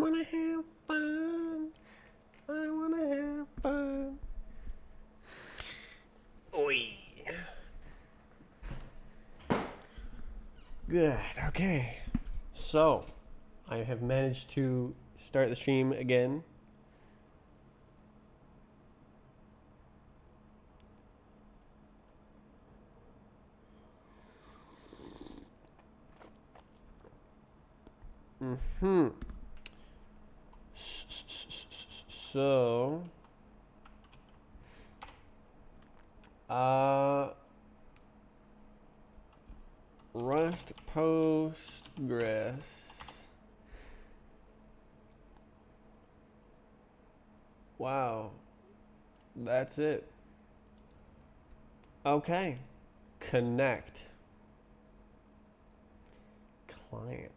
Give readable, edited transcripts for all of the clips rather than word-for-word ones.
wanna have fun. I wanna have fun. Oi. Good. Okay. So, I have managed to start the stream again. So, Rust Postgres. Wow. That's it. Okay. Connect. Client.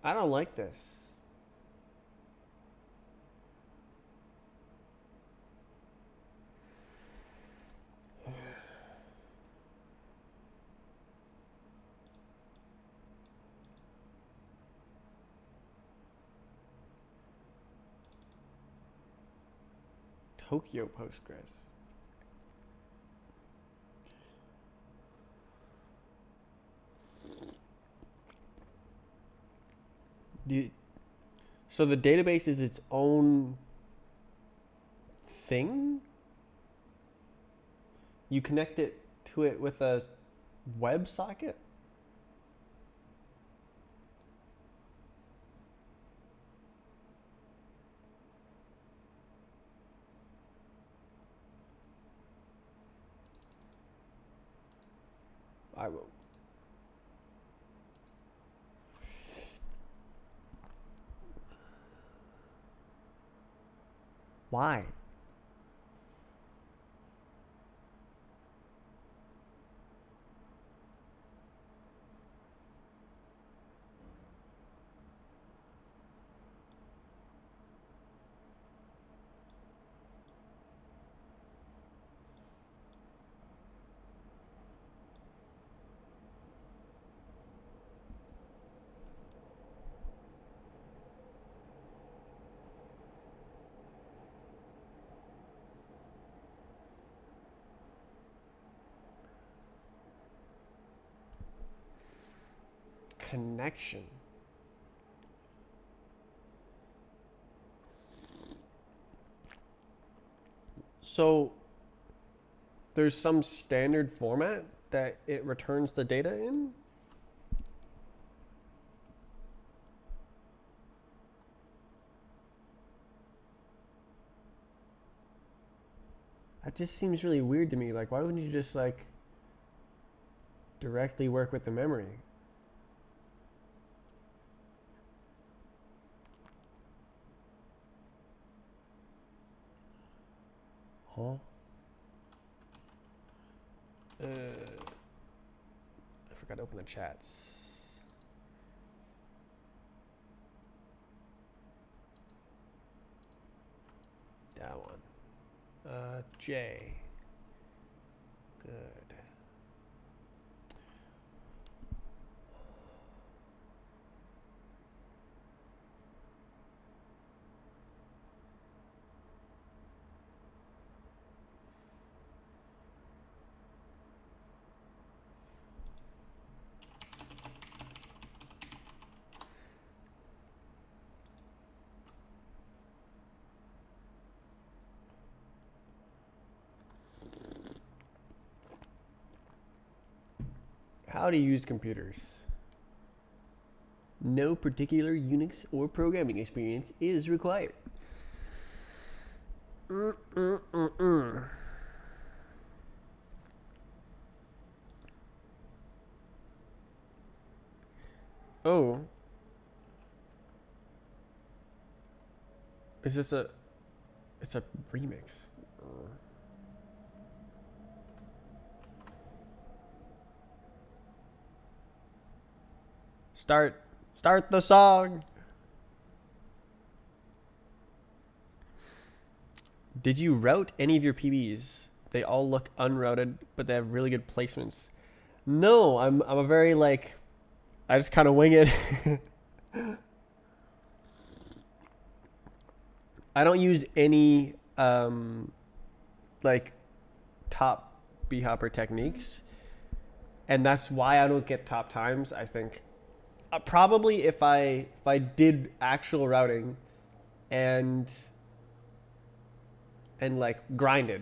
I don't like this. Tokyo Postgres. So the database is its own thing? You connect it to it with a web socket? I will. Why? Connection. So there's some standard format that it returns the data in? That just seems really weird to me. Like, why wouldn't you just, like, directly work with the memory? Huh? I forgot to open the chats. That one. J. Good. How to use computers. No particular Unix or programming experience is required. Oh. Is this a... It's a remix. Start the song. Did you route any of your PBs? They all look unrouted, but they have really good placements. No, I'm a very like, I just kind of wing it. I don't use any like top B-hopper techniques, and that's why I don't get top times. I think probably if I did actual routing and like grinded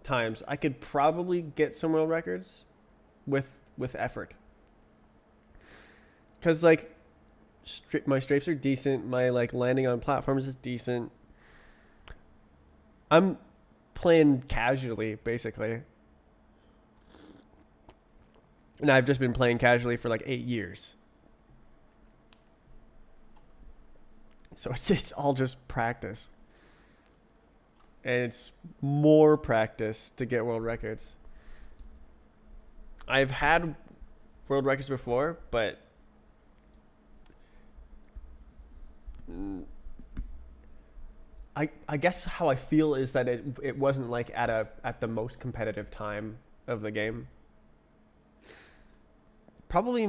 times, I could probably get some world records with effort. Cause like my strafes are decent, my like landing on platforms is decent. I'm playing casually basically, and I've just been playing casually for like 8 years. So it's all just practice. And it's more practice to get world records. I've had world records before, but I guess how I feel is that it wasn't like at the most competitive time of the game. Probably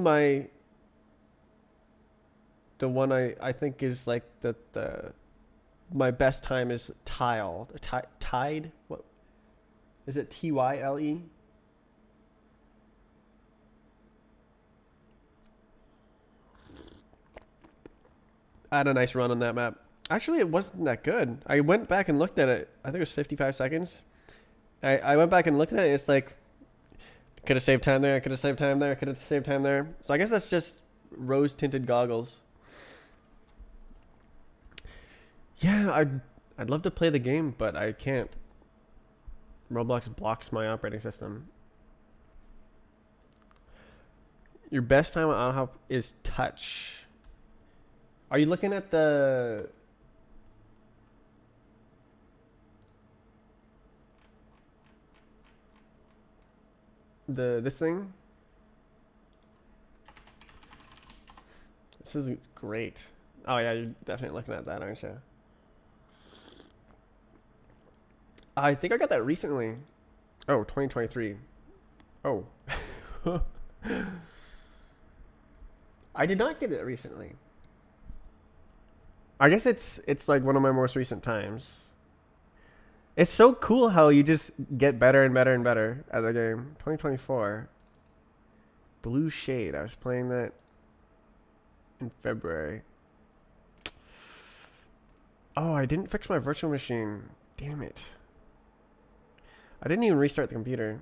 the one I think is like the my best time is Tide. What is it? Tyle. I had a nice run on that map. Actually, it wasn't that good. I went back and looked at it. I think it was 55 seconds. I went back and looked at it. It's like, could have saved time there. I could have saved time there. I could have saved time there. So I guess that's just rose-tinted goggles. Yeah, I'd love to play the game, but I can't. Roblox blocks my operating system. Your best time on hop is touch. Are you looking at the this thing? This is great. Oh yeah, you're definitely looking at that, aren't you? I think I got that recently. Oh, 2023. Oh. I did not get it recently. I guess it's like one of my most recent times. It's so cool how you just get better and better and better at the game. 2024. Blue Shade. I was playing that in February. Oh, I didn't fix my virtual machine. Damn it. I didn't even restart the computer.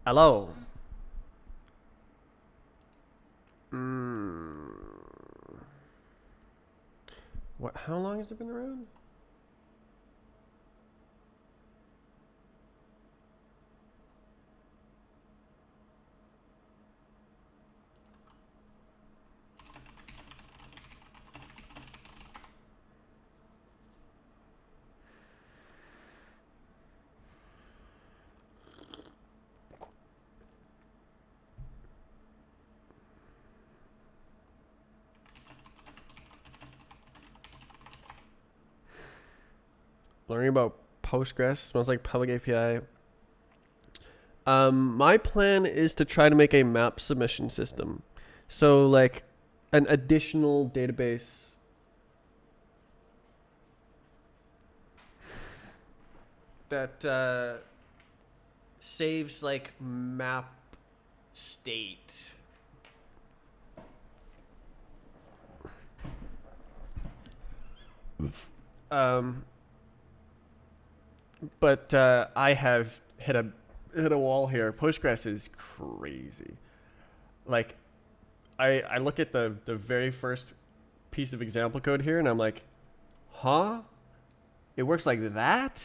Hello. What? How long has it been around? Learning about Postgres smells like public API. My plan is to try to make a map submission system. So like an additional database that saves like map state. But I have hit a wall here. Postgres is crazy. Like, I look at the very first piece of example code here, and I'm like, huh? It works like that?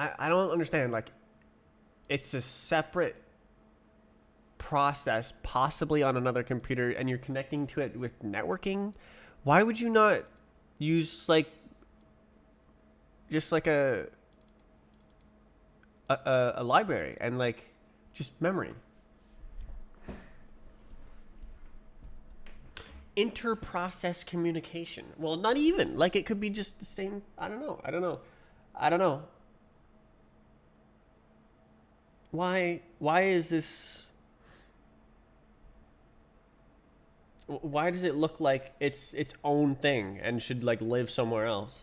I don't understand. Like, it's a separate process, possibly on another computer, and you're connecting to it with networking. Why would you not use like just like a library and like just memory? Inter-process communication. Well, not even. Like, it could be just the same. I don't know. I don't know. I don't know. Why is this? Why does it look like it's its own thing and should like live somewhere else?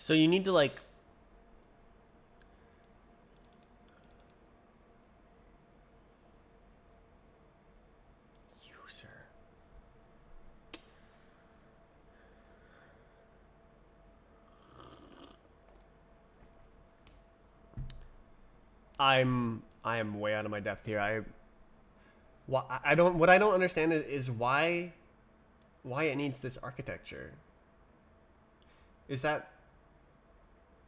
So you need to like user. I am way out of my depth here. I don't what I don't understand is why it needs this architecture. Is that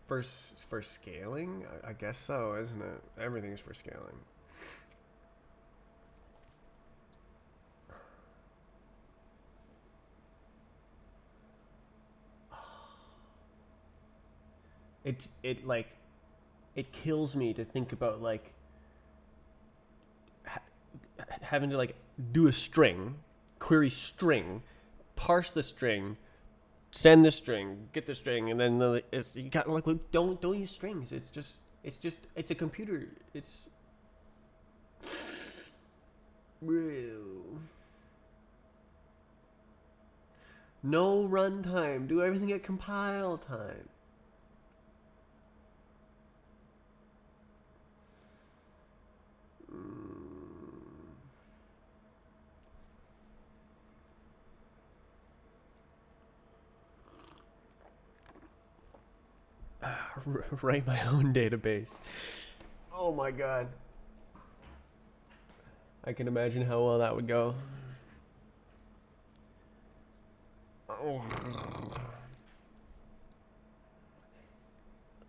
for scaling? I guess so, isn't it? Everything's for scaling. It like it kills me to think about like having to like do a string, query string, parse the string, send the string, get the string, and then it's you got like don't use strings. It's a computer. It's real. No runtime. Do everything at compile time. Write my own database. Oh my god. I can imagine how well that would go. Oh.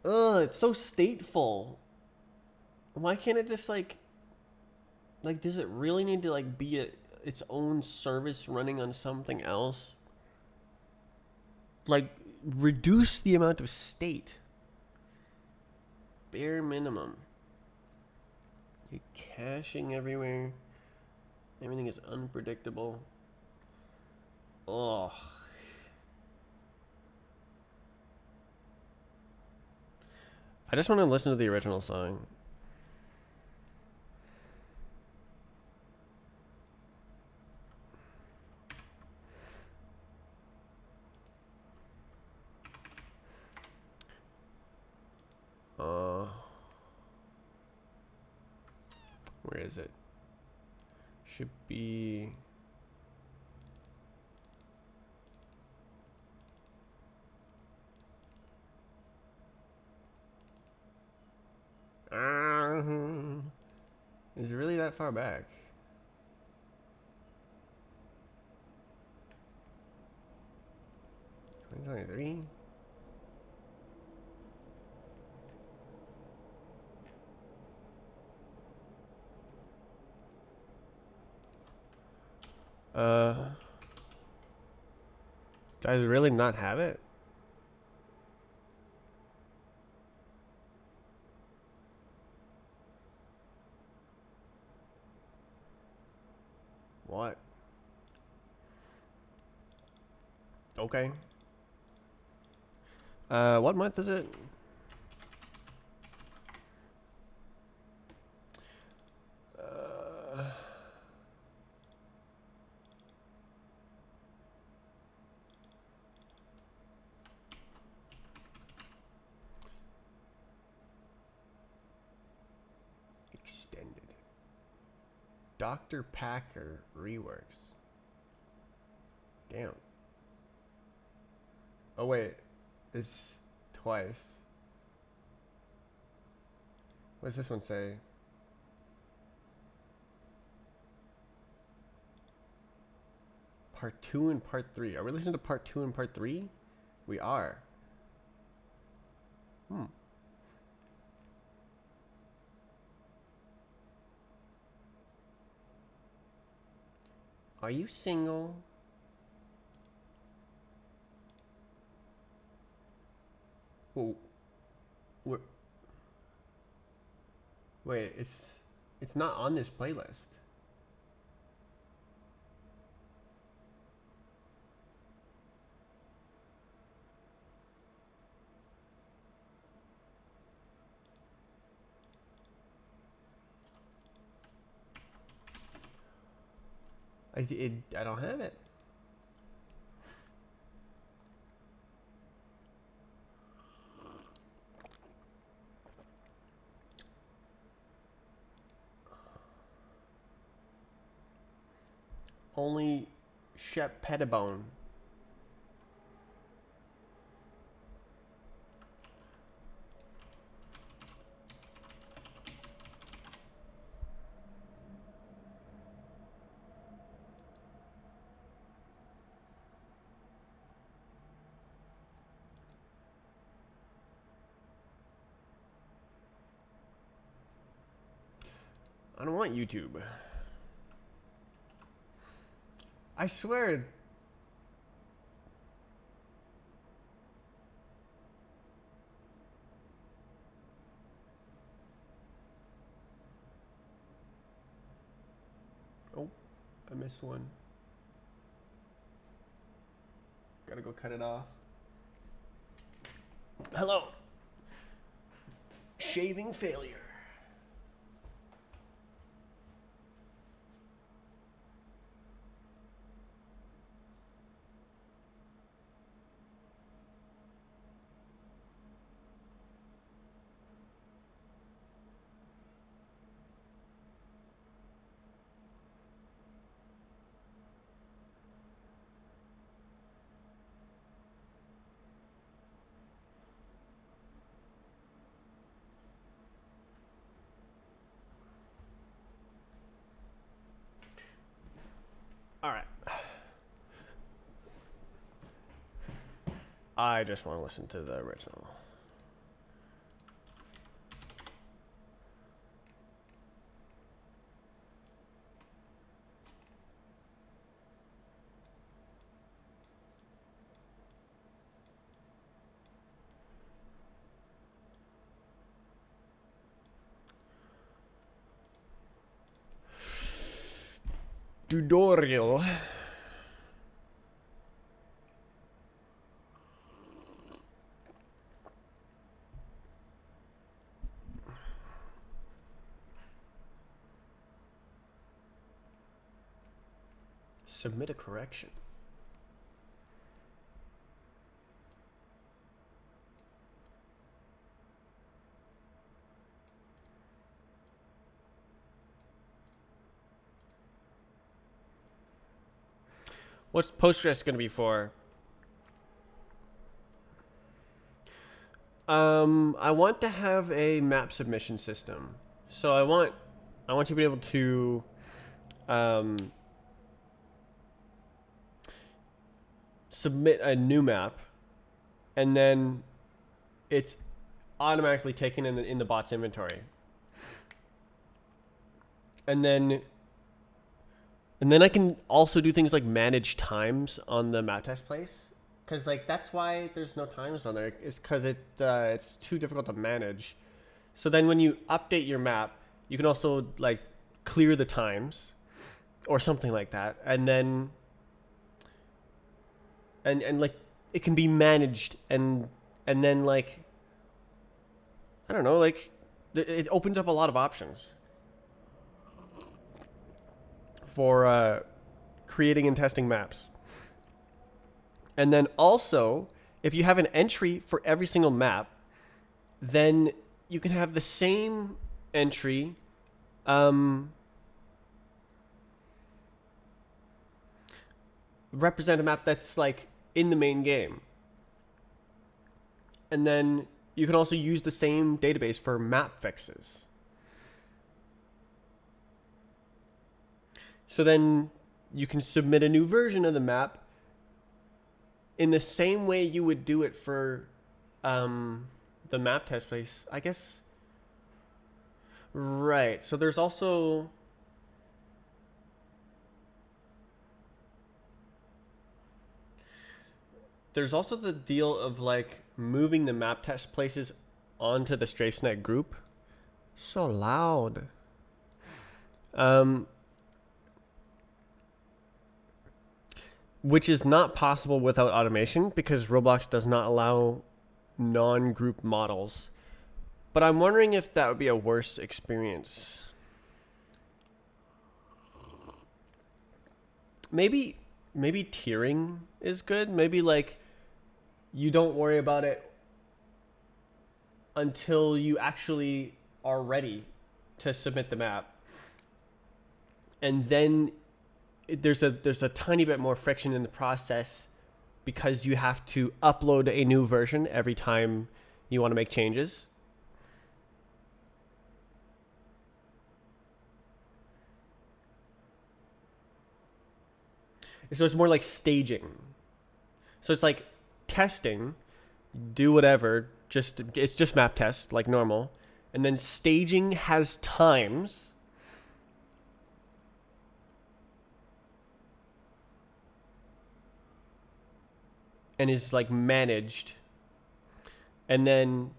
Ugh, it's so stateful. Why can't it just like does it really need to like be its own service running on something else? Like, reduce the amount of state. Bare minimum. You're caching everywhere. Everything is unpredictable. Oh. I just want to listen to the original song. Where is it? Should be. Is it really that far back? $2023? Do I really not have it? Okay. What month is it? Extended. Dr. Packer reworks. Damn. Oh wait, it's twice. What does this one say? Part 2 and part 3. Are we listening to part 2 and part 3? We are. Are you single? Oh, wait, it's not on this playlist. I don't have it. Only Shep Pettibone. I don't want YouTube. I swear. Oh, I missed one. Gotta go cut it off. Hello. Shaving failure. All right. I just want to listen to the original. Tutorial. Submit a correction. What's Postgres going to be for? I want to have a map submission system. So I want to be able to submit a new map, and then it's automatically taken in the bot's inventory. And then I can also do things like manage times on the map test place. Because like that's why there's no times on there, is because it's too difficult to manage. So then when you update your map, you can also like clear the times or something like that, and then and like it can be managed, and then like I don't know, like it opens up a lot of options for creating and testing maps. And then also, if you have an entry for every single map, then you can have the same entry represent a map that's like in the main game. And then you can also use the same database for map fixes. So then you can submit a new version of the map in the same way you would do it for the map test place, I guess. Right. So there's also the deal of like moving the map test places onto the StrafesNet group. So loud. Which is not possible without automation because Roblox does not allow non-group models. But I'm wondering if that would be a worse experience. Maybe tiering is good. Maybe like you don't worry about it until you actually are ready to submit the map. And then there's a tiny bit more friction in the process because you have to upload a new version every time you want to make changes. So it's more like staging. So it's like testing, do whatever, it's just map test like normal. And then staging has times and is like managed. And then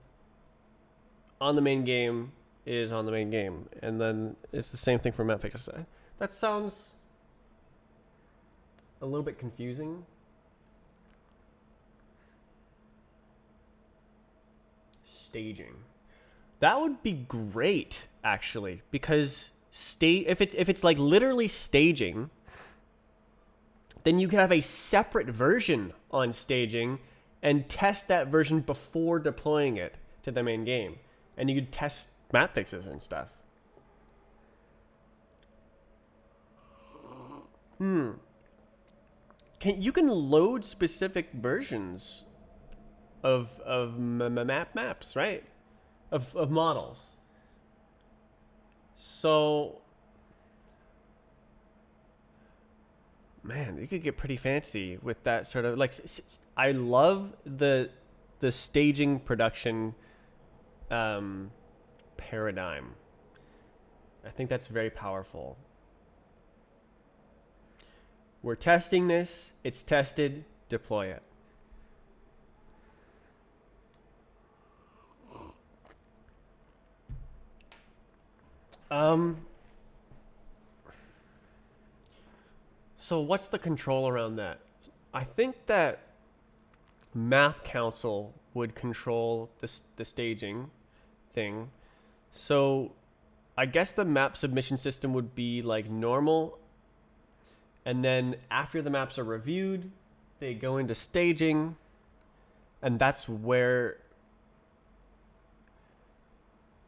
on the main game is on the main game. And then it's the same thing for map fixes. That sounds a little bit confusing. Staging. That would be great, actually, because if it's like literally staging, then you could have a separate version on staging and test that version before deploying it to the main game, and you could test map fixes and stuff. You can load specific versions of maps, right? Of models. So, man, you could get pretty fancy with that sort of like. I love the staging production paradigm. I think that's very powerful. We're testing this. It's tested. Deploy it. So what's the control around that? I think that Map Council would control the staging thing. So I guess the map submission system would be like normal. And then after the maps are reviewed, they go into staging. And that's where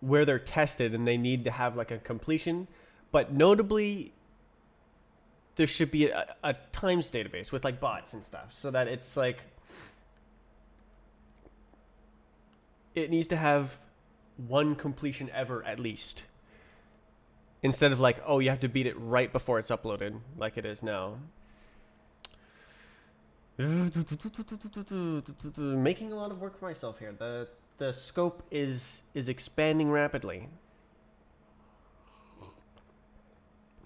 they're tested, and they need to have like a completion. But notably, there should be a times database with like bots and stuff, so that it's like it needs to have one completion ever at least, instead of like, oh, you have to beat it right before it's uploaded like it is now. Making a lot of work for myself here. The scope is expanding rapidly.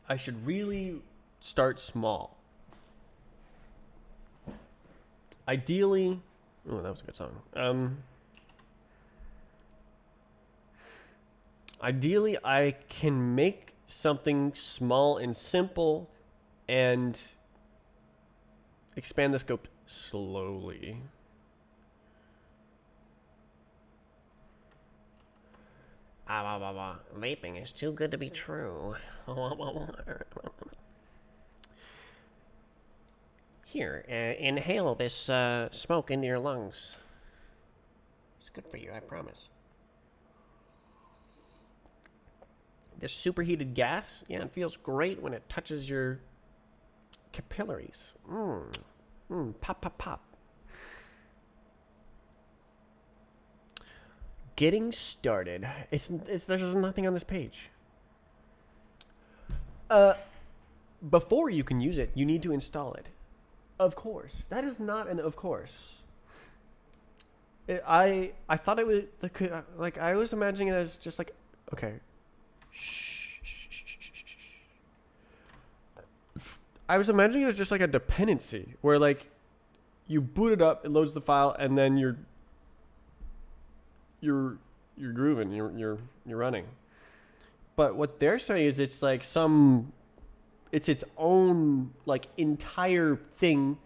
I should really start small. Ideally, oh, that was a good song. Ideally, I can make something small and simple and expand the scope slowly. Vaping is too good to be true. Here, inhale this smoke into your lungs. It's good for you, I promise. This superheated gas, yeah, it feels great when it touches your capillaries. Pop, pop, pop. Getting started. There's nothing on this page. Before you can use it, you need to install it. Of course. That is not an of course. I thought it was like I was imagining it as just like, okay. I was imagining it as just like a dependency where like you boot it up, it loads the file, and then you're grooving, you're running. But what they're saying is it's like it's its own like entire thing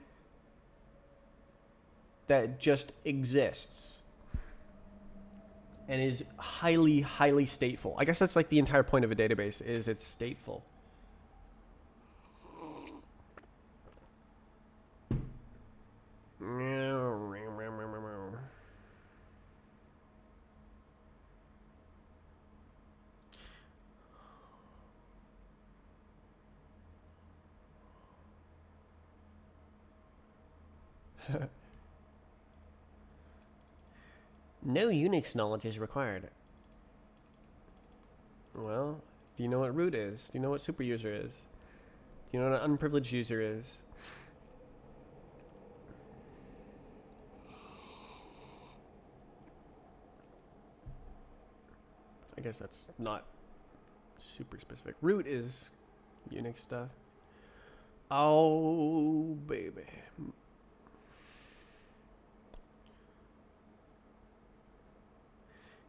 that just exists and is highly, highly stateful. I guess that's like the entire point of a database is it's stateful. No Unix knowledge is required. Well, do you know what root is? Do you know what superuser is? Do you know what an unprivileged user is? I guess that's not super specific. Root is Unix stuff. Oh, baby.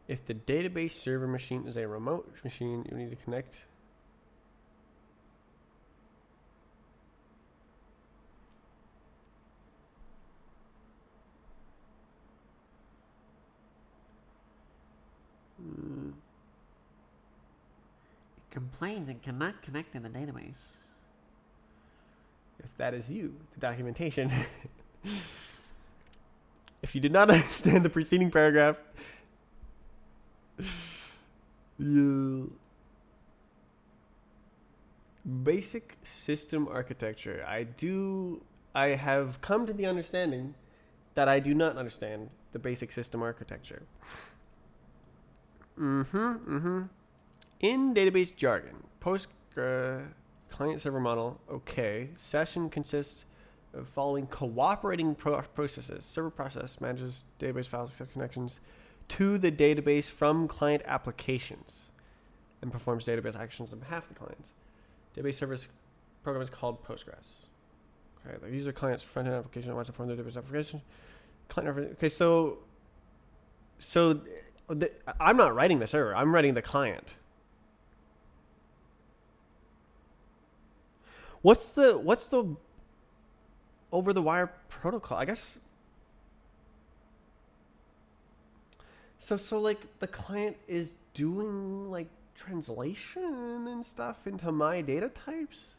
If the database server machine is a remote machine, you need to connect. It complains and cannot connect to the database. If that is you, the documentation. If you did not understand the preceding paragraph, basic system architecture. I have come to the understanding that I do not understand the basic system architecture. In database jargon, Postgres client server model, okay. Session consists of following cooperating processes. Server process manages database files, accepts connections to the database from client applications and performs database actions on behalf of the clients. Database service program is called Postgres. Okay, the user client's front-end application wants to perform the database application. Okay, so I'm not writing the server. I'm writing the client. What's the over-the-wire protocol? I guess. So like the client is doing like translation and stuff into my data types.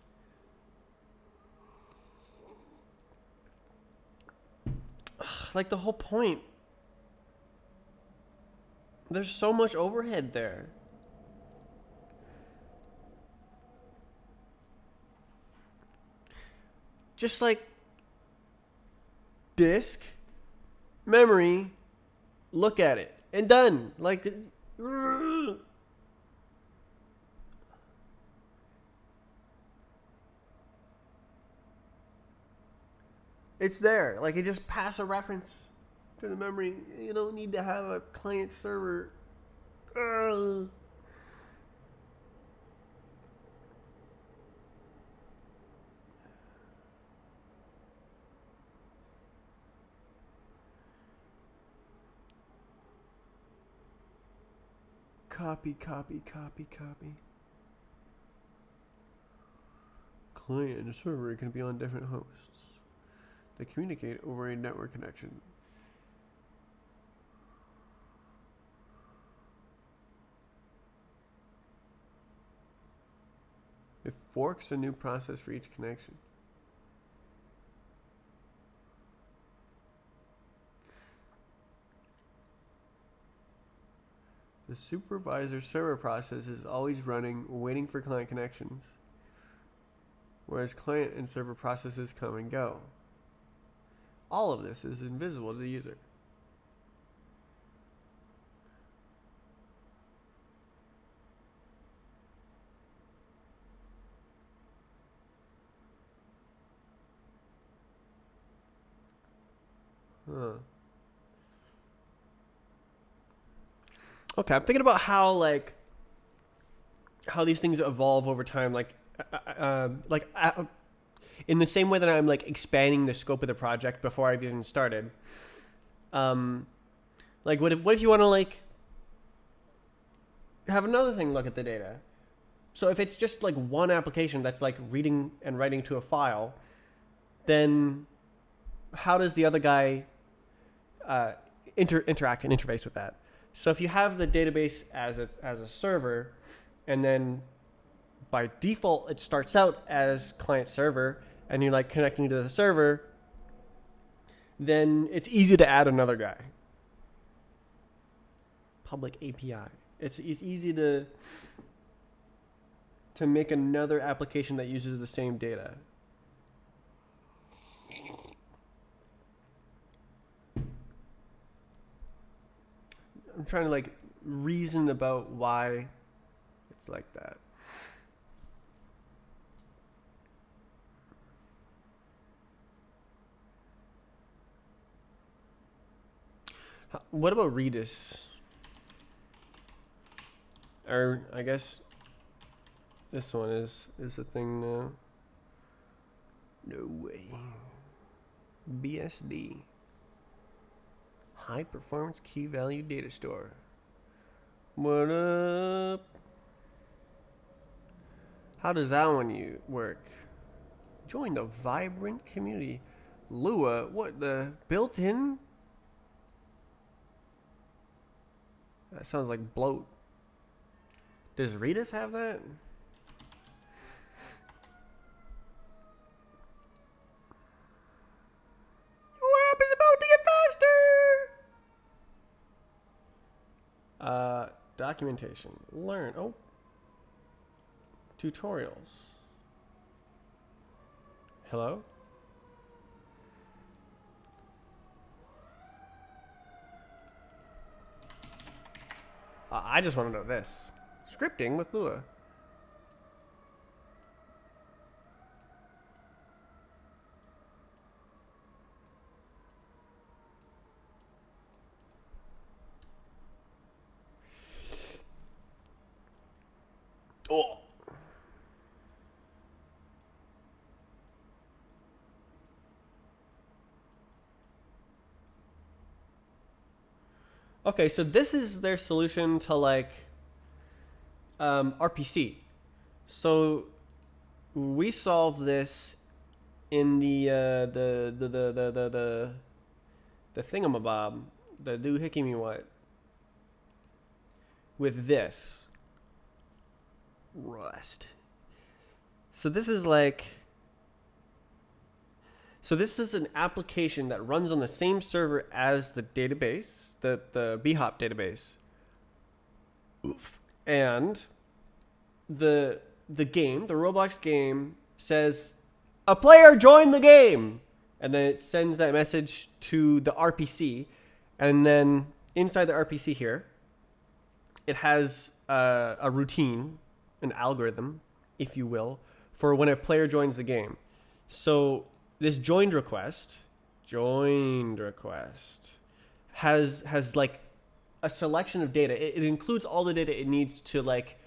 Like the whole point. There's so much overhead there. Just like disk, memory, look at it, and done. Like, it's there. Like, you just pass a reference to the memory. You don't need to have a client server. Copy. Client and server can be on different hosts. to communicate over a network connection. It forks a new process for each connection. The supervisor server process is always running, waiting for client connections, whereas client and server processes come and go. All of this is invisible to the user. Huh. Okay, I'm thinking about how these things evolve over time. In the same way that I'm like expanding the scope of the project before I've even started. What if you want to like have another thing look at the data? So if it's just like one application that's like reading and writing to a file, then how does the other guy interact and interface with that? So if you have the database as a server, and then by default it starts out as client server, and you're like connecting to the server, then it's easy to add another guy. Public API. It's easy to make another application that uses the same data. I'm trying to like reason about why it's like that. What about Redis? Or I guess this one is a thing now. No way. BSD. High performance key value data store. What up? How does that one work? Join the vibrant community. Lua, what the built-in? That sounds like bloat. Does Redis have that? Your app is about to get faster. Documentation. Learn. Oh. Tutorials. Hello? I just want to know this. Scripting with Lua. Oh. Okay, so this is their solution to like RPC. So we solve this in the thingamabob, the doohickey what, with this Rust. So this is an application that runs on the same server as the database, the bhop database. Oof. And the game, the Roblox game, says a player joined the game, and then it sends that message to the RPC, and then inside the RPC here, it has a routine, an algorithm, if you will, for when a player joins the game. So this joined request has like a selection of data. It includes all the data it needs to like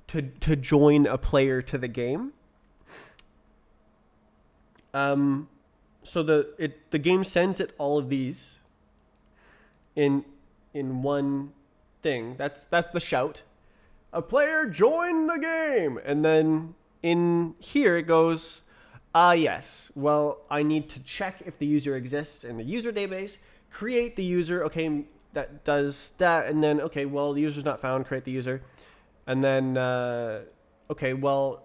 to join a player to the game. So the game sends it all of these in one thing. That's the shout. A player joined the game, and then in here it goes, Yes. Well, I need to check if the user exists in the user database, create the user. Okay, that does that. And then, okay, well, the user's not found, create the user. And then, okay, well,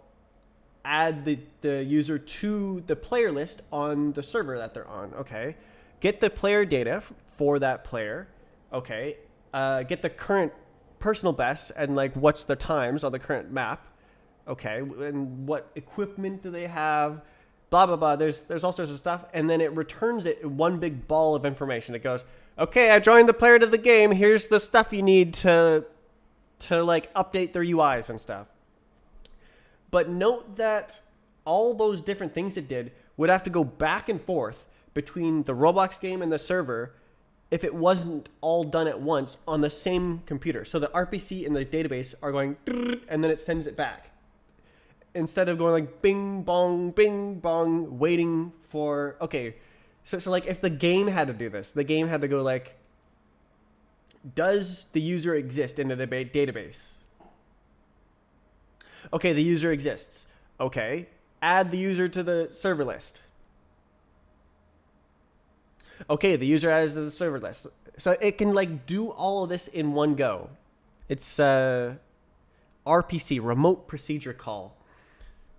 add the user to the player list on the server that they're on. Okay, get the player data for that player. Okay, get the current personal best and like what's the times on the current map. Okay, and what equipment do they have? Blah blah blah. There's all sorts of stuff, and then it returns it in one big ball of information. It goes, okay, I joined the player to the game. Here's the stuff you need to like update their UIs and stuff. But note that all those different things it did would have to go back and forth between the Roblox game and the server if it wasn't all done at once on the same computer. So the RPC and the database are going, and then it sends it back. Instead of going like bing bong, waiting for, okay. So like if the game had to do this, the game had to go like, does the user exist in the database? Okay, the user exists. Okay, add the user to the server list. Okay, the user adds to the server list. So it can like do all of this in one go. It's RPC, remote procedure call.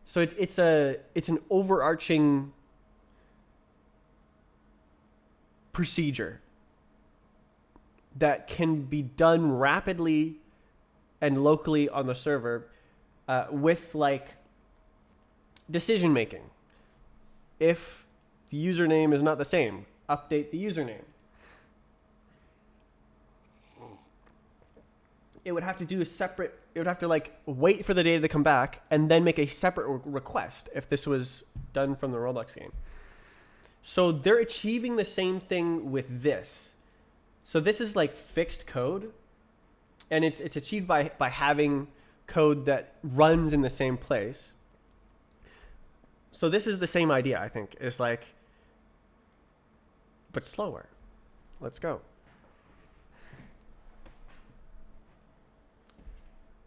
So it's an overarching procedure that can be done rapidly and locally on the server with like decision making. If the username is not the same, update the username. It would have to do a separate, it would have to like wait for the data to come back and then make a separate request if this was done from the Roblox game. So they're achieving the same thing with this. So this is like fixed code, and it's achieved by having code that runs in the same place. So this is the same idea, I think. It's like, but slower. Let's go.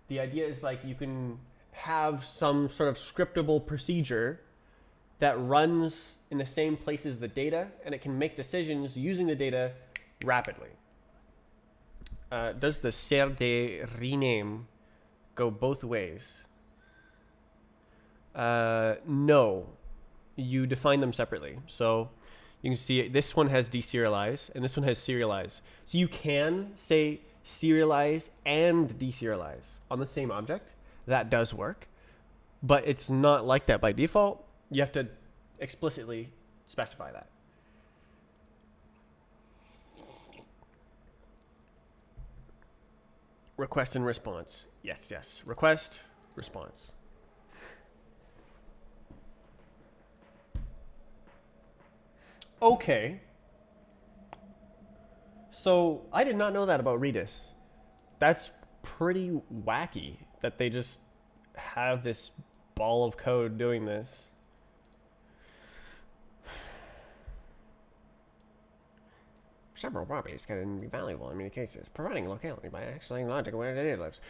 The idea is like you can have some sort of scriptable procedure that runs in the same place as the data, and it can make decisions using the data rapidly. Does the ser de rename go both ways? No. You define them separately. So you can see this one has deserialize and this one has serialize. So you can say serialize and deserialize on the same object. That does work, but it's not like that by default. You have to explicitly specify that. Request and response. Yes, yes. Request, response. Okay. So I did not know that about Redis. That's pretty wacky that they just have this ball of code doing this. Several properties can be valuable in many cases, providing locality by accessing logic where the data lives.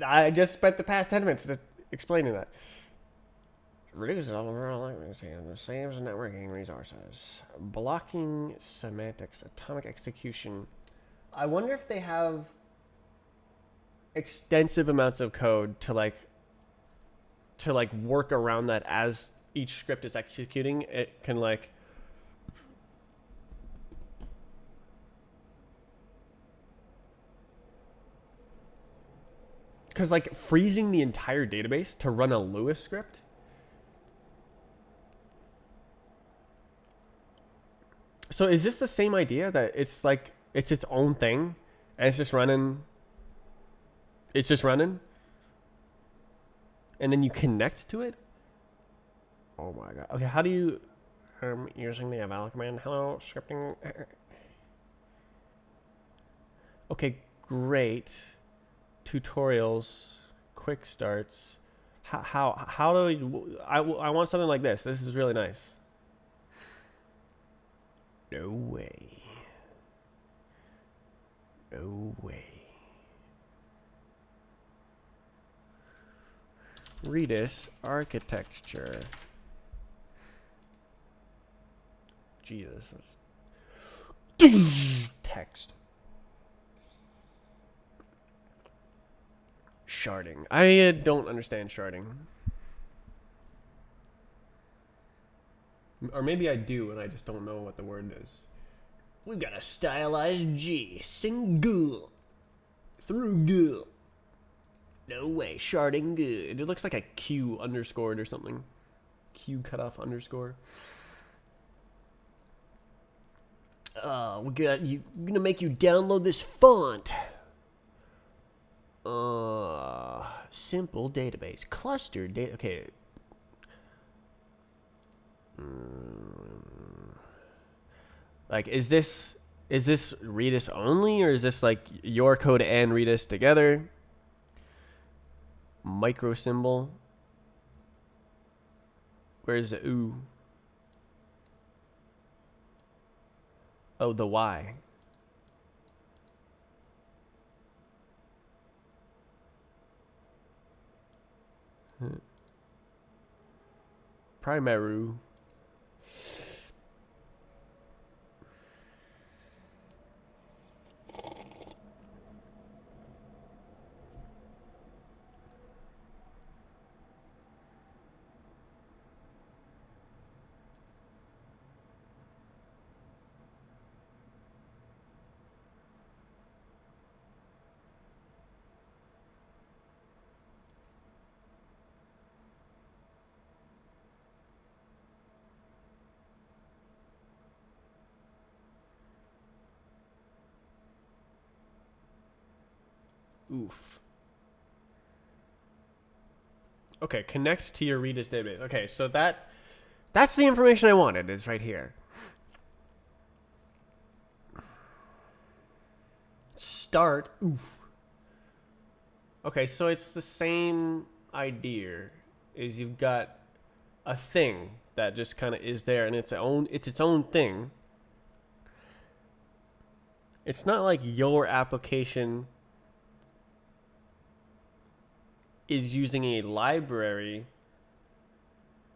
I just spent the past 10 minutes explaining that. Reduces overall latency and saves networking resources. Blocking semantics, atomic execution. I wonder if they have extensive amounts of code to work around that as each script is executing. It can like because like freezing the entire database to run a Lewis script. So is this the same idea that it's like it's its own thing and it's just running? It's just running, and then you connect to it. Oh my god! Okay, how do you? Using the eval command. Hello, scripting. Okay, great. Tutorials, quick starts. How do we? I want something like this. This is really nice. No way. No way. Redis architecture. Jesus. Text. Sharding. I don't understand sharding. Or maybe I do, and I just don't know what the word is. We've got a stylized G. Single. Through good. No way. Sharding good. It looks like a Q underscored or something. Q cutoff underscore. We're gonna make you download this font. Simple database. Clustered data. Okay. Like, is this Redis only, or is this like your code and Redis together? Micro symbol. Where's the ooh? Oh, the Y. Primaru. Oof. Okay, connect to your Redis database. Okay, so that's the information I wanted, is right here. Start. Oof. Okay, so it's the same idea. Is you've got a thing that just kind of is there, and it's its own thing. It's not like your application is using a library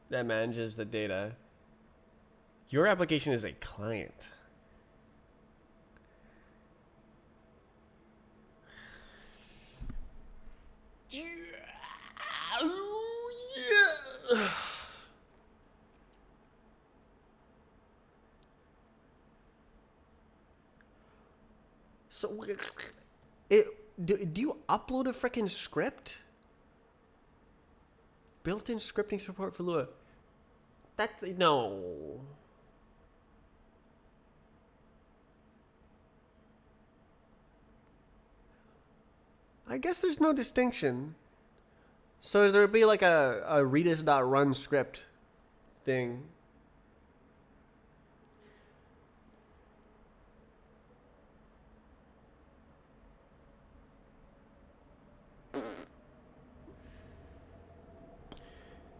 that manages the data. Your application is a client. Yeah. So, do you upload a freaking script? Built-in scripting support for Lua. That's no. I guess there's no distinction. So there'd be like a Redis.run script thing.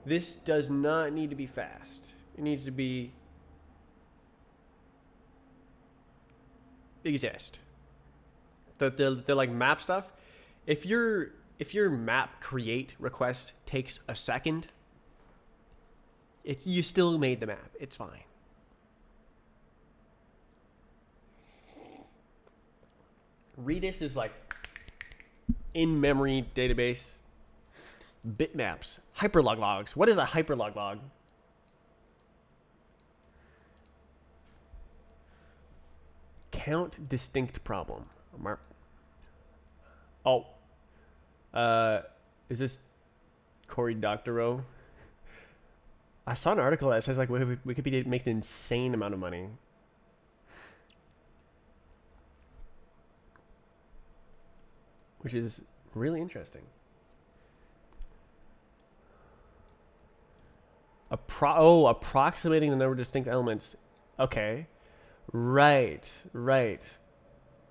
This does not need to be fast. It needs to be exist. The like map stuff. If your map create request takes a second, you still made the map. It's fine. Redis is like in-memory database. Bitmaps. Hyperlog logs. What is a hyperlog log? Count distinct problem. Oh. Is this Cory Doctorow? I saw an article that says like Wikipedia makes an insane amount of money. Which is really interesting. Approximating the number of distinct elements. Okay. Right.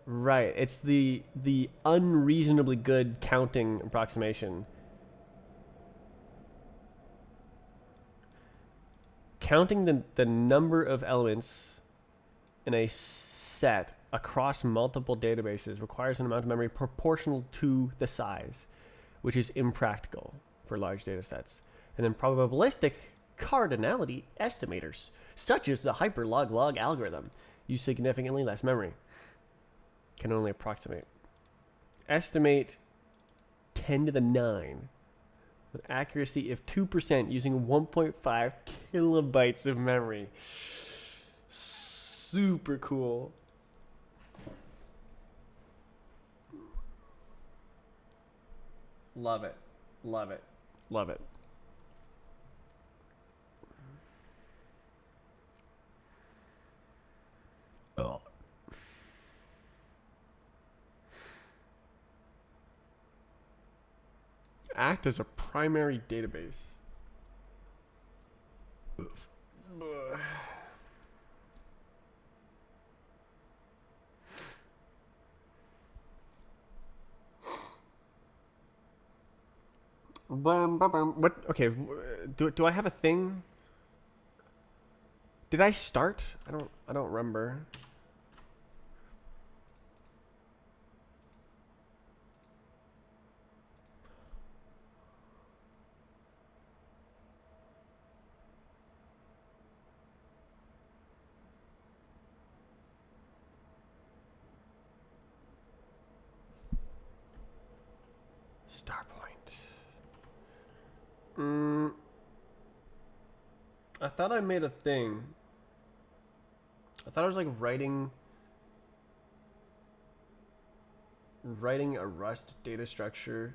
It's the unreasonably good counting approximation. Counting the number of elements in a set across multiple databases requires an amount of memory proportional to the size, which is impractical for large data sets. And then probabilistic cardinality estimators, such as the hyperlog algorithm, use significantly less memory. Can only approximate. Estimate 10 to the 9 with accuracy of 2% using 1.5 kilobytes of memory. Super cool. Love it. Love it. Love it. Oh. Act as a primary database. What? Okay. Do I have a thing? Did I start? I don't remember. Star point. I thought I made a thing. I thought I was like writing a Rust data structure.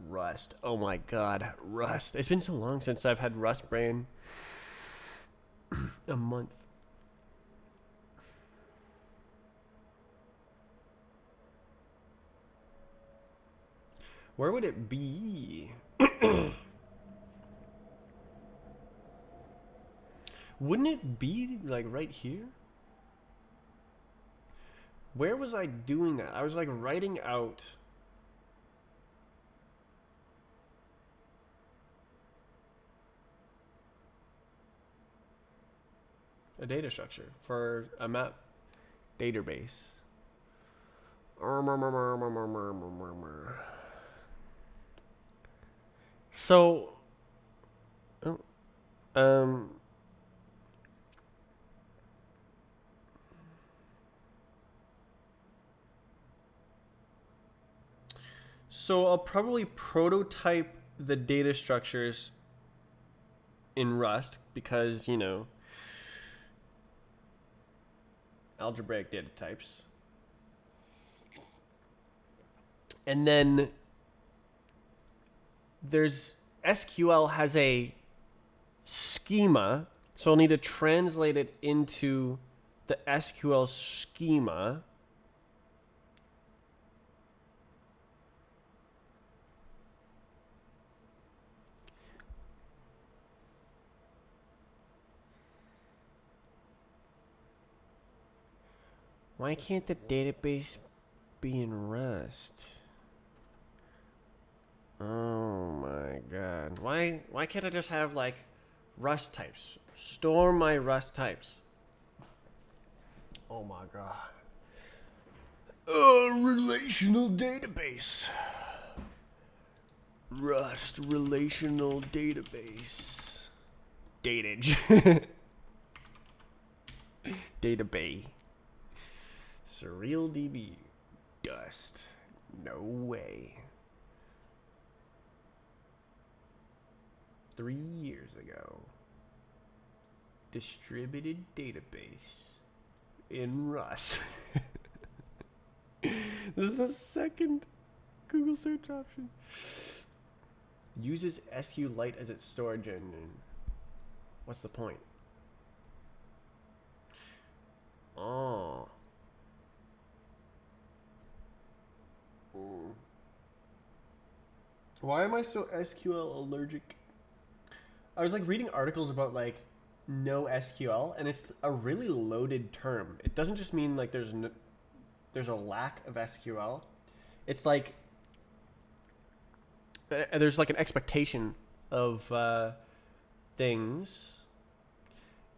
Rust. Oh my god, Rust. It's been so long since I've had Rust brain. A month. Where would it be? Wouldn't it be like right here? Where was I doing that? I was like writing out a data structure for a map database. So, so I'll probably prototype the data structures in Rust because, you know, algebraic data types. And then there's SQL has a schema, so I'll need to translate it into the SQL schema. Why can't the database be in Rust? Oh my god. Why can't I just have like Rust types? Store my Rust types. Oh my god. Relational database. Rust relational database. Datage. Database. Surreal DB. Dust. No way. 3 years ago. Distributed database in Rust. This is the second Google search option. Uses SQLite as its storage engine. What's the point? Oh. Why am I so SQL allergic? I was like reading articles about like no SQL, and it's a really loaded term. It doesn't just mean like there's a lack of SQL. It's like there's like an expectation of things,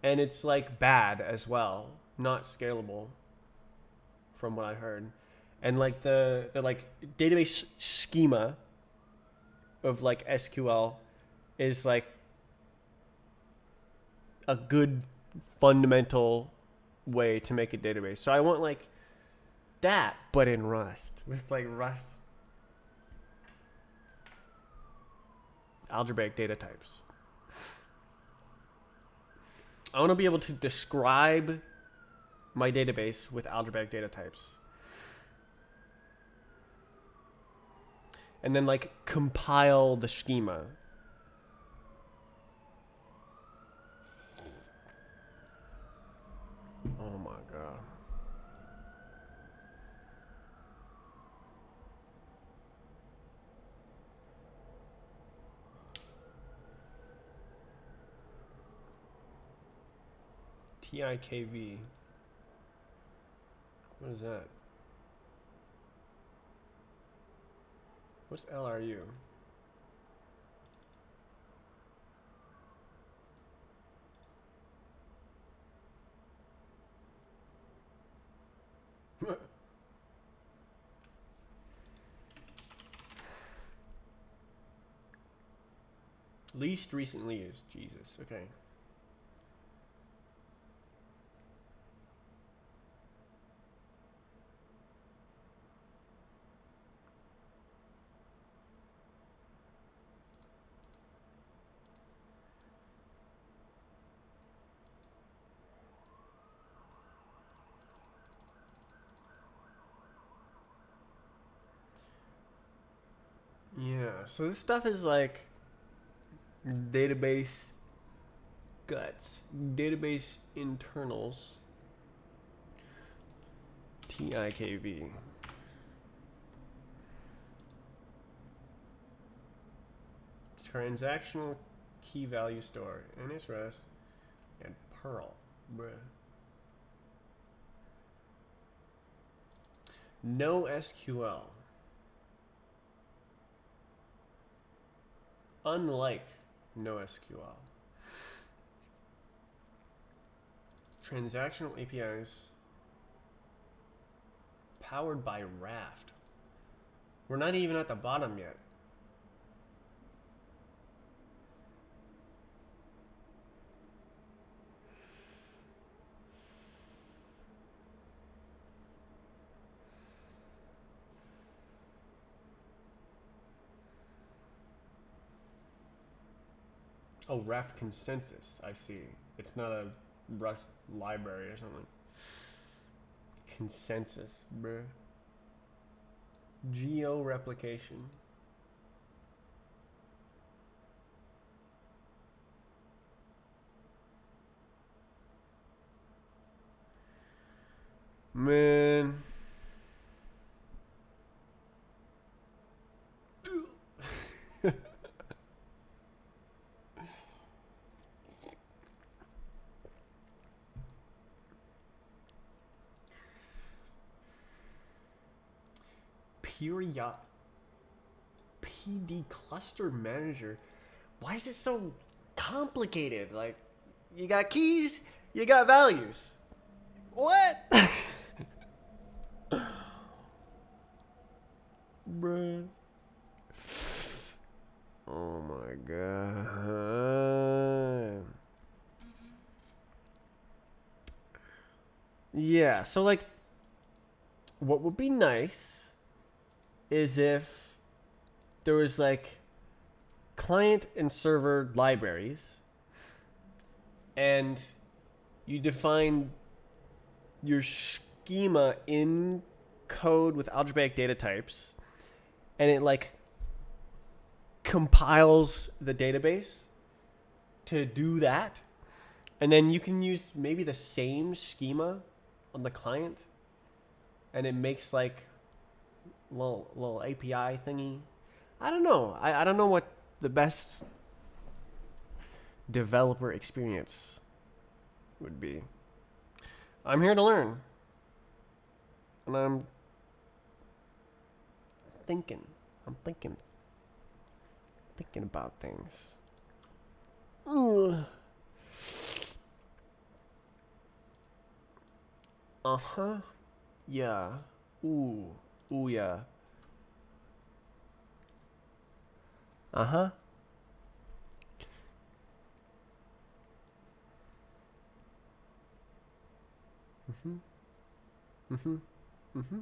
and it's like bad as well, not scalable, from what I heard. And like the like database schema of like SQL is like a good fundamental way to make a database. So I want like that, but in Rust, with like Rust algebraic data types. I want to be able to describe my database with algebraic data types. And then like compile the schema. Oh my god. TIKV. What is that? What's LRU? Least recently used. Jesus. Okay. Yeah. So this stuff is like database guts, database internals. TIKV. Transactional key value store, NSRES, and Perl. Bruh. No SQL. Unlike NoSQL. Transactional APIs powered by Raft. We're not even at the bottom yet. Oh, Raft consensus. I see. It's not a Rust library or something. Consensus, bruh. Geo replication. Man. Period. PD cluster manager. Why is it so complicated? Like, you got keys, you got values. What? Bruh. Oh my god. Yeah, so like, what would be nice is if there was like client and server libraries and you define your schema in code with algebraic data types and it like compiles the database to do that, and then you can use maybe the same schema on the client and it makes like little API thingy. I don't know. I don't know what the best developer experience would be. I'm here to learn. And I'm thinking. I'm thinking about things. Ugh. Uh-huh. Yeah. Ooh. Ooh, yeah. Uh-huh. Mm-hmm. Mm-hmm. Mm-hmm.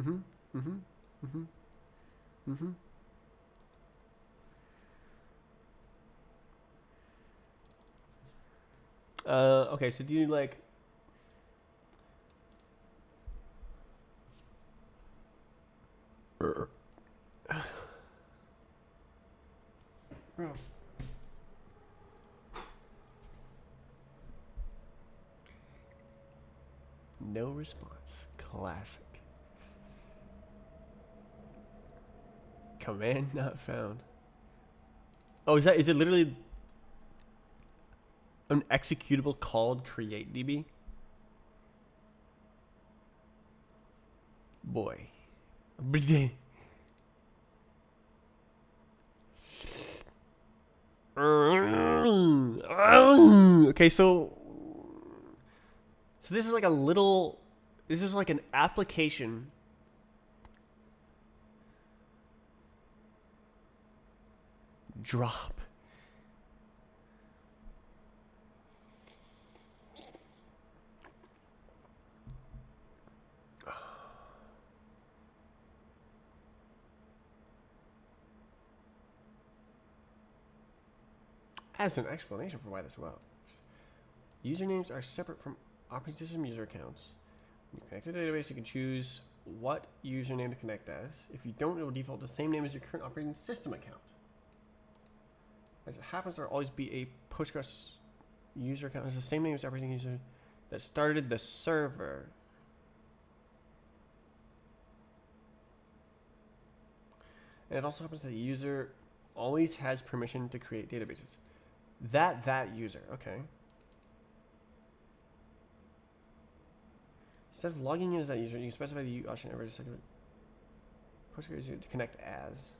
Mm-hmm. Mm-hmm. Mm-hmm. Mm-hmm. Okay, so do you like... Bro. No response. Classic. Command not found. Oh, is it literally an executable called create DB? Boy. Okay, so this is like a little, this is like an application drop. As an explanation for why this works. Usernames are separate from operating system user accounts. When you connect to the database, you can choose what username to connect as. If you don't, it will default the same name as your current operating system account. As it happens, there will always be a Postgres user account as the same name as operating user that started the server. And it also happens that the user always has permission to create databases. That user, okay. Instead of logging in as that user, you can specify the option every second. Postgres user to connect as.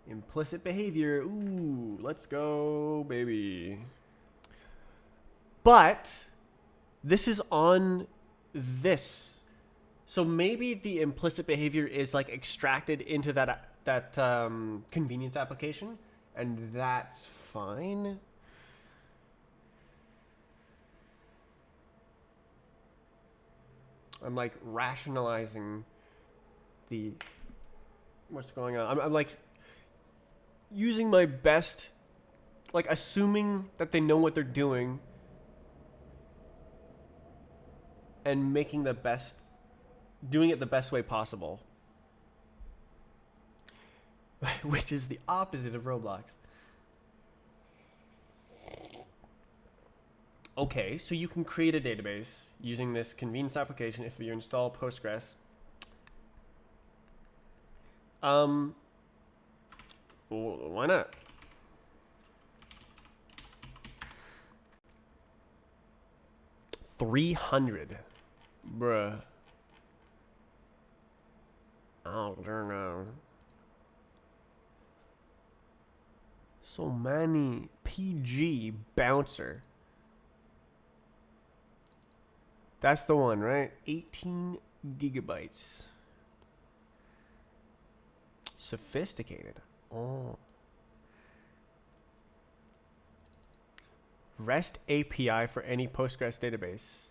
Implicit behavior. Ooh, let's go, baby. But this is on this. So maybe the implicit behavior is like extracted into that convenience application, and that's fine. I'm like rationalizing the what's going on. I'm like using my best, like assuming that they know what they're doing and making the best, doing it the best way possible. Which is the opposite of Roblox. Okay, so you can create a database using this convenience application if you install Postgres. Why not? $300, bruh. I don't know. So many PG bouncer. That's the one, right? 18 gigabytes. Sophisticated. Oh. REST API for any Postgres database.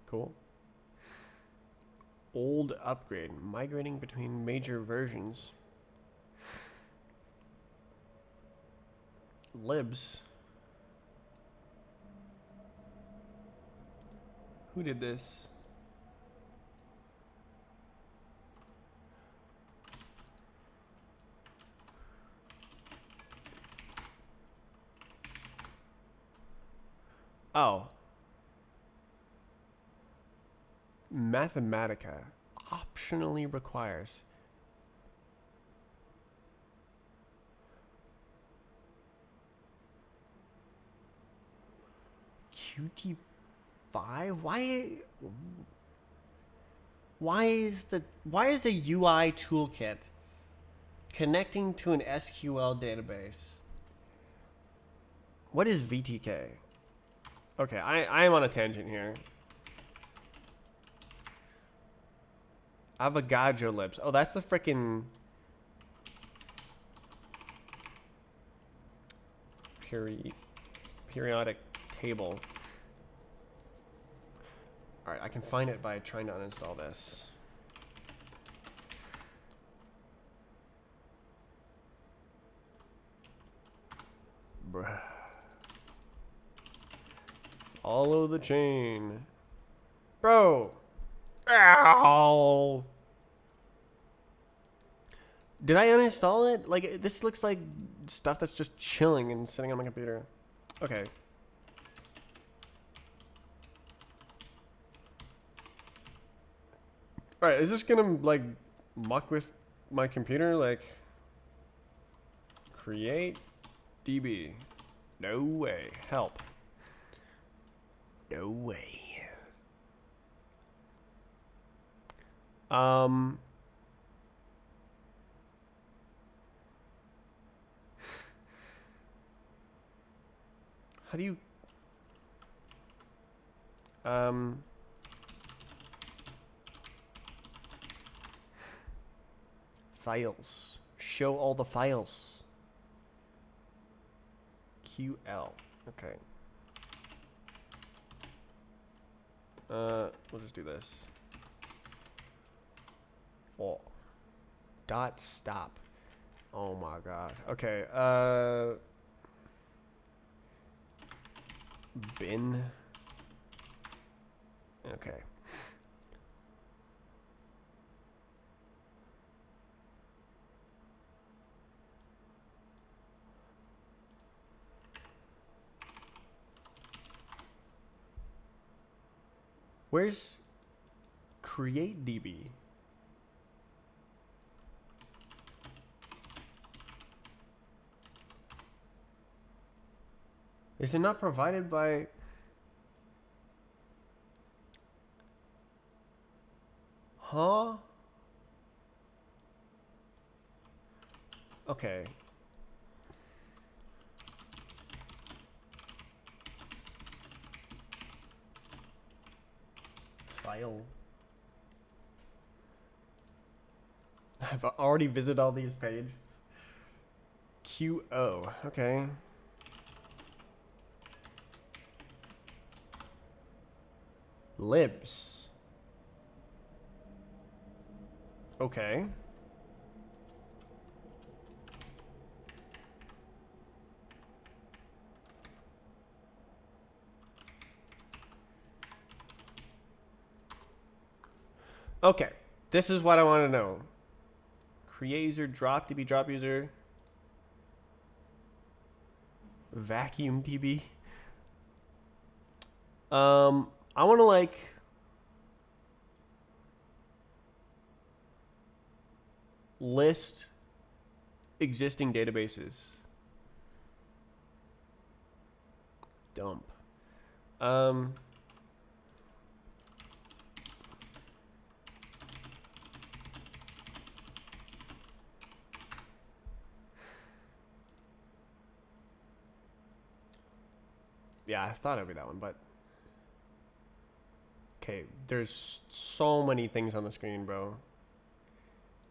Cool. Old upgrade. Migrating between major versions. Libs. Who did this? Oh. Mathematica optionally requires Qt5. Why is a UI toolkit connecting to an SQL database? What is VTK? Okay, I am on a tangent here. Avogadro libs. Oh, that's the frickin'... periodic table. All right, I can find it by trying to uninstall this. Bruh. Follow the chain. Bro. Ow. Did I uninstall it? Like, this looks like stuff that's just chilling and sitting on my computer. Okay. Alright, is this gonna, like, muck with my computer? Like, create DB. No way. Help. No way. How do you files. Show all the files. QL. Okay. We'll just do this. Oh. Dot stop. Oh my god. Okay. Bin. Okay. Where's create DB? Is it not provided by... Huh? Okay. File. I've already visited all these pages. QO. Okay. Libs. Okay. Okay. This is what I want to know. Create user, drop DB, drop user. Vacuum DB. I want to like list existing databases. Dump. Yeah, I thought it would be that one, but okay, there's so many things on the screen, bro.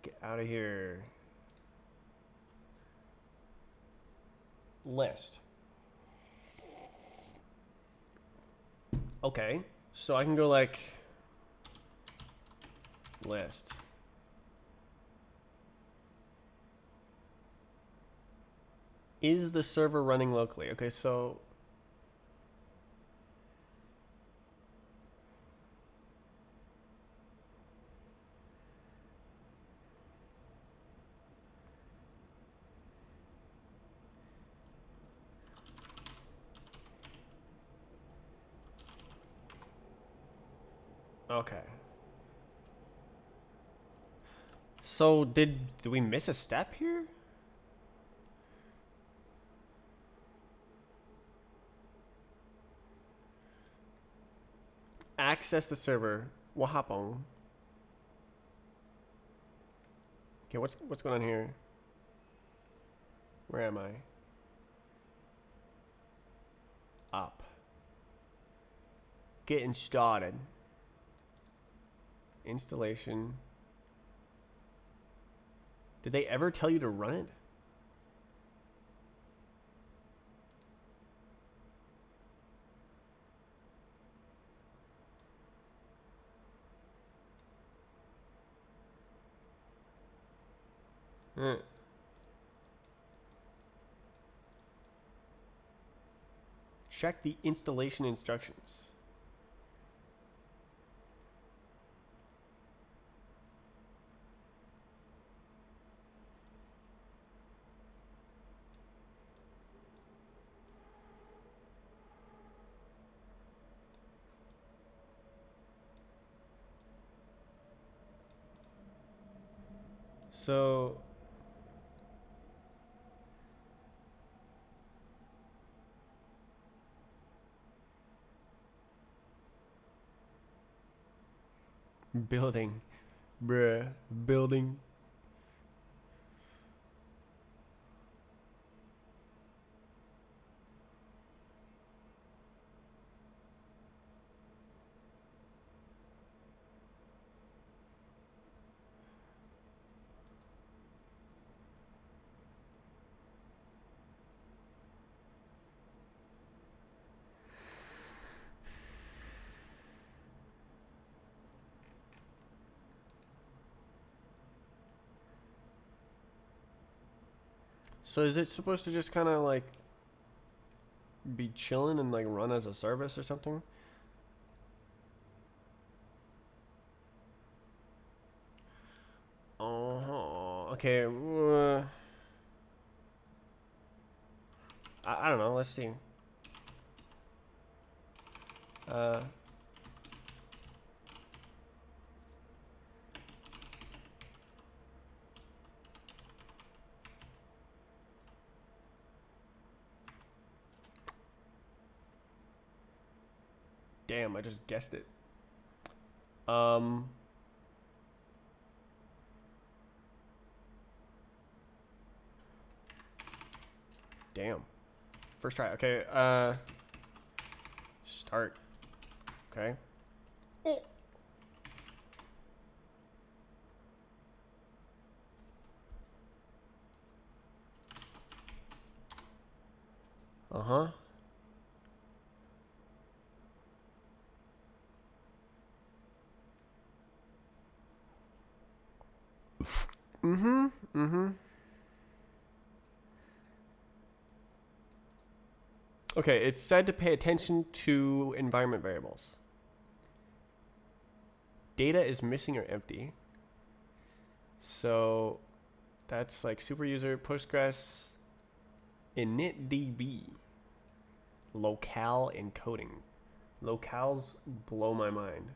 Get out of here. List. Okay, so I can go like list. Is the server running locally? Okay, so okay. So did we miss a step here? Access the server. What happened? Okay, what's going on here? Where am I? Up. Getting started. Installation. Did they ever tell you to run it? Uh. Check the installation instructions. So building, bruh, building. So is it supposed to just kind of like be chilling and like run as a service or something? Oh, okay. I don't know. Let's see. Uh, Damn, I just guessed it. Um, Damn. First try. Okay. Start. Okay. Oh. Uh-huh. Mm-hmm. Mm-hmm. Okay, it's said to pay attention to environment variables. Data is missing or empty. So that's like super user, Postgres, initdb, locale encoding. Locales blow my mind.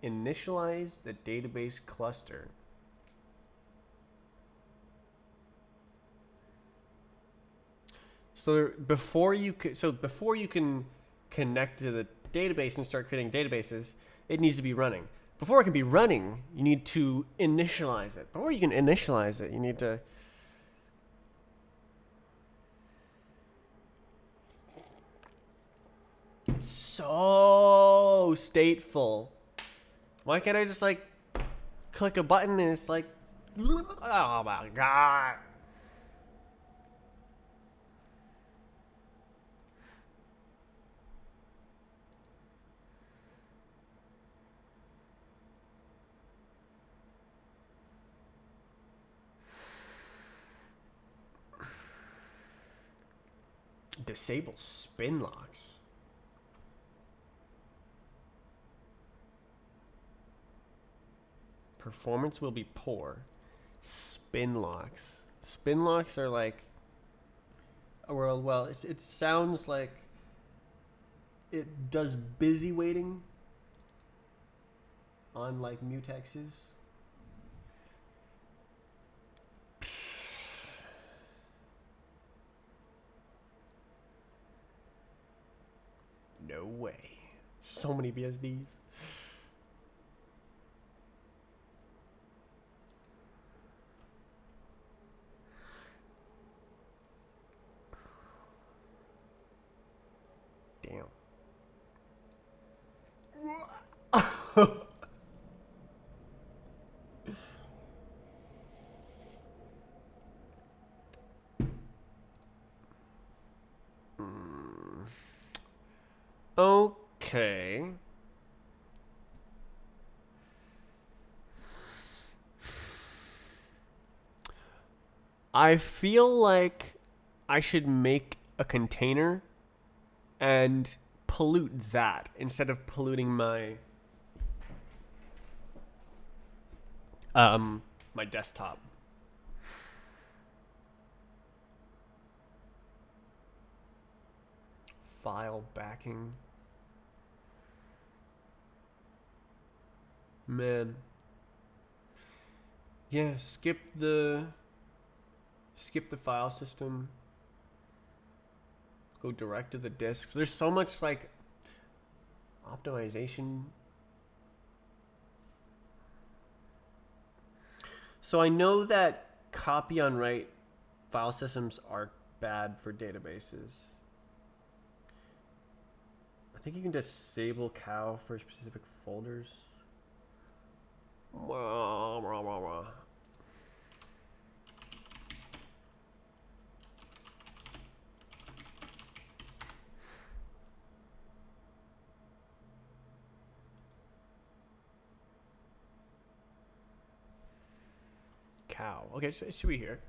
Initialize the database cluster. So before you can connect to the database and start creating databases, it needs to be running. Before it can be running, you need to initialize it. Before you can initialize it, you need to so stateful. Why can't I just like click a button and it's like, oh my god. Disable spin locks. Performance will be poor. Spin locks. Spin locks are like, well, it sounds like it does busy waiting on like mutexes. No way. So many BSDs. Damn. Okay. I feel like I should make a container and pollute that instead of polluting my desktop. File backing. Man. Yeah, skip the file system. Go direct to the disk. There's so much like optimization. So I know that copy on write file systems are bad for databases. I think you can disable cow for specific folders. Cow. Okay, so it should be here.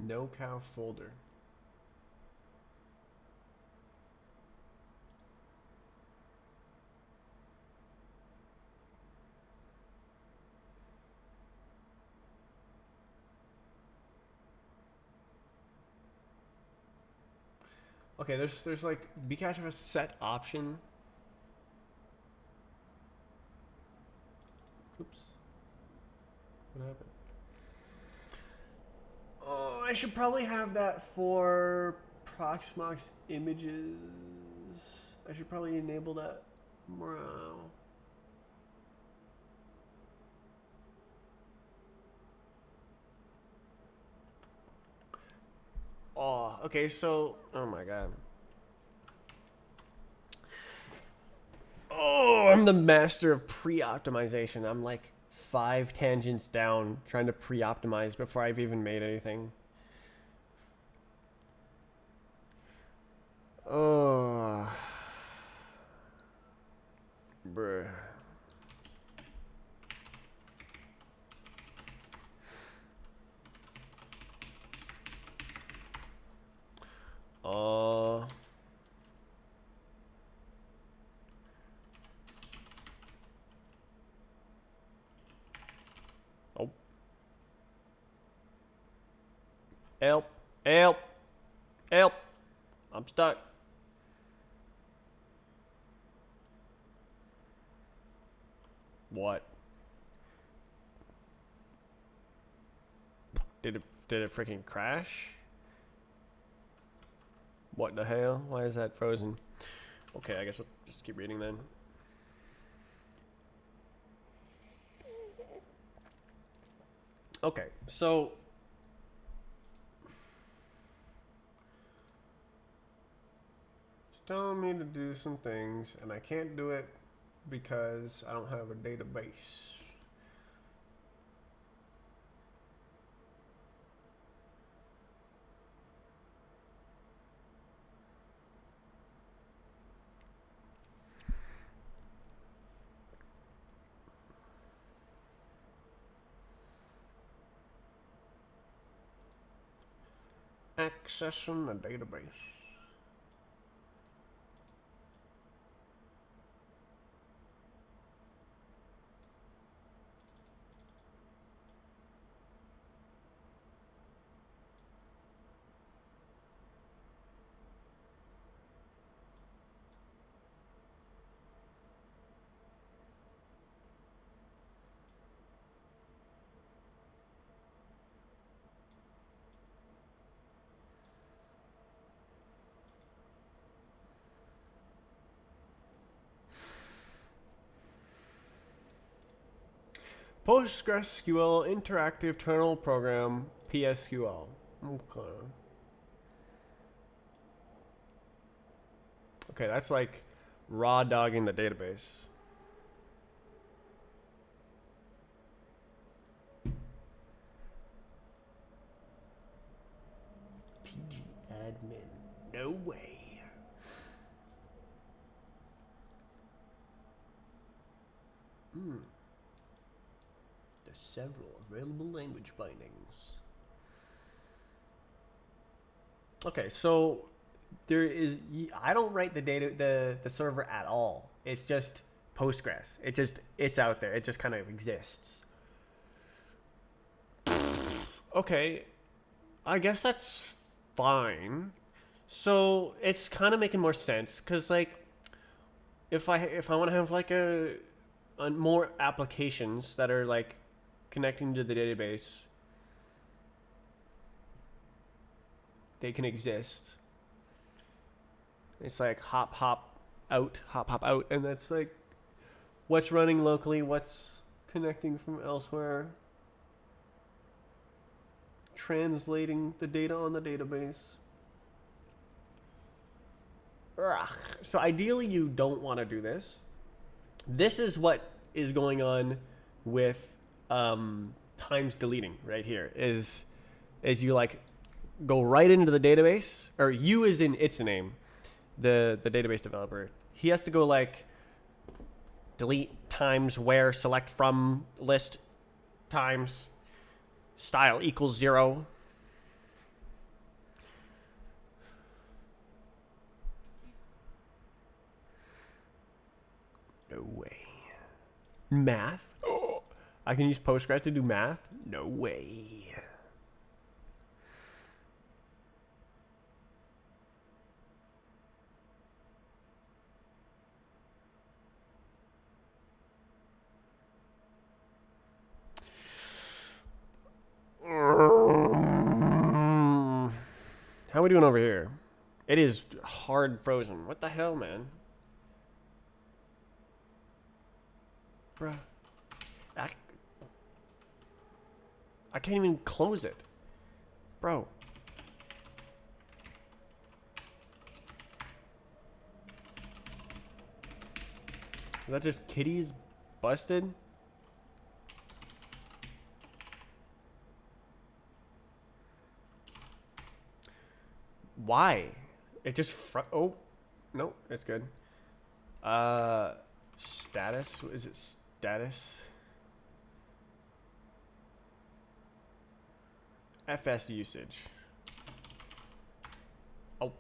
No cow folder. Okay, there's like Bcache have a set option. Oops. What happened? Oh, I should probably have that for Proxmox images. I should probably enable that. Wow. Oh, okay, so oh my god. Oh, I'm the master of pre-optimization. I'm like 5 tangents down trying to pre-optimize before I've even made anything. Oh. Bruh. Oh. Oh. Help. Help. Help. I'm stuck. What? Did it freaking crash? What the hell? Why is that frozen? Okay, I guess I'll just keep reading then. Okay, so it's telling me to do some things, and I can't do it because I don't have a database. Accessing the database. PostgreSQL Interactive Terminal Program, PSQL. Okay. Okay, that's like raw dogging the database. PG admin. No way. There's several available language bindings. Okay, so there is. I don't write the server at all. It's just Postgres. It's out there. It just kind of exists. Okay, I guess that's fine. So it's kind of making more sense because like if I want to have like a more applications that are like connecting to the database, they can exist. It's like hop hop out, and that's like what's running locally, what's connecting from elsewhere, translating the data on the database. Ugh. So ideally, you don't want to do this. This is what is going on with times deleting right here. Is you like go right into the database, or you is in its name, the database developer. He has to go like delete times where select from list times style equals 0. No way. Math? Oh, I can use Postgres to do math? No way. How are we doing over here? It is hard frozen. What the hell, man? Bruh. I can't even close it. Bro. Is that just kitties busted? Why? It just oh, no, it's good. Status? Is it status? FS usage. Oh.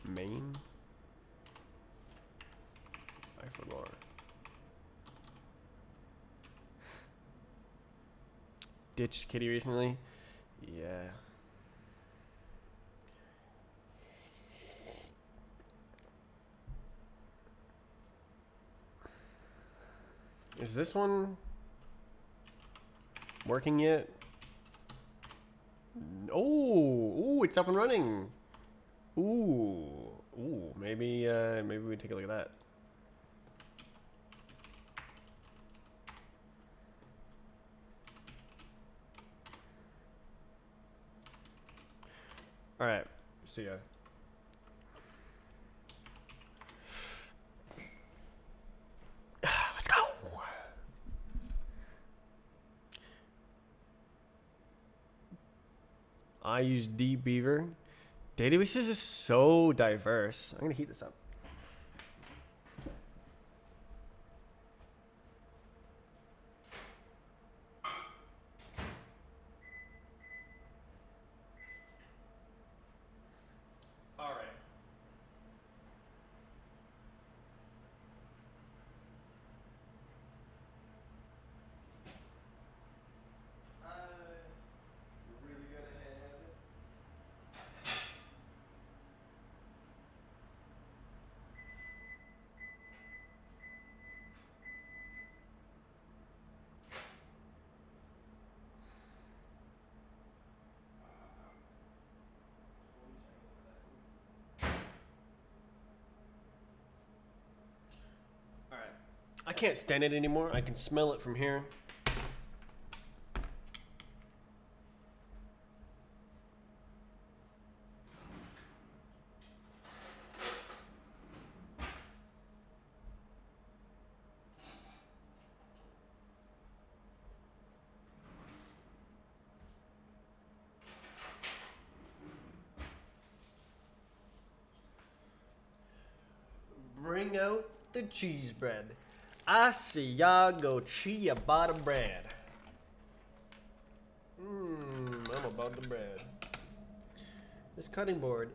Main? I forgot. Ditched kitty recently? Yeah. Is this one working yet? Oh, it's up and running. Ooh, maybe we take a look at that. All right, see ya. Let's go. I use dbeaver. Databases is so diverse. I'm gonna heat this up. All right. Really good ahead. I can't stand it anymore. I can smell it from here. Bring out the cheese bread. Asiago ciabatta bread. I'm about the bread. This cutting board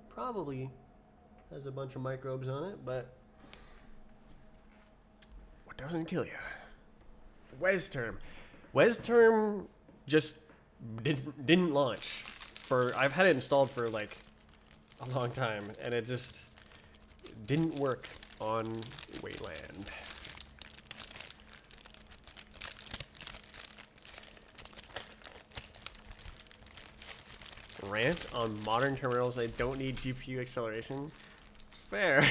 probably has a bunch of microbes on it, but what doesn't kill you? WesTerm. WesTerm just didn't launch. I've had it installed for like a long time, and it just didn't work on Wayland. Rant on modern terminals that don't need GPU acceleration. It's fair.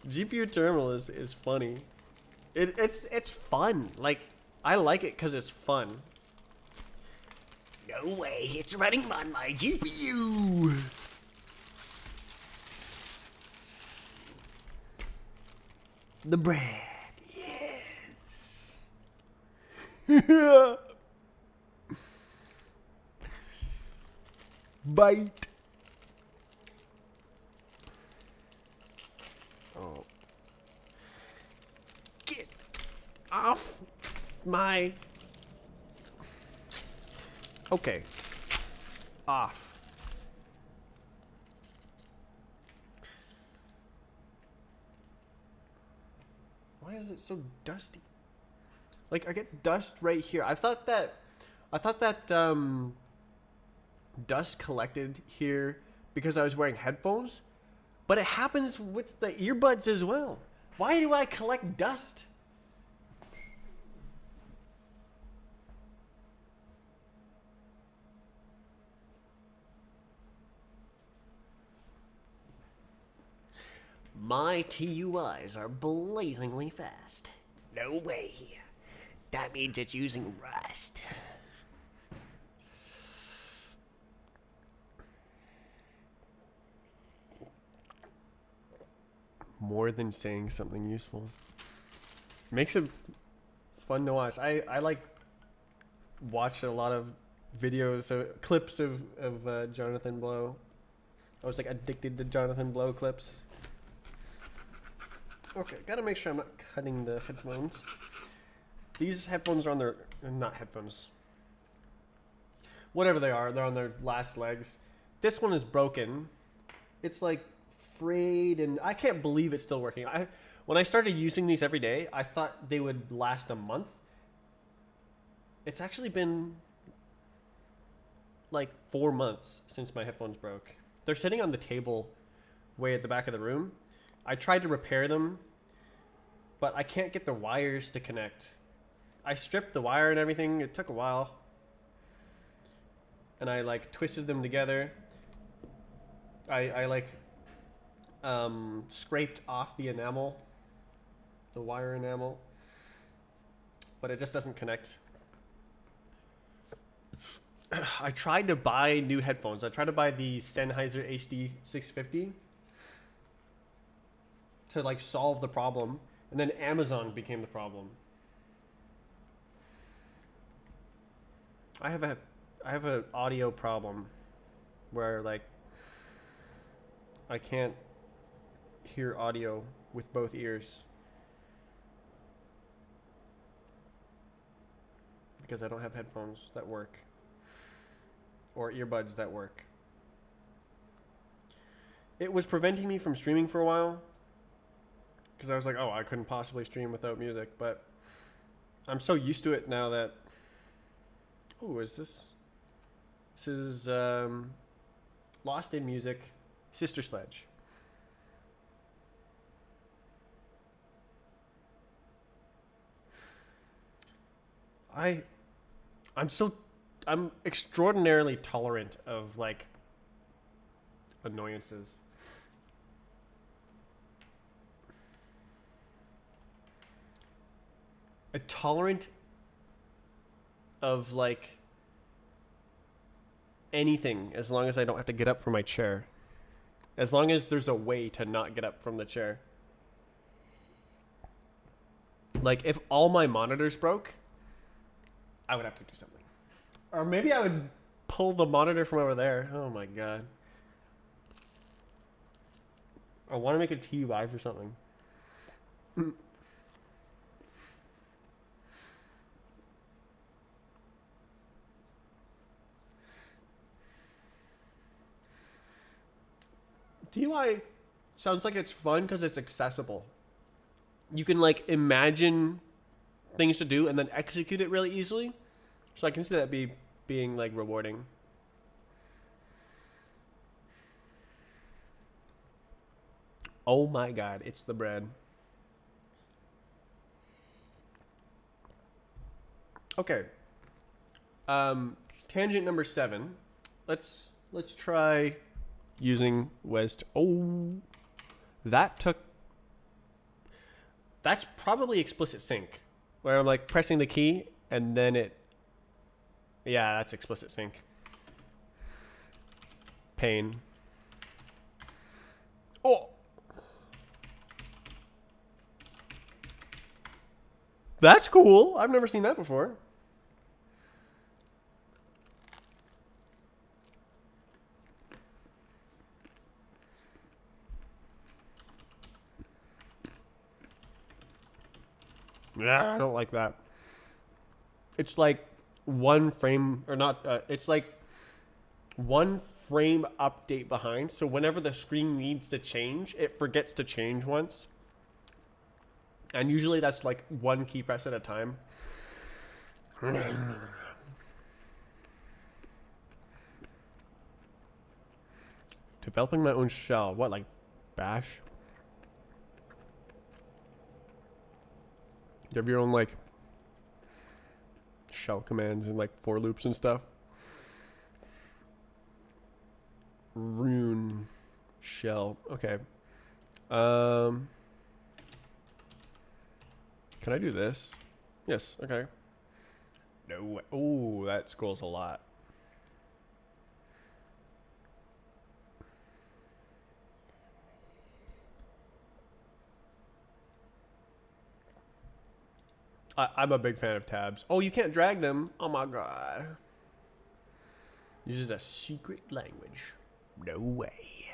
GPU terminal is funny. It's fun. Like, I like it because it's fun. No way, it's running on my GPU. The bread, yes. Bite. Oh. Get off my... Okay. Off. Why is it so dusty? Like, I get dust right here. I thought that dust collected here because I was wearing headphones, but it happens with the earbuds as well. Why do I collect dust? My TUIs are blazingly fast. No way. That means it's using Rust. More than saying something useful. Makes it fun to watch. I like watched a lot of videos, clips of Jonathan Blow. I was like addicted to Jonathan Blow clips. Okay, gotta make sure I'm not cutting the headphones. These headphones are on their, not headphones. Whatever they are, they're on their last legs. This one is broken. It's like frayed, and I can't believe it's still working. When I started using these every day, I thought they would last a month. It's actually been like 4 months since my headphones broke. They're sitting on the table way at the back of the room. I tried to repair them, but I can't get the wires to connect. I stripped the wire and everything. It took a while. And I like twisted them together. I like scraped off the enamel, the wire enamel, but it just doesn't connect. I tried to buy new headphones. I tried to buy the Sennheiser HD 650 to like solve the problem, and then Amazon became the problem. I have an audio problem where like I can't hear audio with both ears because I don't have headphones that work or earbuds that work. It was preventing me from streaming for a while because I was like, oh, I couldn't possibly stream without music, but I'm so used to it now that... Oh, is this? This is Lost in Music, Sister Sledge. I'm extraordinarily tolerant of like annoyances. tolerant of like anything as long as I don't have to get up from my chair. As long as there's a way to not get up from the chair. Like if all my monitors broke, I would have to do something. Or maybe I would pull the monitor from over there. Oh my god. I want to make a TUI for something. TUI sounds like it's fun because it's accessible. You can like imagine things to do and then execute it really easily. So I can see that being like rewarding. Oh my god, it's the bread. Okay. Tangent number 7. Let's try using West. Oh, that's probably explicit sync, where I'm like pressing the key and then it. Yeah, that's explicit sync. Pain. Oh. That's cool. I've never seen that before. Yeah, I don't like that. It's like one frame, or not, it's like one frame update behind. So whenever the screen needs to change, it forgets to change once. And usually that's like one key press at a time. Developing my own shell. What, like Bash? You have your own like shell commands and like for loops and stuff. Rune shell. Okay. Can I do this? Yes. Okay. No way. Oh, that scrolls a lot. I'm a big fan of tabs. Oh, you can't drag them. Oh my god. Uses a secret language. No way.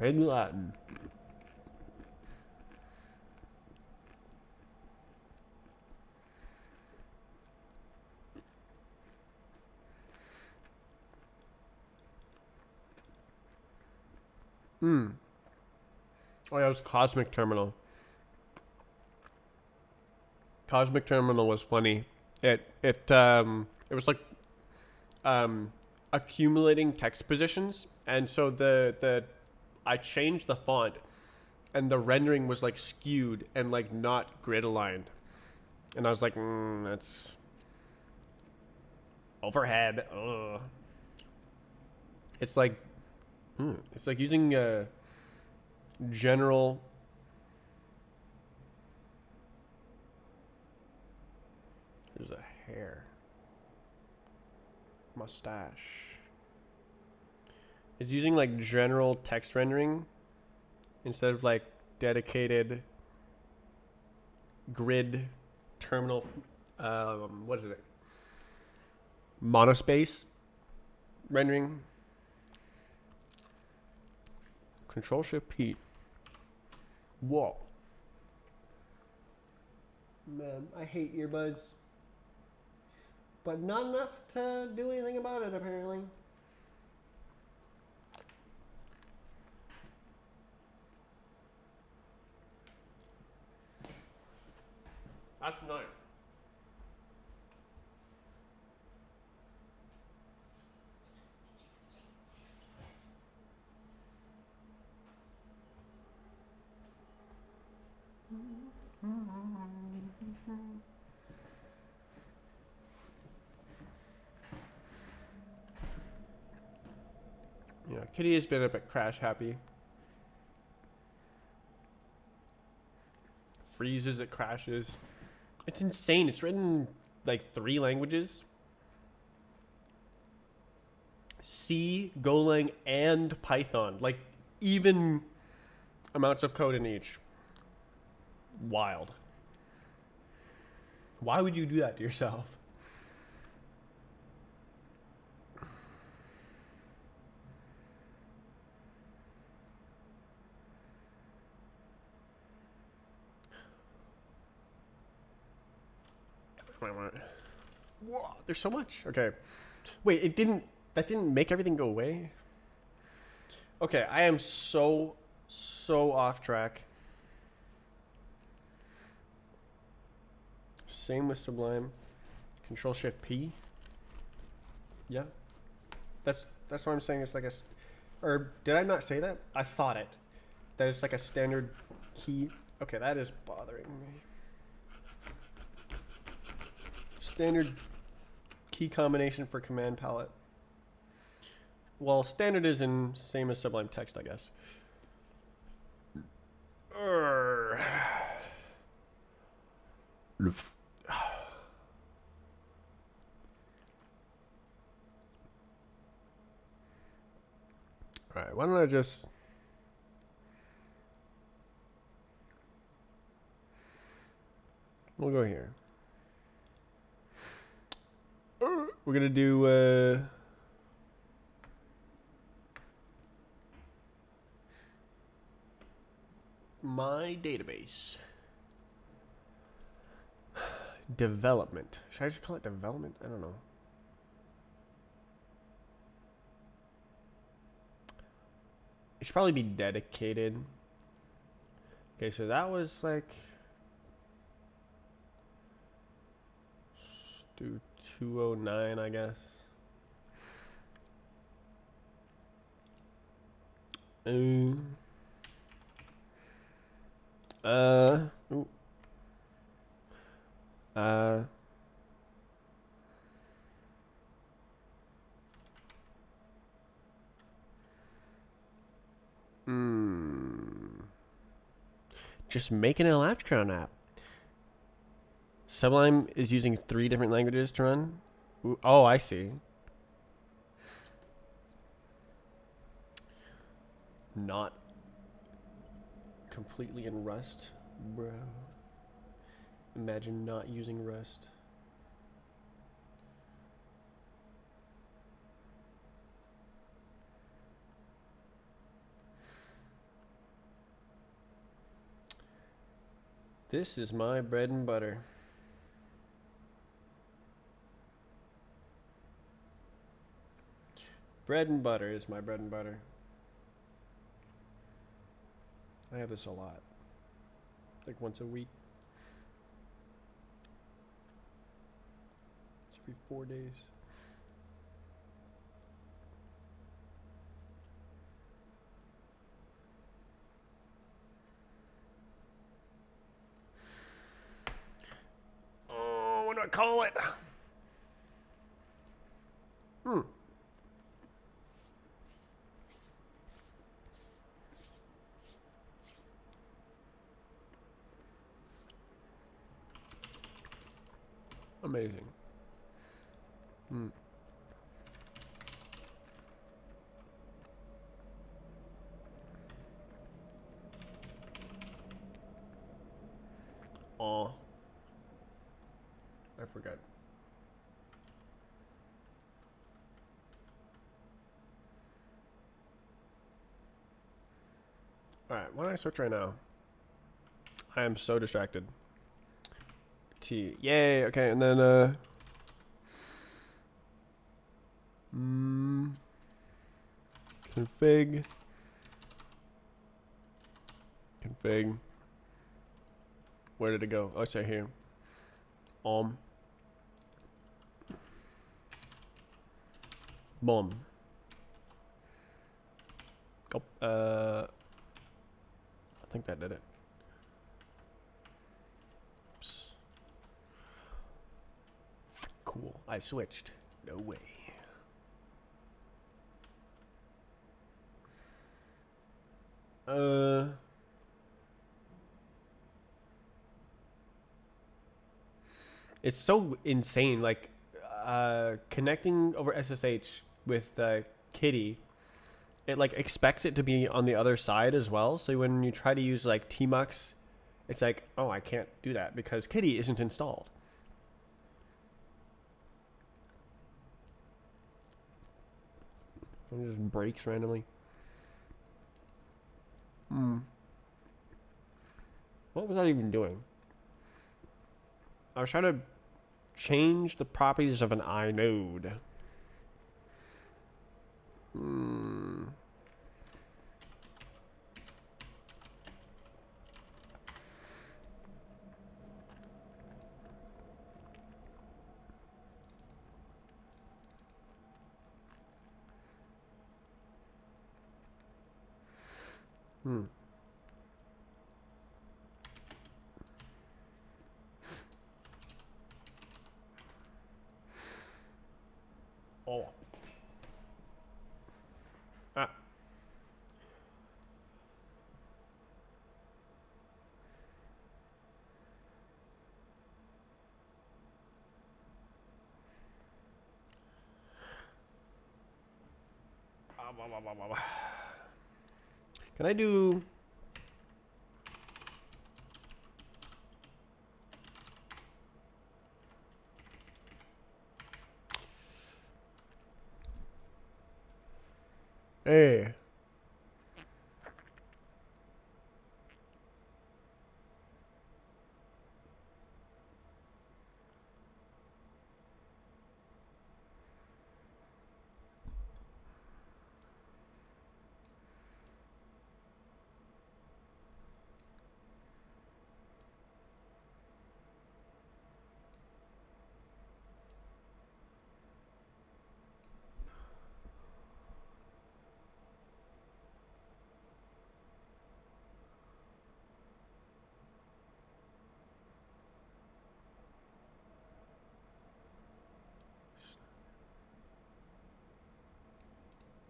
Pig Latin. Oh yeah, it was Cosmic Terminal. Cosmic Terminal was funny. It was like accumulating text positions, and so the I changed the font, and the rendering was like skewed and like not grid aligned, and I was like, that's overhead. Ugh. It's like using a general. There's a hair. Mustache. It's using like general text rendering instead of like dedicated grid terminal. What is it? Monospace rendering. Control Shift P. Whoa. Man, I hate earbuds. But not enough to do anything about it, apparently. That's nice. Yeah, Kitty has been a bit crash happy. freezes, it crashes. It's insane. It's written in like 3 languages. C, Golang, and Python. Like, even amounts of code in each. Wild. Why would you do that to yourself? Whoa, there's so much. Okay. Wait, that didn't make everything go away? Okay, I am so off track. Same with Sublime. Control Shift P. Yeah. That's what I'm saying. It's like or did I not say that? I thought it. That it's like a standard key. Okay, that is bothering me. Standard key combination for command palette. Well, standard is in same as Sublime Text, I guess. Alright, why don't I just... We'll go here. We're gonna do my database. Development. Should I just call it development? I don't know. It should probably be dedicated. Okay, so that was like... do 209, I guess. Ooh. Ooh. Just making an Electron app. Sublime is using 3 different languages to run. Ooh, oh, I see. Not completely in Rust, bro. Imagine not using Rust. This is my bread and butter. Bread and butter is my bread and butter. I have this a lot. Like once a week. It's every 4 days. Oh, what do I call it? Amazing. Oh, I forgot. Alright, why don't I switch right now? I am so distracted. T. Yay, okay, and then config. Where did it go? Oh, it's right here. Boom. Oh, I think that did it. Oops. Cool. I switched. No way. It's so insane. Like connecting over SSH with Kitty, it like expects it to be on the other side as well. So when you try to use like tmux, it's like, oh, I can't do that because Kitty isn't installed. It just breaks randomly. What was that even doing? I was trying to change the properties of an inode. Oh. Ah. Can I do... Hey.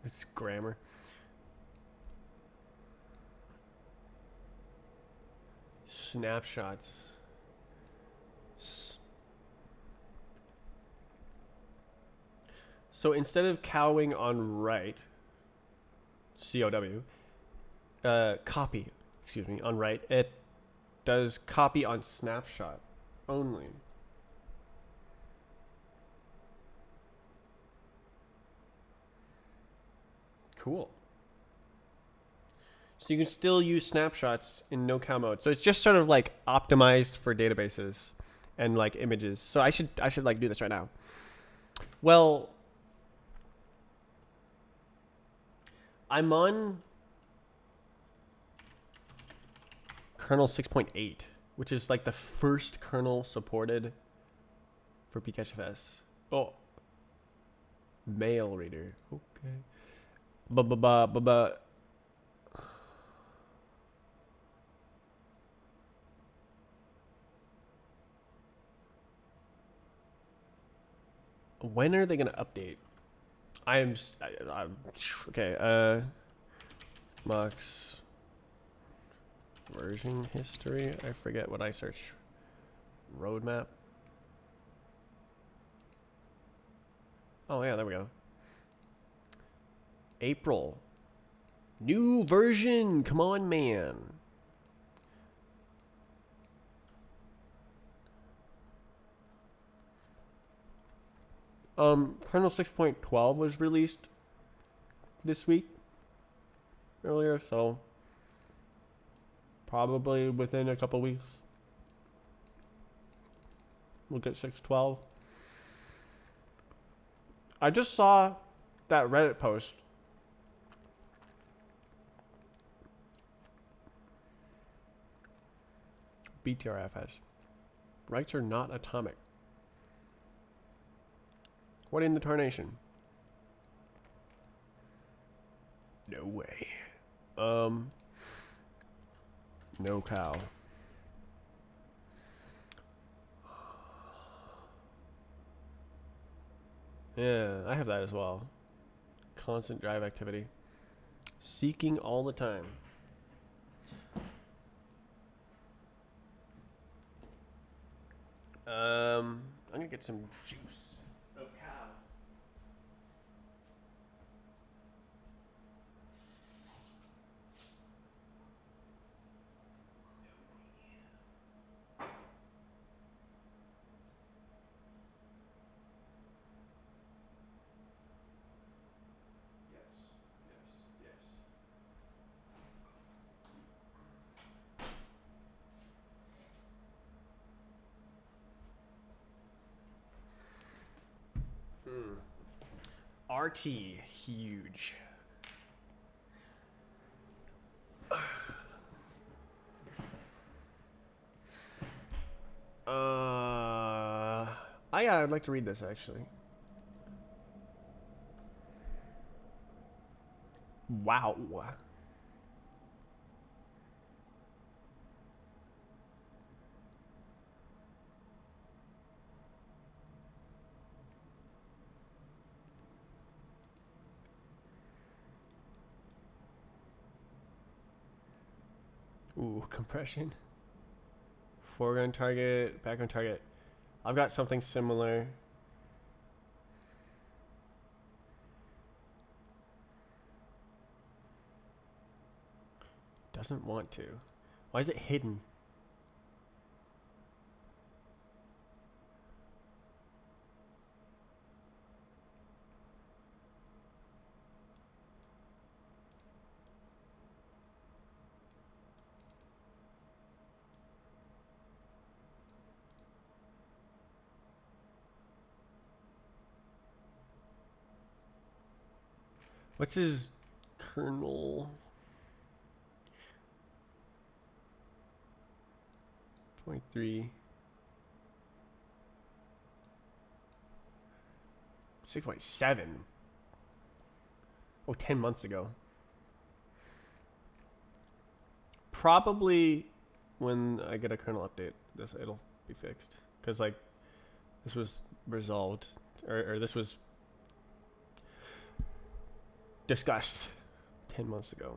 It's grammar. Snapshots. So instead of cowing on write, COW, copy, excuse me, on write, it does copy on snapshot only. Cool. So you can still use snapshots in no cow mode. So it's just sort of like optimized for databases and like images. So I should like do this right now. Well, I'm on kernel 6.8, which is like the first kernel supported for PCatchFS. Oh, mail reader. Okay. When are they going to update? I'm okay. Mux version history. I forget what I search. Roadmap. Oh yeah, there we go. April. New version. Come on, man. Kernel 6.12 was released this week. Earlier, so probably within a couple weeks we'll get 6.12. I just saw that Reddit post. BTRFS. Rights are not atomic. What in the tarnation? No way. No cow. Yeah, I have that as well. Constant drive activity. Seeking all the time. I'm gonna get some juice of cow. Yes, yes, yes. RT, huge. I'd like to read this actually. Wow. Ooh, compression. Foreground target, background target. I've got something similar. Doesn't want to. Why is it hidden? What's his kernel? 23. 6.7. Oh, 10 months ago. Probably when I get a kernel update, it'll be fixed. Because, like, this was resolved. Or this was discussed 10 months ago.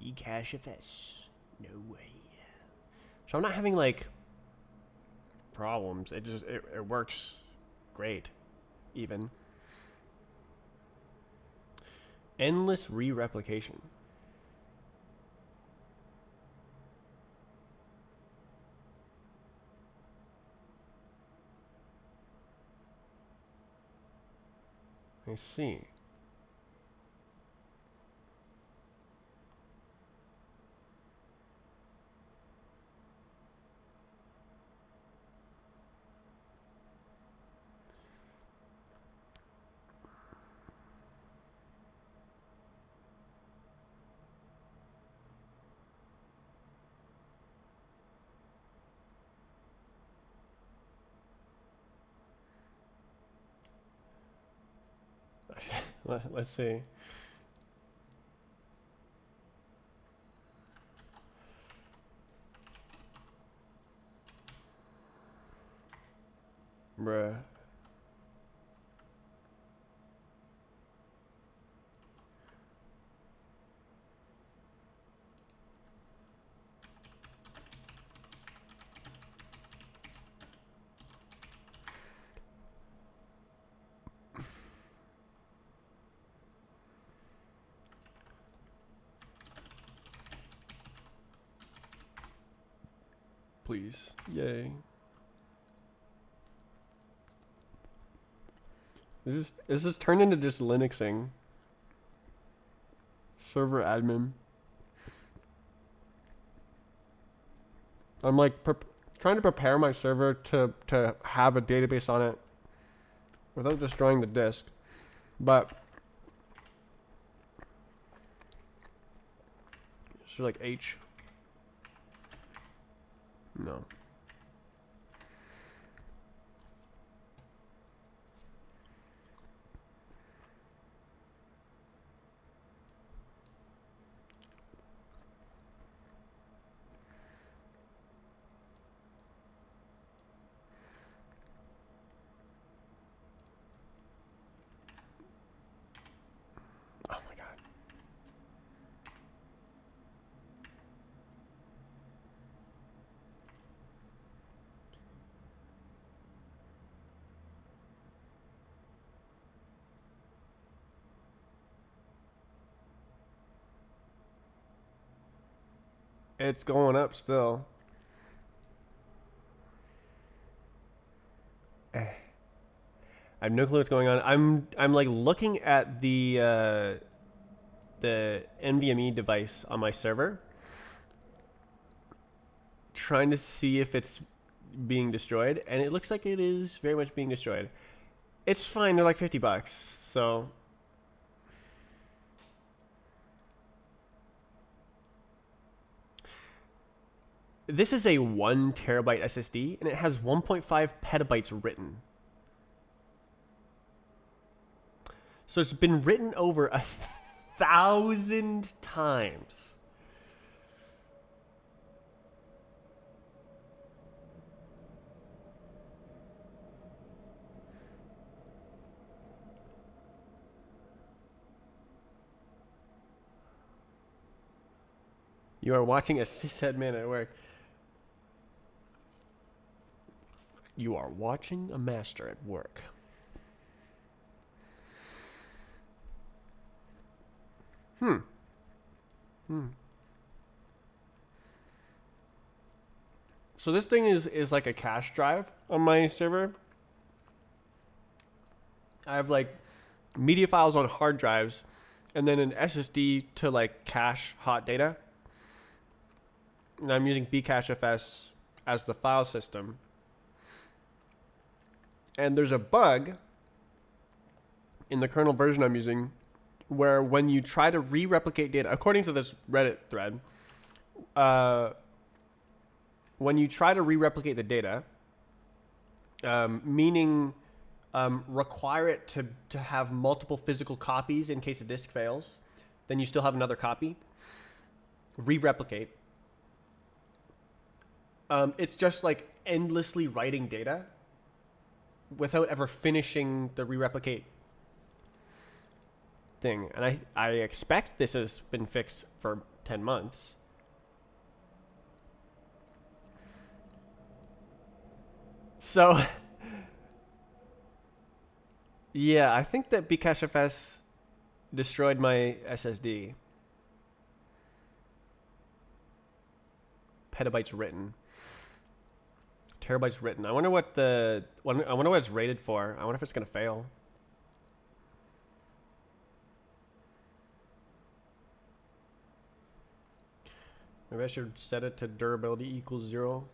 Bcache FS. No way. So I'm not having, like, problems. It works great, even. Endless re-replication. I see. Let's see. Bruh. Please. Yay. Is this turned into just Linuxing? Server admin. I'm like trying to prepare my server to have a database on it without destroying the disk. But it's like H. No. It's going up still. I have no clue what's going on. I'm like looking at the NVMe device on my server, trying to see if it's being destroyed, and it looks like it is very much being destroyed. It's fine. They're like $50, so. This is a 1 terabyte SSD, and it has 1.5 petabytes written. So it's been written over 1,000 times. You are watching a cishead man at work. You are watching a master at work. So this thing is like a cache drive on my server. I have like media files on hard drives and then an SSD to like cache hot data. And I'm using bcachefs as the file system. And there's a bug in the kernel version I'm using where when you try to re-replicate data, according to this Reddit thread, when you try to re-replicate the data, meaning require it to have multiple physical copies in case a disk fails, then you still have another copy, re-replicate. It's just like endlessly writing data without ever finishing the re-replicate thing. And I expect this has been fixed for 10 months. So, yeah, I think that bcachefs destroyed my SSD. Petabytes written. Terabytes written. I wonder what it's rated for. I wonder if it's gonna fail. Maybe I should set it to durability equals 0.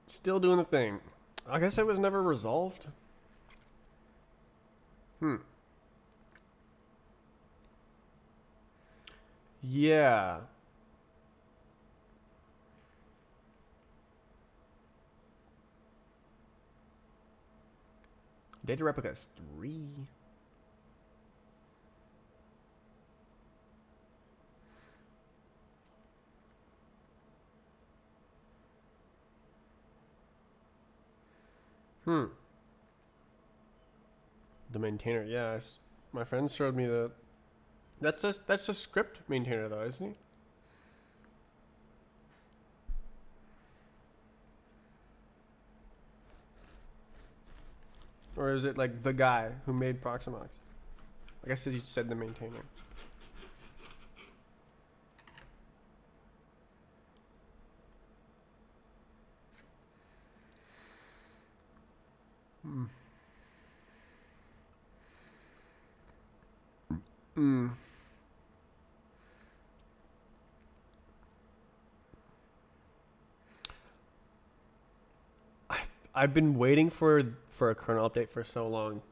Still doing the thing. I guess it was never resolved. Yeah. Data replicas 3. The maintainer, yes. My friend showed me that. That's a script maintainer though, isn't he? Or is it like the guy who made Proximox? I guess you said the maintainer. I've been waiting for a kernel update for so long.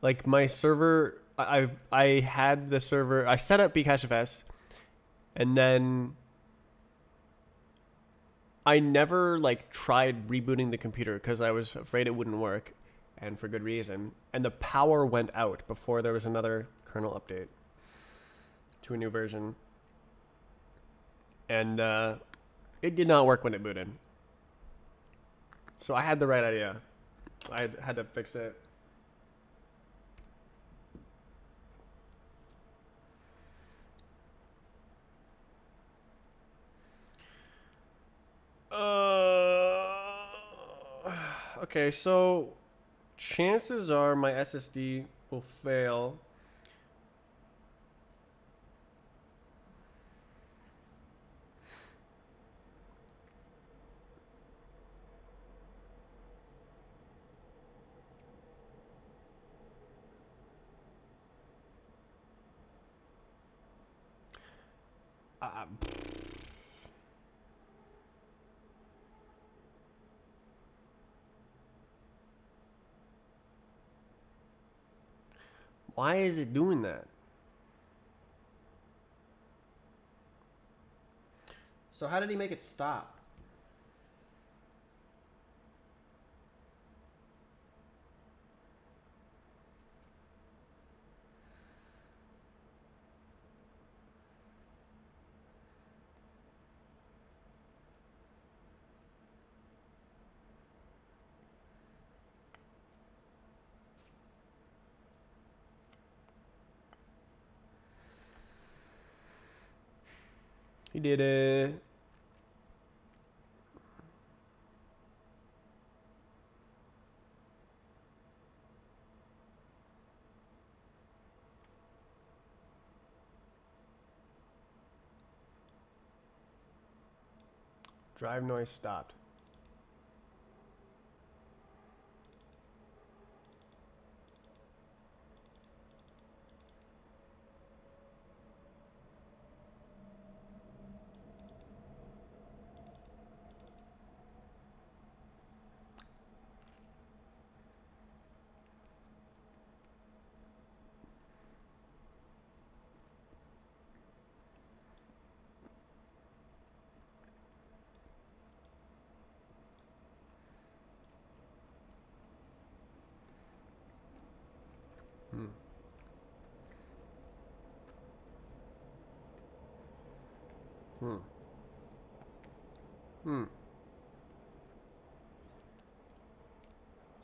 Like my server, I had the server. I set up bcachefs, And then I never like tried rebooting the computer because I was afraid it wouldn't work, and for good reason. And the power went out before there was another kernel update to a new version, and it did not work when it booted. So I had the right idea. I had to fix it. Okay, so chances are my SSD will fail. Uh, why is it doing that? So how did he make it stop? He did it. Drive noise stopped. Hmm. Hmm. Hmm.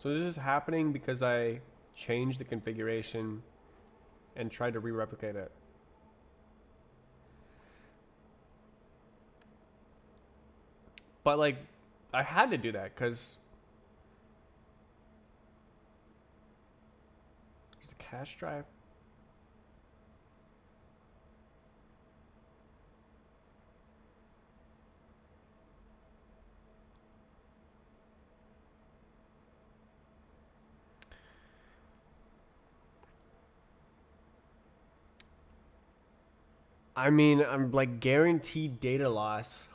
So this is happening because I changed the configuration and tried to re-replicate it. But like, I had to do that because there's a cache drive. I mean, I'm like guaranteed data loss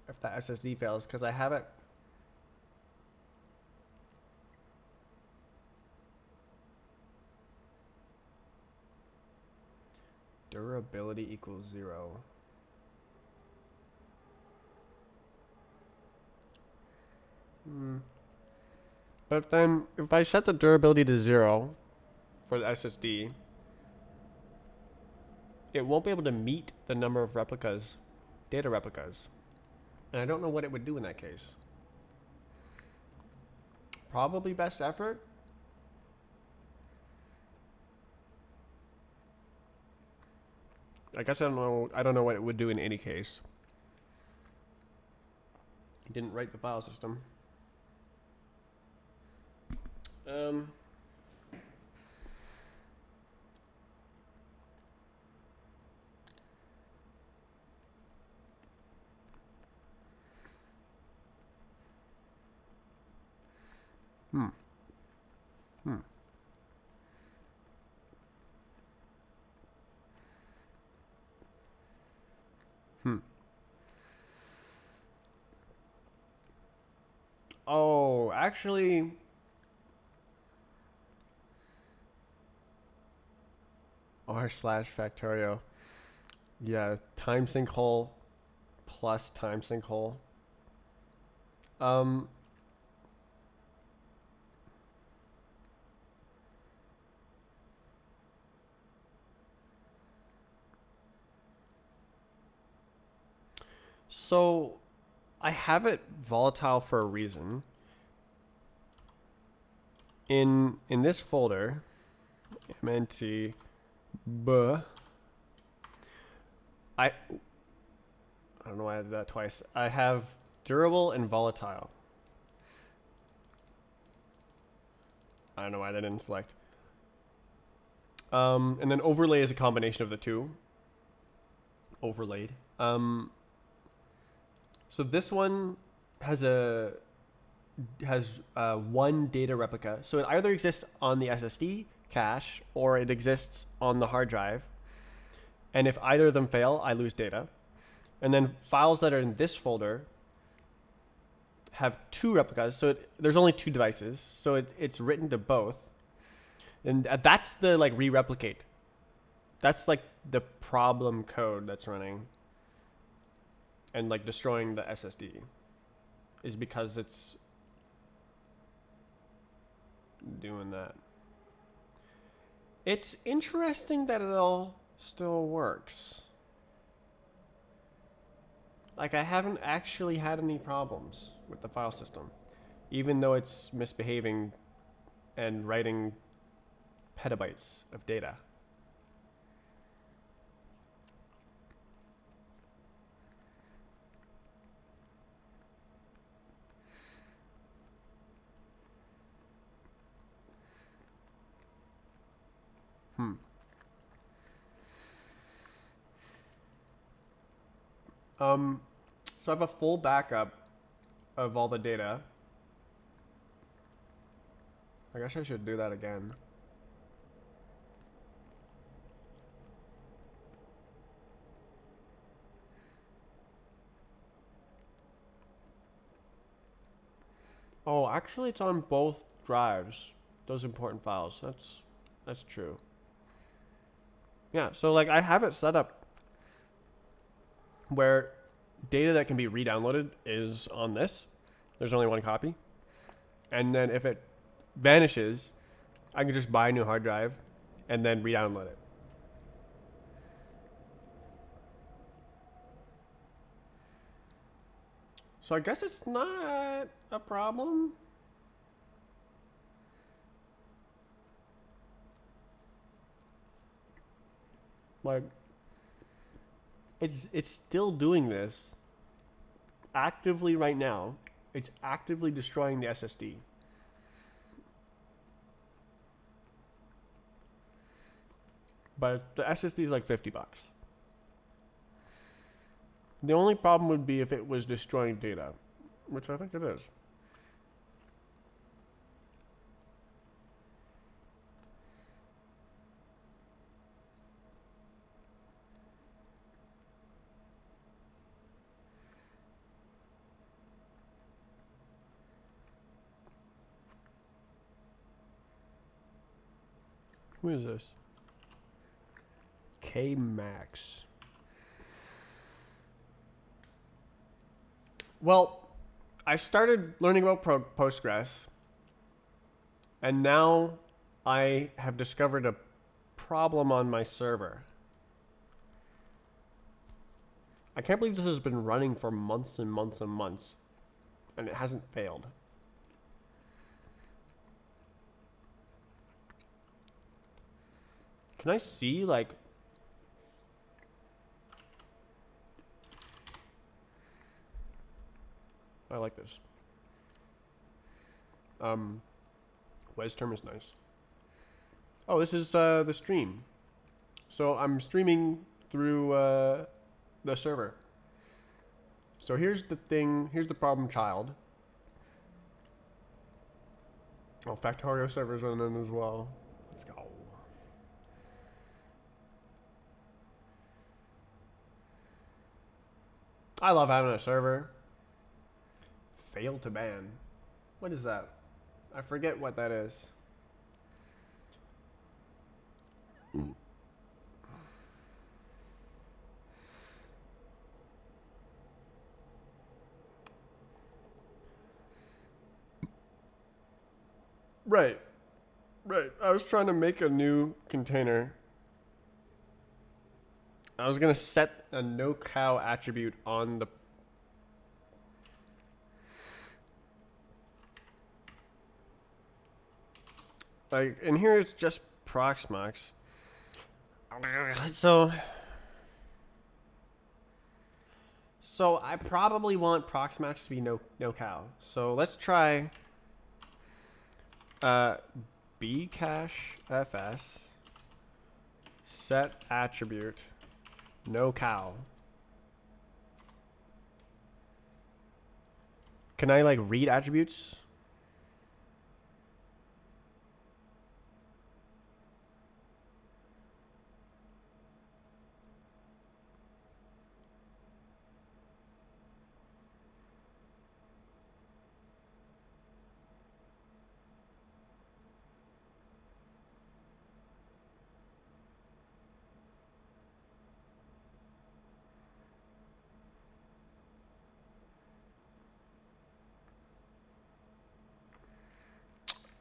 if that SSD fails because I have it. Durability equals 0. Hmm. But then if I set the durability to 0 for the SSD, it won't be able to meet the number of replicas, data replicas. And I don't know what it would do in that case. Probably best effort. I guess I don't know. I don't know what it would do in any case. He didn't write the file system. Um. Hmm. Hmm. Hmm. Oh, actually, r slash factorio. Yeah, time sinkhole plus time sinkhole. Um, so I have it volatile for a reason. In this folder, mnt b I don't know why I did that twice. I have durable and volatile. I don't know why they didn't select. And then overlay is a combination of the two. Overlaid. So this one has one data replica. So it either exists on the SSD cache or it exists on the hard drive. And if either of them fail, I lose data. And then files that are in this folder have two replicas. So there's only two devices. So it's written to both. And that's the like re-replicate. That's like the problem code that's running and like destroying the SSD is because it's doing that. It's interesting that it all still works. Like I haven't actually had any problems with the file system, even though it's misbehaving and writing petabytes of data. So I have a full backup of all the data. I guess I should do that again. Oh, actually it's on both drives. Those important files. That's true. Yeah, so like I have it set up where data that can be re-downloaded is on this. There's only one copy. And then if it vanishes, I can just buy a new hard drive and then re-download it. So I guess it's not a problem. Like it's still doing this actively right now. It's actively destroying the SSD. But the SSD is like $50. The only problem would be if it was destroying data, which I think it is. Who is this? K Max. Well, I started learning about Postgres, and now I have discovered a problem on my server. I can't believe this has been running for months and months and months, and it hasn't failed. Can I see, like... I like this. Wes term is nice. Oh, this is the stream. So I'm streaming through the server. So here's the thing. Here's the problem child. Oh, Factorio server's running as well. Let's go. I love having a server. Fail to ban. What is that? I forget what that is. Right. Right. I was trying to make a new container. I was gonna set a no cow attribute on the. Like, and here it's just Proxmox. So. So I probably want Proxmox to be no cow. So let's try bcache fs set attribute no cow. Can I like read attributes?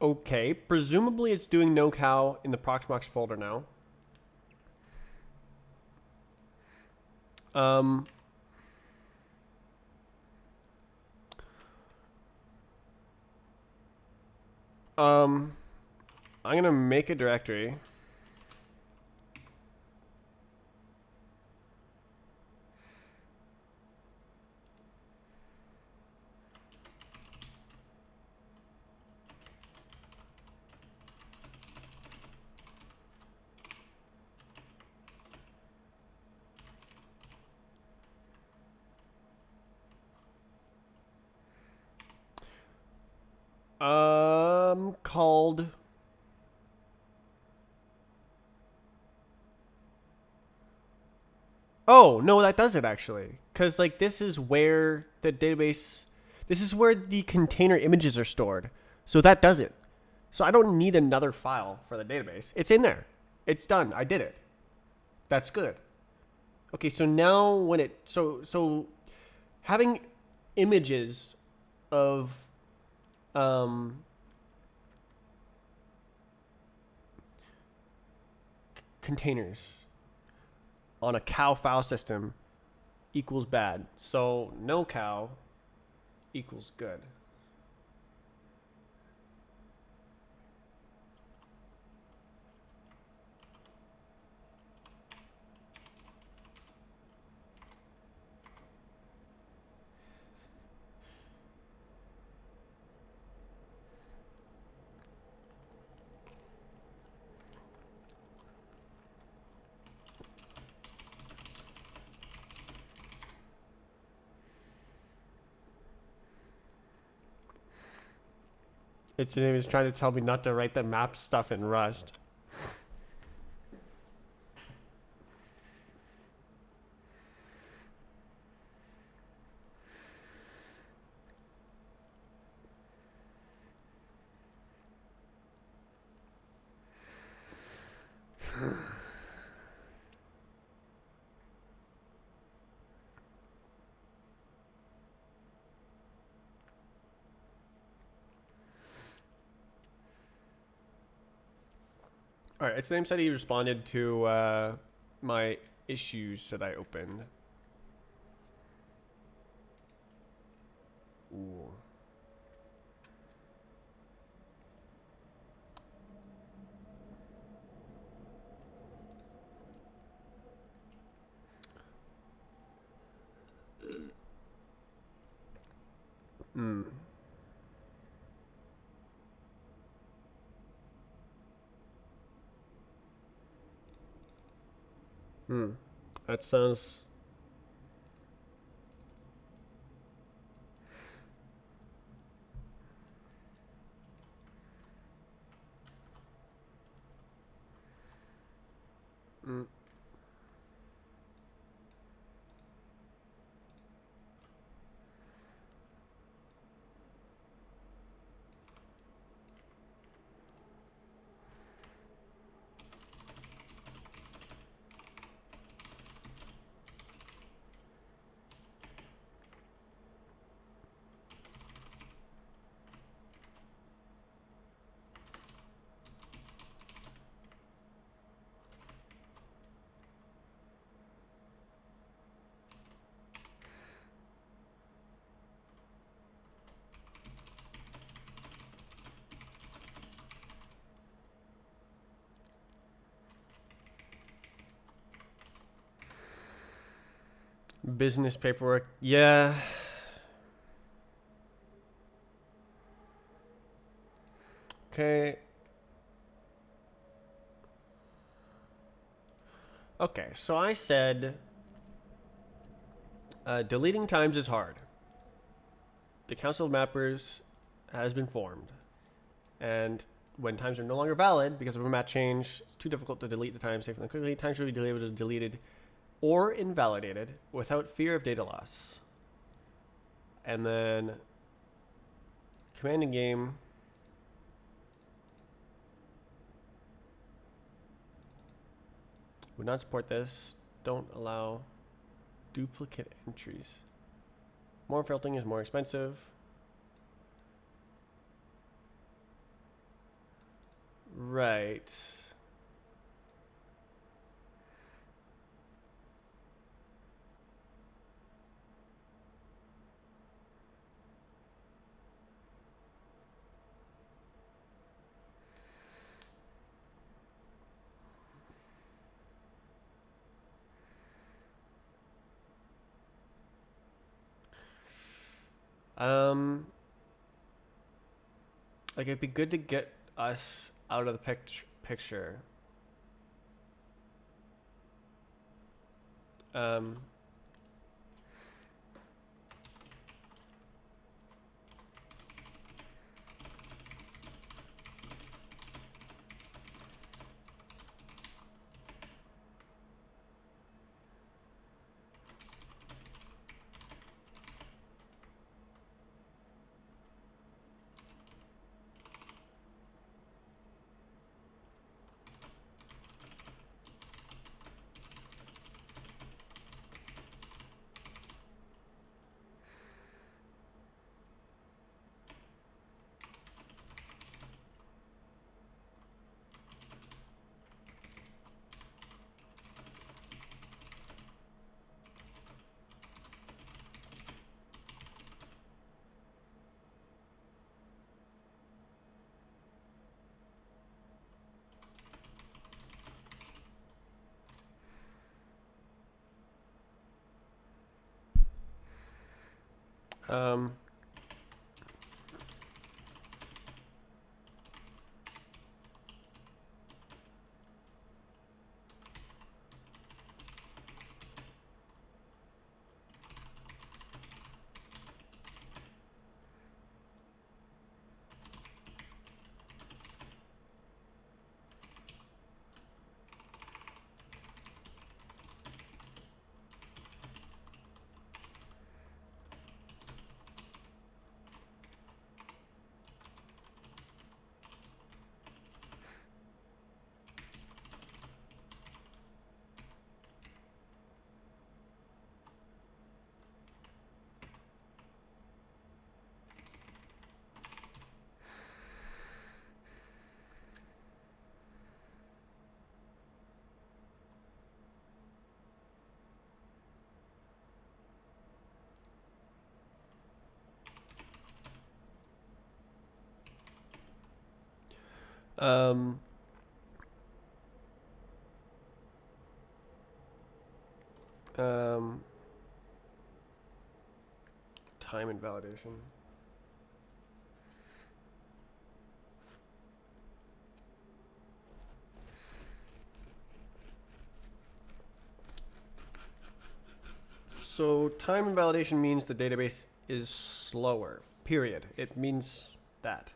Okay, presumably it's doing no cow in the Proxmox folder now. Um, I'm gonna make a directory. Called. Oh no, that does it actually, because like this is where the database, this is where the container images are stored. So that does it. So I don't need another file for the database. It's in there. It's done. I did it. That's good. Okay, so now when it so having images of um, containers on a cow file system equals bad. So no cow equals good. It's trying to tell me not to write the map stuff in Rust. All right, its name said he responded to my issues that I opened. Ooh. Hmm. Hmm. That sounds. Mm. Business paperwork. Yeah. Okay. Okay, so I said deleting times is hard. The Council of Mappers has been formed. And when times are no longer valid because of a map change, it's too difficult to delete the time safely and quickly. Times should be deleted or invalidated without fear of data loss. And then command in game. Would not support this. Don't allow duplicate entries. More filtering is more expensive. Right. Like it'd be good to get us out of the picture. Um, um, um, um, time invalidation. So time invalidation means the database is slower. Period. It means that.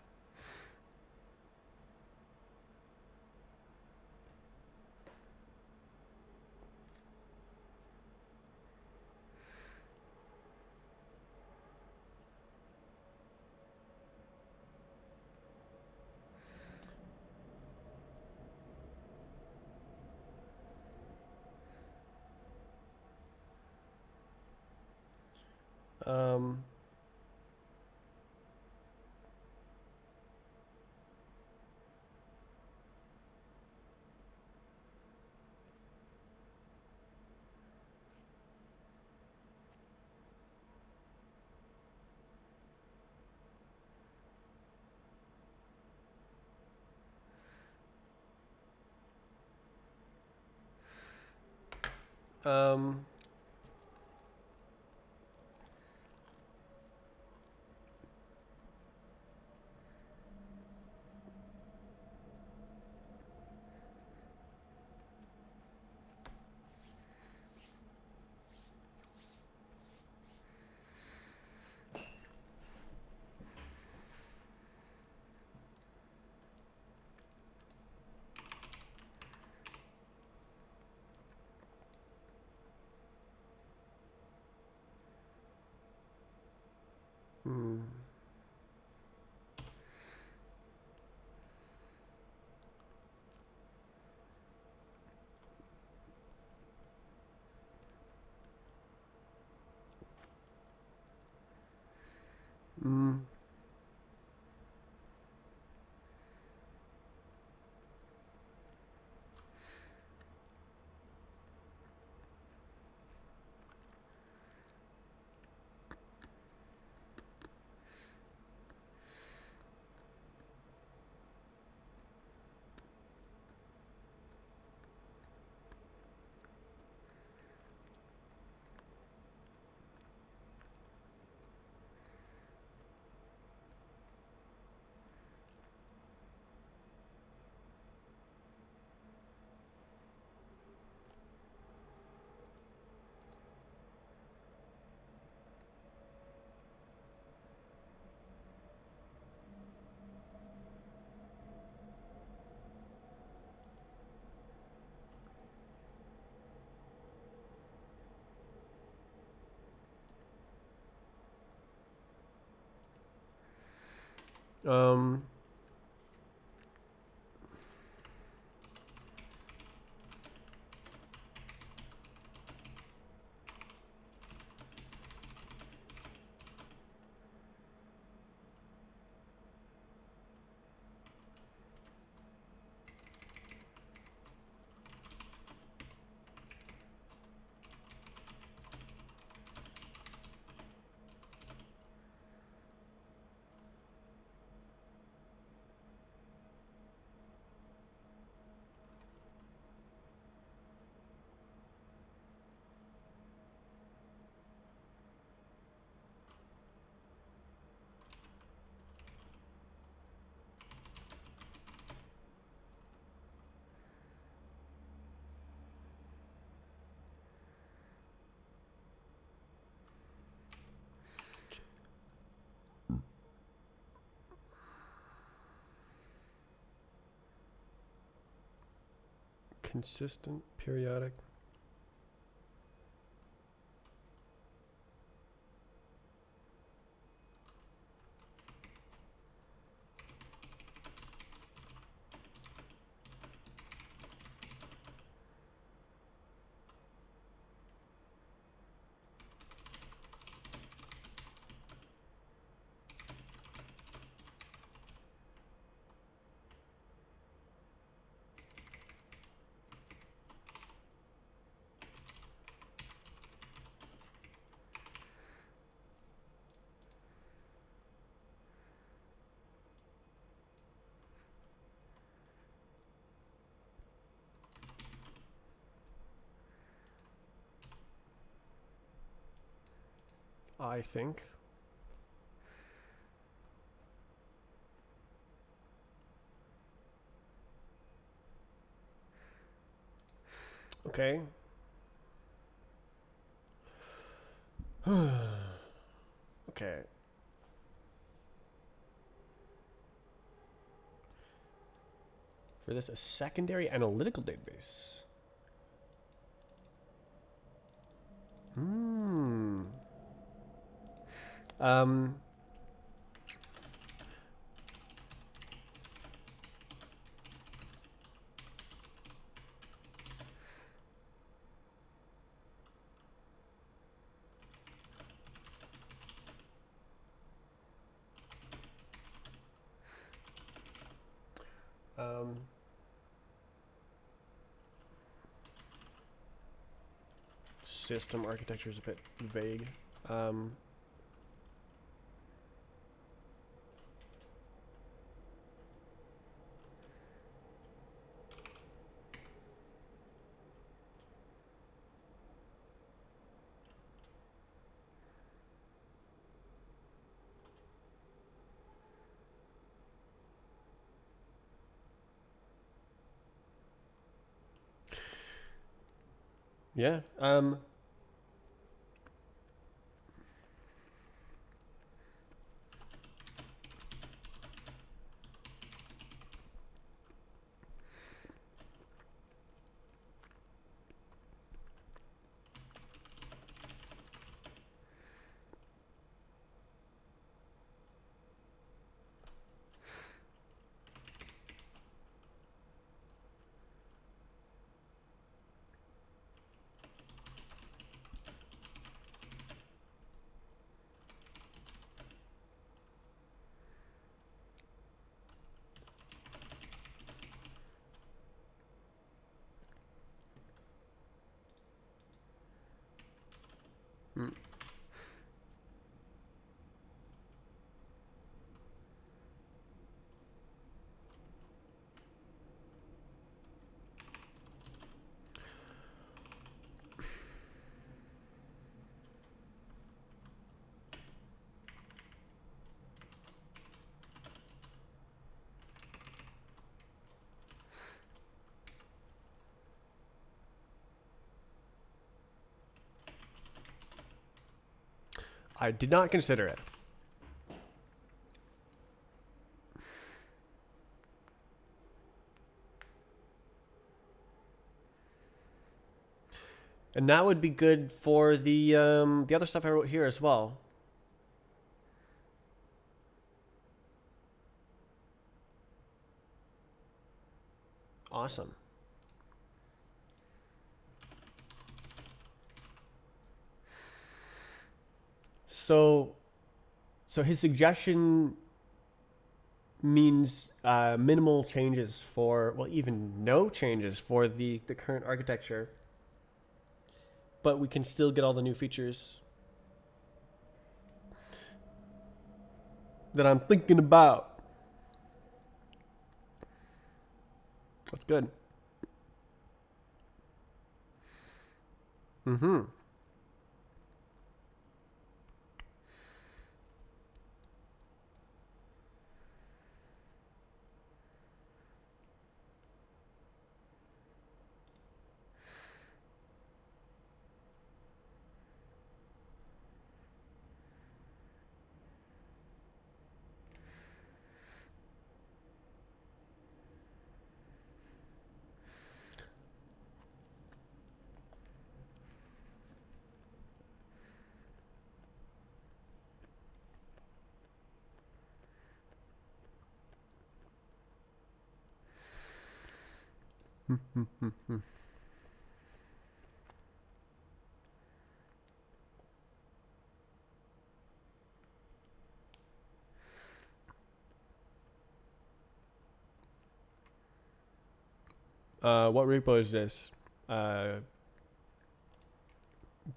Um, um, Hmm. Mm. Um. Consistent, periodic. I think. Okay. Okay. For this, a secondary analytical database. Hmm. Um. Um. System architecture is a bit vague. Um. Yeah. I did not consider it. And that would be good for the other stuff I wrote here as well. Awesome. So his suggestion means minimal changes for, well, even no changes for the current architecture, but we can still get all the new features that I'm thinking about. That's good. Mm-hmm. What repo is this?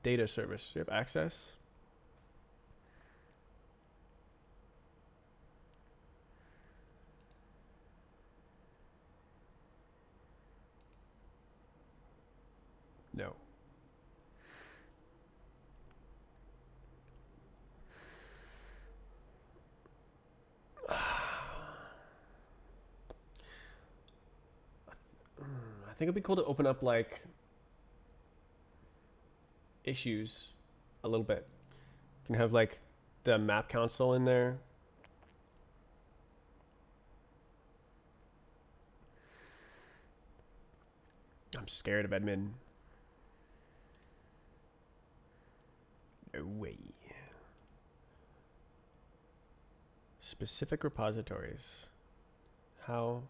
Data service. You have access? No. I think it'd be cool to open up like issues a little bit. You can have like the map console in there. I'm scared of admin. No way. Specific repositories. How?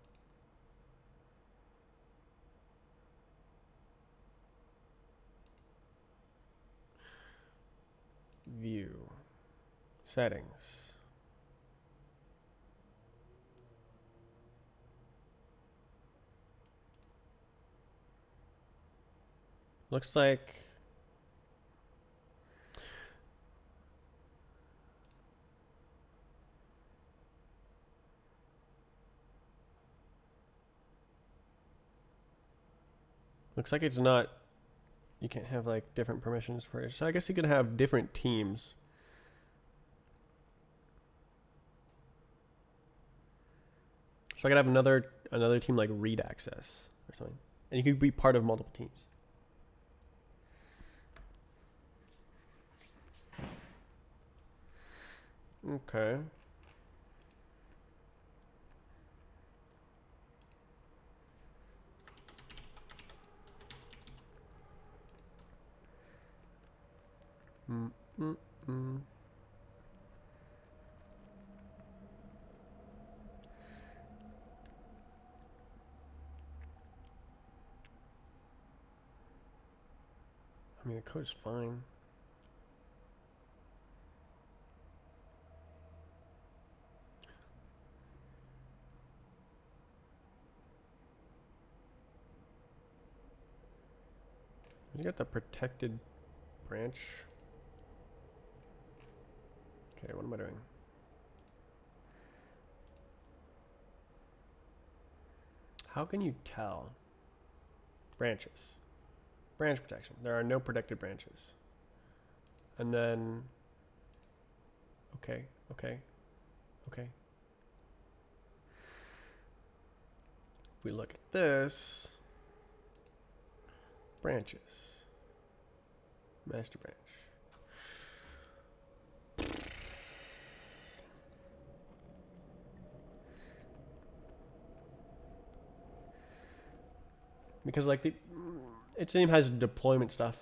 View. Settings. Looks like it's not, you can't have like different permissions for it. So I guess you could have different teams. So I could have another team like read access or something. And you could be part of multiple teams. Okay. Mm-mm-mm. I mean, the code is fine. You got the protected branch. Okay, what am I doing? How can you tell? Branches. Branch protection. There are no protected branches. And then, okay. If we look at this, branches, master branch. Because like its name has deployment stuff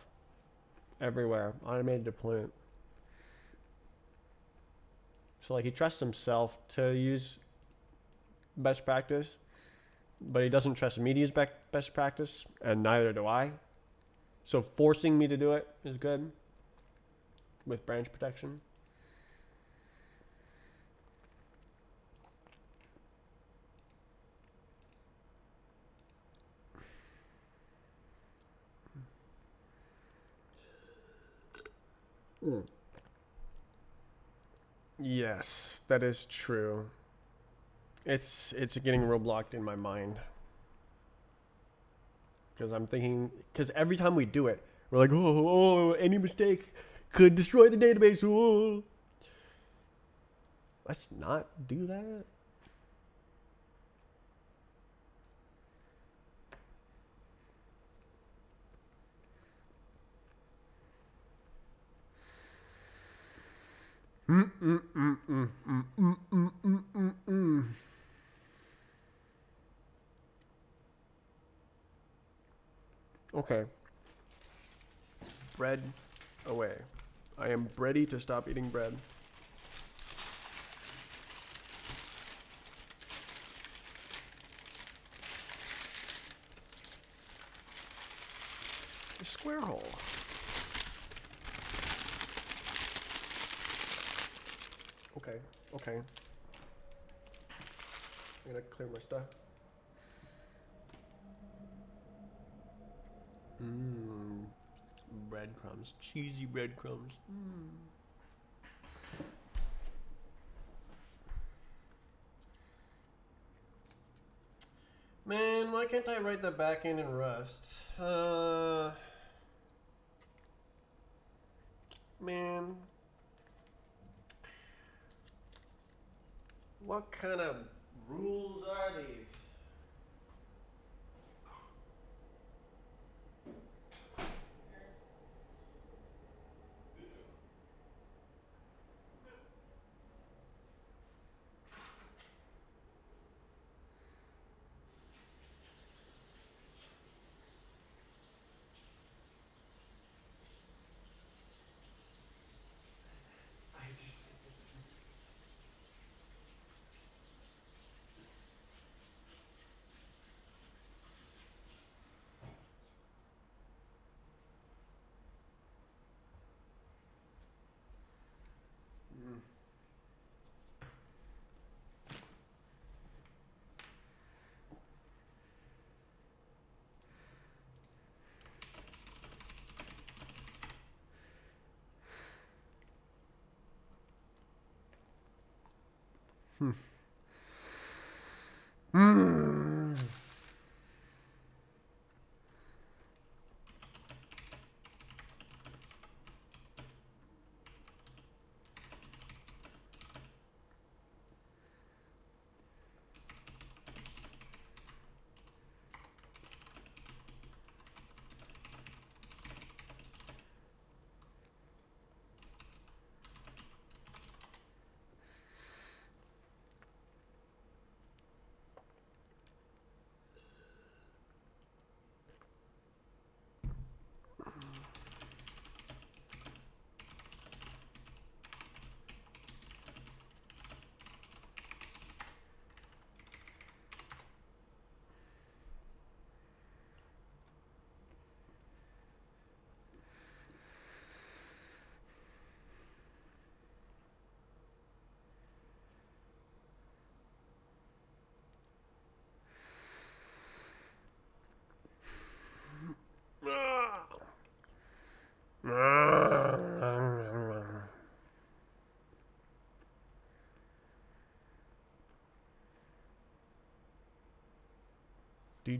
everywhere, automated deployment. So like he trusts himself to use best practice, but he doesn't trust me to use best practice, and neither do I. So forcing me to do it is good with branch protection. Yes, that is true. It's getting roadblocked in my mind. Because I'm thinking, because every time we do it, we're like, any mistake could destroy the database. Oh. Let's not do that. Okay. Bread away. I am ready to stop eating bread. A square hole. Okay. I'm gonna clear my stuff. Breadcrumbs. Cheesy breadcrumbs. Man, why can't I write the back end in Rust? Man. What kind of rules are these?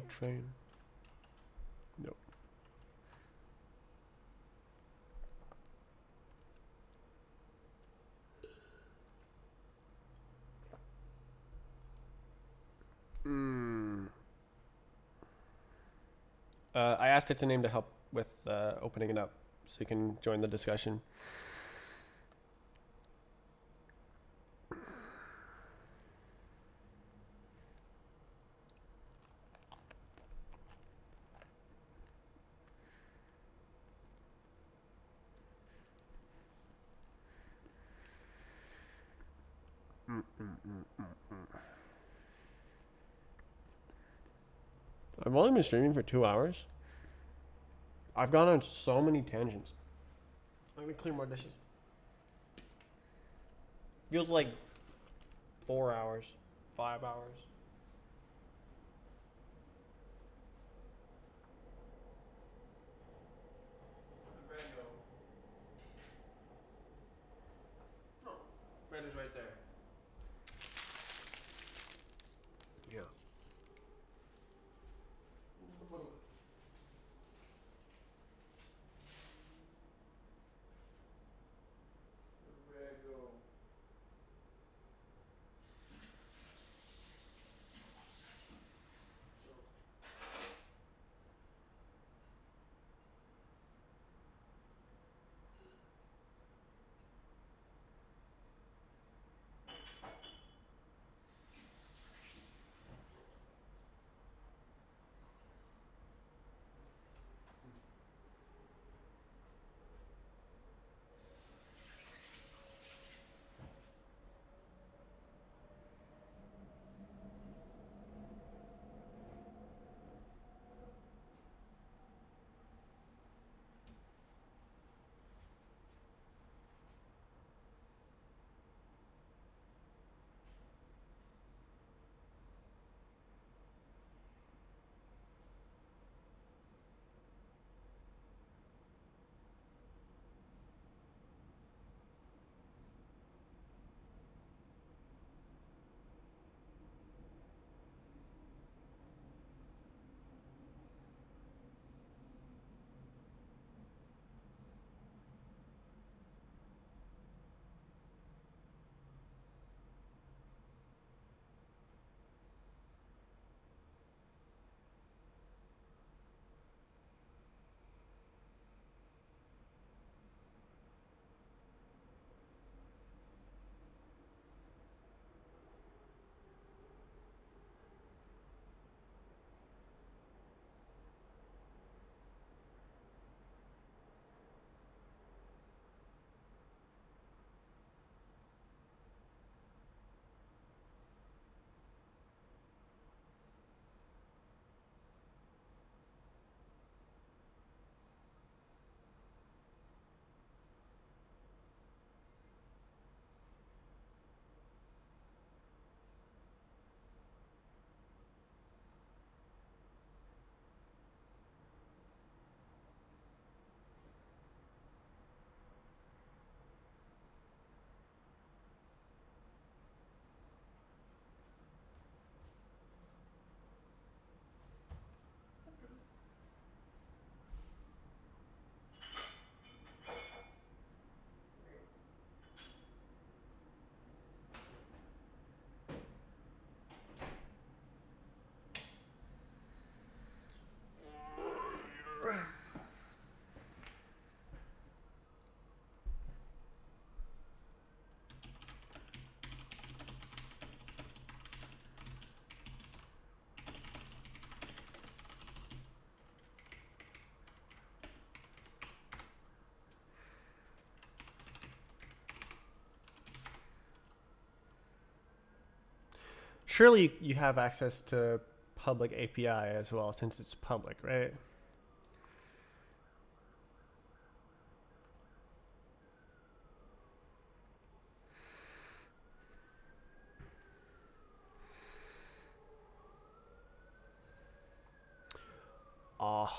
train. Nope. I asked it to name to help with opening it up so you can join the discussion. I've only been streaming for 2 hours. I've gone on so many tangents. I'm gonna clear more dishes. Feels like 4 hours, 5 hours. No, bread is right there. Yeah. Surely you have access to public API as well, since it's public, right? Oh.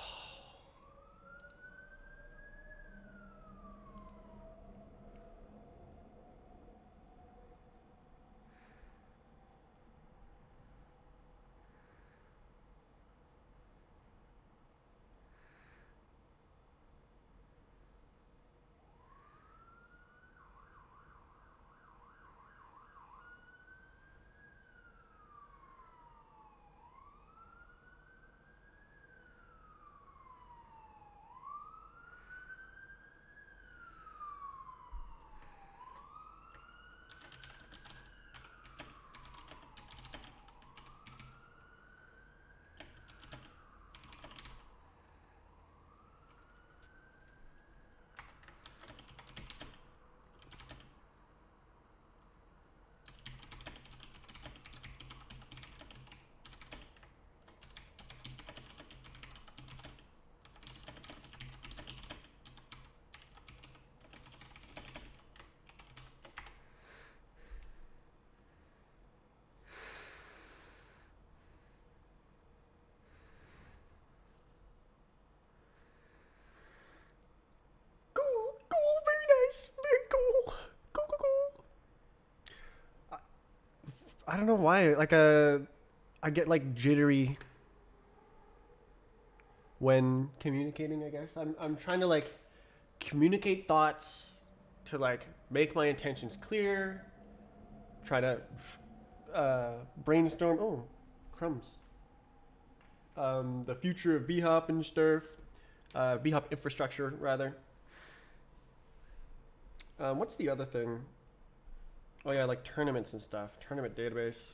I don't know why. I get like jittery when communicating. I guess I'm trying to like communicate thoughts to like make my intentions clear. Try to brainstorm. Oh, crumbs. The future of bhop and stuff. Bhop infrastructure rather. What's the other thing? Oh yeah, like tournaments and stuff. Tournament database.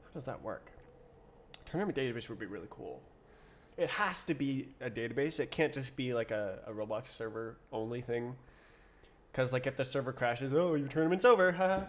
How does that work? Tournament database would be really cool. It has to be a database. It can't just be like a Roblox server only thing. Because like if the server crashes, oh, your tournament's over. Haha.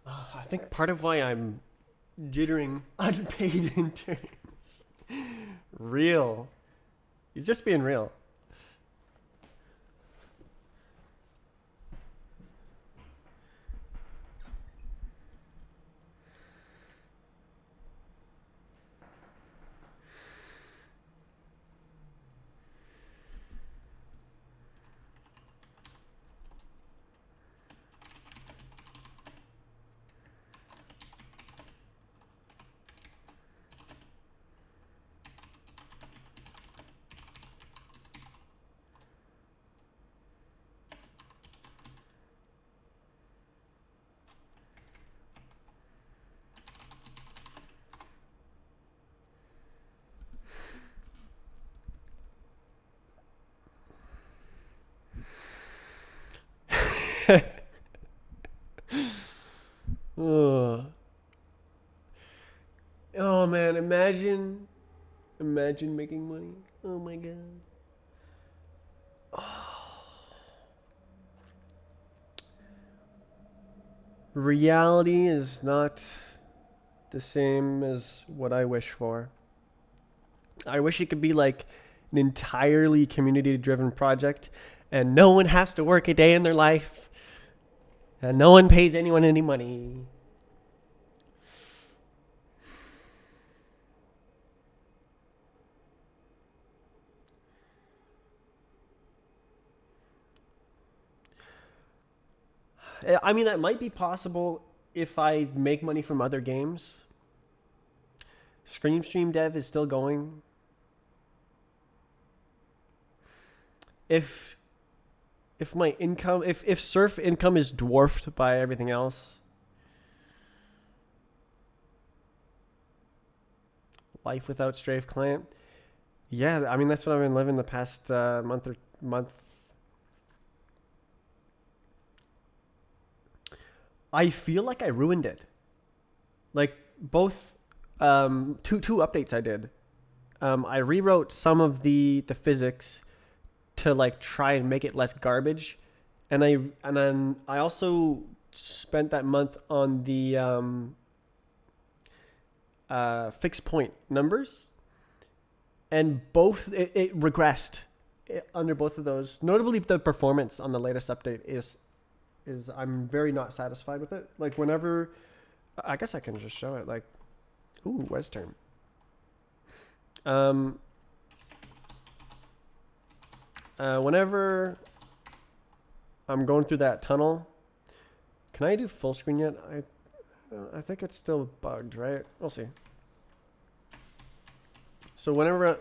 I think part of why I'm jittering unpaid interns. Real. He's just being real. Ugh. Oh man, imagine making money. Oh my god. Reality is not the same as what I wish for. I wish it could be like an entirely community driven project and no one has to work a day in their life and no one pays anyone any money. I mean, that might be possible if I make money from other games. Stream Dev is still going. If my income, if Surf income is dwarfed by everything else, life without Strafe Client. Yeah, I mean that's what I've been living the past month. I feel like I ruined it. Like both two updates I did. I rewrote some of the physics to like try and make it less garbage, and then I also spent that month on the fixed point numbers, and both it regressed under both of those. Notably, the performance on the latest update is is I'm very not satisfied with it. Like whenever, I guess I can just show it. Like, ooh, Wes term. Whenever I'm going through that tunnel, can I do full screen yet? I think it's still bugged, right? We'll see. So whenever I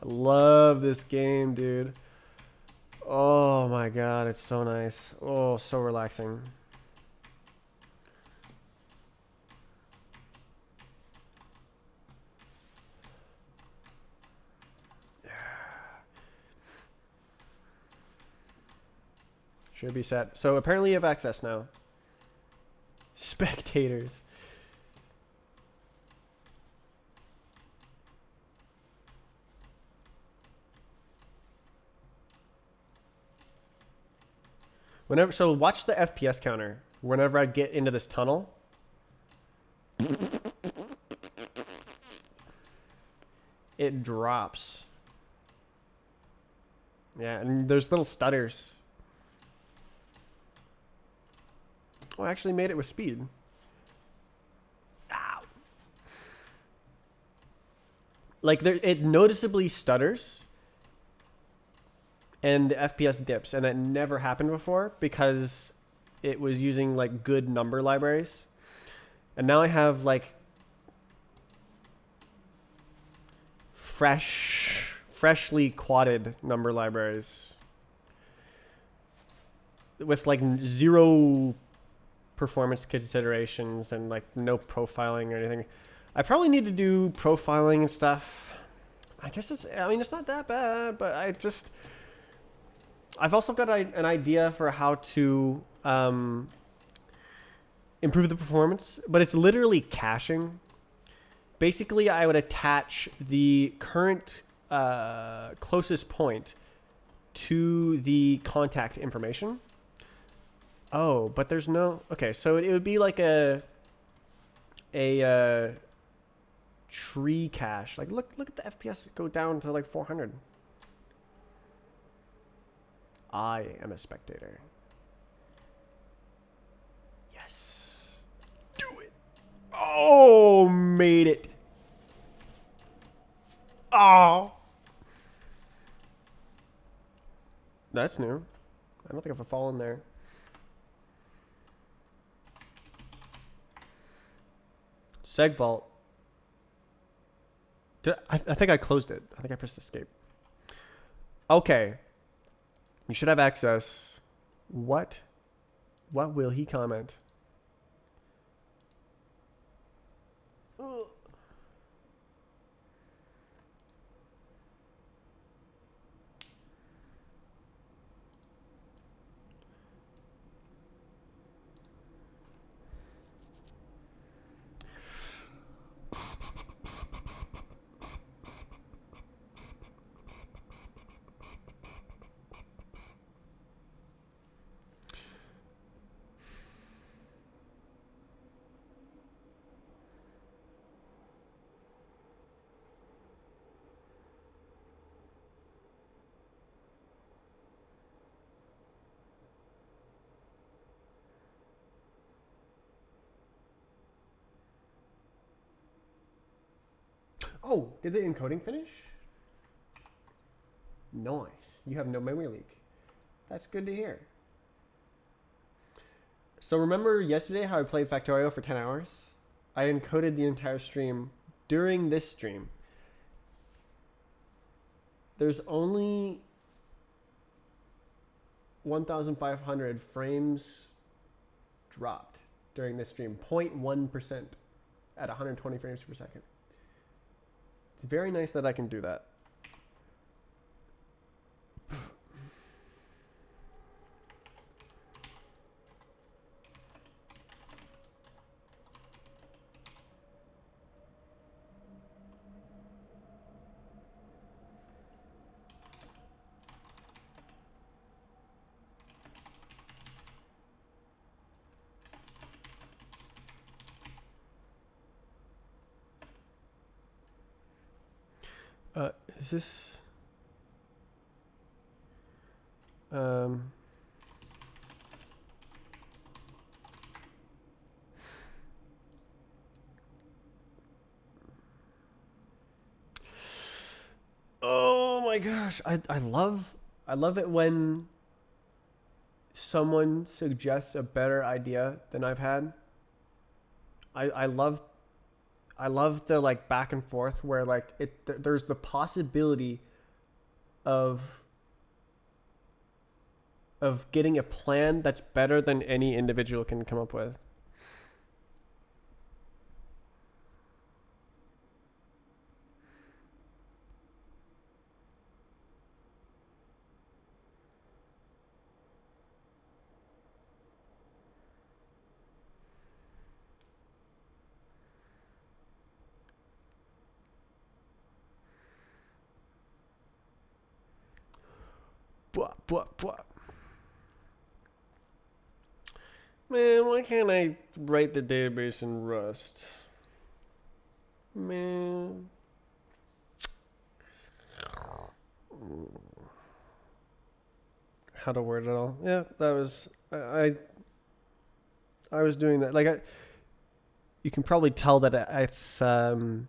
love this game, dude. Oh my god, it's so nice. Oh, so relaxing. Should be set. So apparently you have access now. Spectators. So watch the FPS counter. Whenever I get into this tunnel. It drops. Yeah, and there's little stutters. Oh, I actually made it with speed. Ow. Like it noticeably stutters. And the FPS dips. And that never happened before because it was using like good number libraries. And now I have like freshly quadded number libraries with like zero performance considerations and like no profiling or anything. I probably need to do profiling and stuff. I guess it's not that bad, but I've also got an idea for how to improve the performance, but it's literally caching. Basically, I would attach the current closest point to the contact information. Oh, but there's no... Okay, so it would be like a tree cache. Like, look at the FPS go down to like 400. I am a spectator. Yes. Do it. Oh, made it. Oh. That's new. I don't think I've fallen there. Seg vault. I think I closed it. I think I pressed escape. Okay. You should have access. What will he comment? Ugh. Oh, did the encoding finish? Nice. You have no memory leak. That's good to hear. So remember yesterday how I played Factorio for 10 hours? I encoded the entire stream during this stream. There's only 1,500 frames dropped during this stream. 0.1% at 120 frames per second. It's very nice that I can do that. Is this... my gosh, I love it when someone suggests a better idea than I've had. I love the like back and forth where like there's the possibility of getting a plan that's better than any individual can come up with. Blah, blah, blah. Man, why can't I write the database in Rust? Man. How to word it all? Yeah, that was I was doing that. Like you can probably tell that it's I'm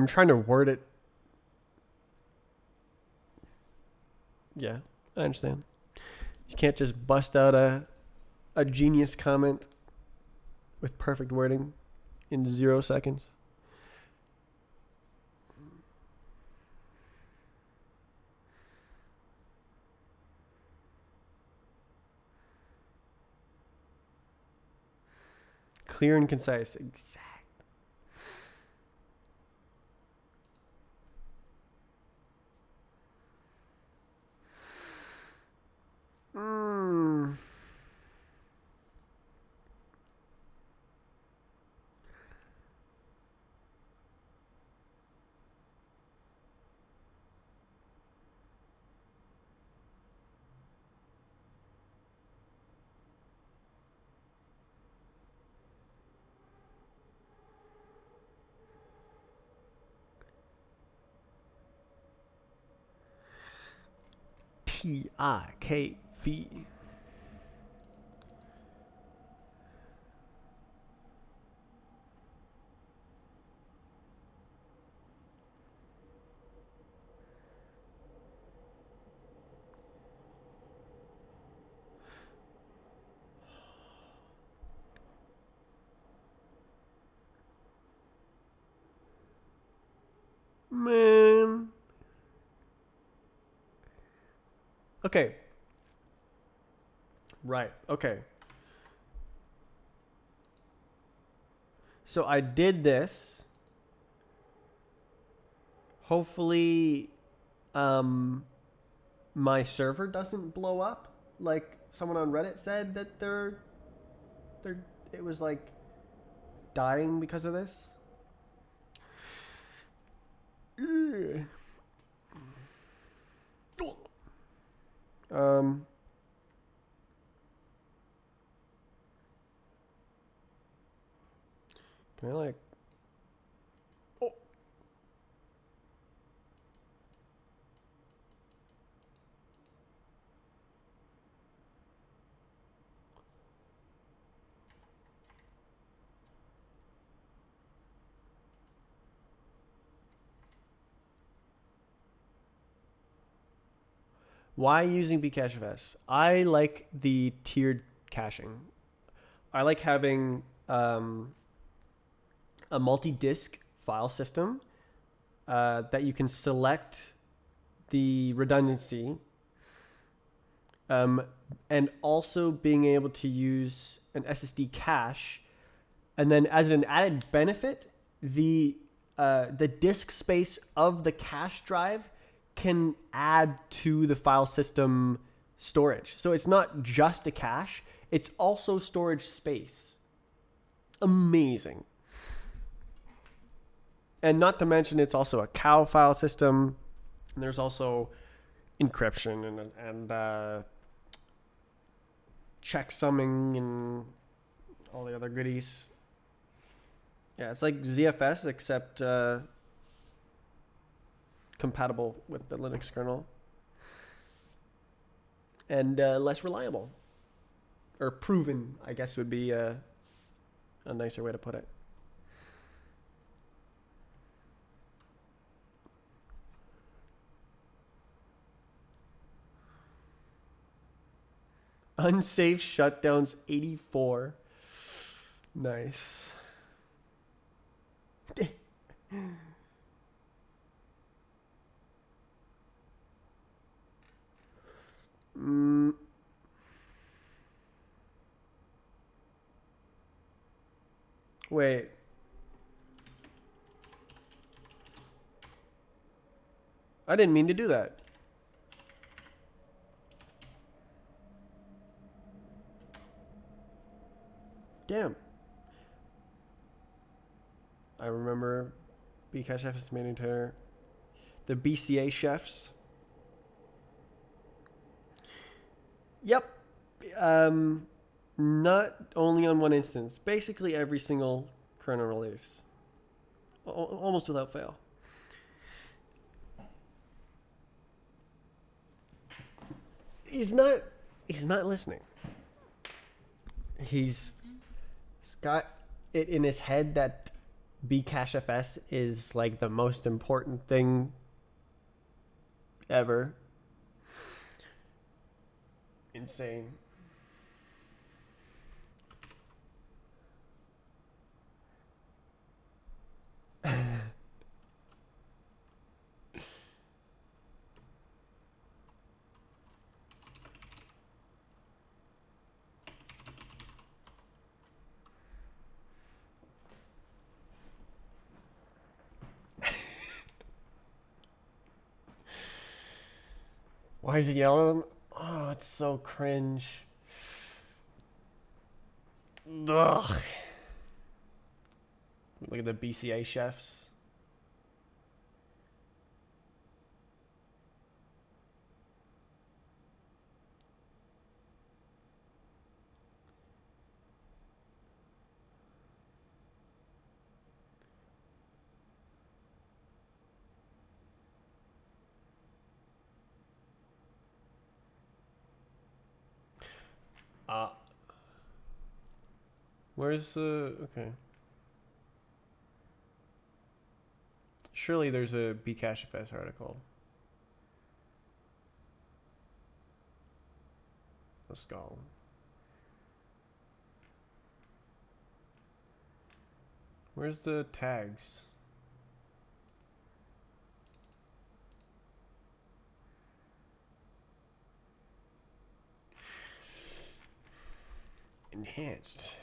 trying to word it. Yeah, I understand. You can't just bust out a genius comment with perfect wording in 0 seconds. Clear and concise. Exact. TIKV. Man. Okay. Right. Okay. So I did this. Hopefully, my server doesn't blow up. Like someone on Reddit said that it was like dying because of this. Um. Can I like? Oh. Why using bcachefs? I like the tiered caching. I like having a multi-disk file system that you can select the redundancy, and also being able to use an SSD cache, and then as an added benefit, the disk space of the cache drive can add to the file system storage. So it's not just a cache; it's also storage space. Amazing. And not to mention, it's also a cow file system. And there's also encryption and checksumming and all the other goodies. Yeah, it's like ZFS except compatible with the Linux kernel and less reliable, or proven, I guess would be a nicer way to put it. Unsafe shutdowns 84. Nice. mm. Wait. I didn't mean to do that. Damn. I remember Bcache chefs maintainer. The BCA chefs. Yep. Not only on one instance. Basically every single kernel release. Almost without fail. He's not listening. He's got it in his head that Bcachefs is like the most important thing ever. Insane. Why is he yelling? Oh, it's so cringe. Ugh. Look at the BCA chefs. Where's the... Okay. Surely there's a Bcachefs article. Let's go. Where's the tags? Enhanced.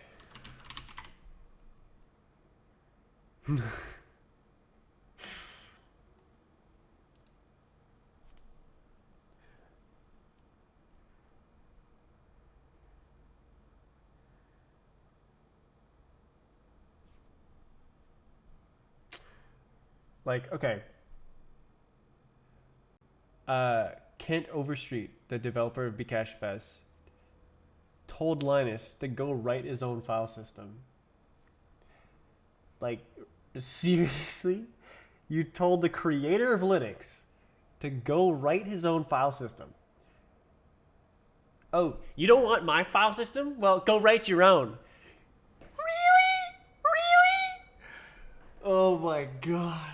Like, okay. Kent Overstreet, the developer of Bcachefs, told Linus to go write his own file system. Like, seriously? You told the creator of Linux to go write his own file system. Oh, you don't want my file system? Well, go write your own. Really? Really? Oh my god.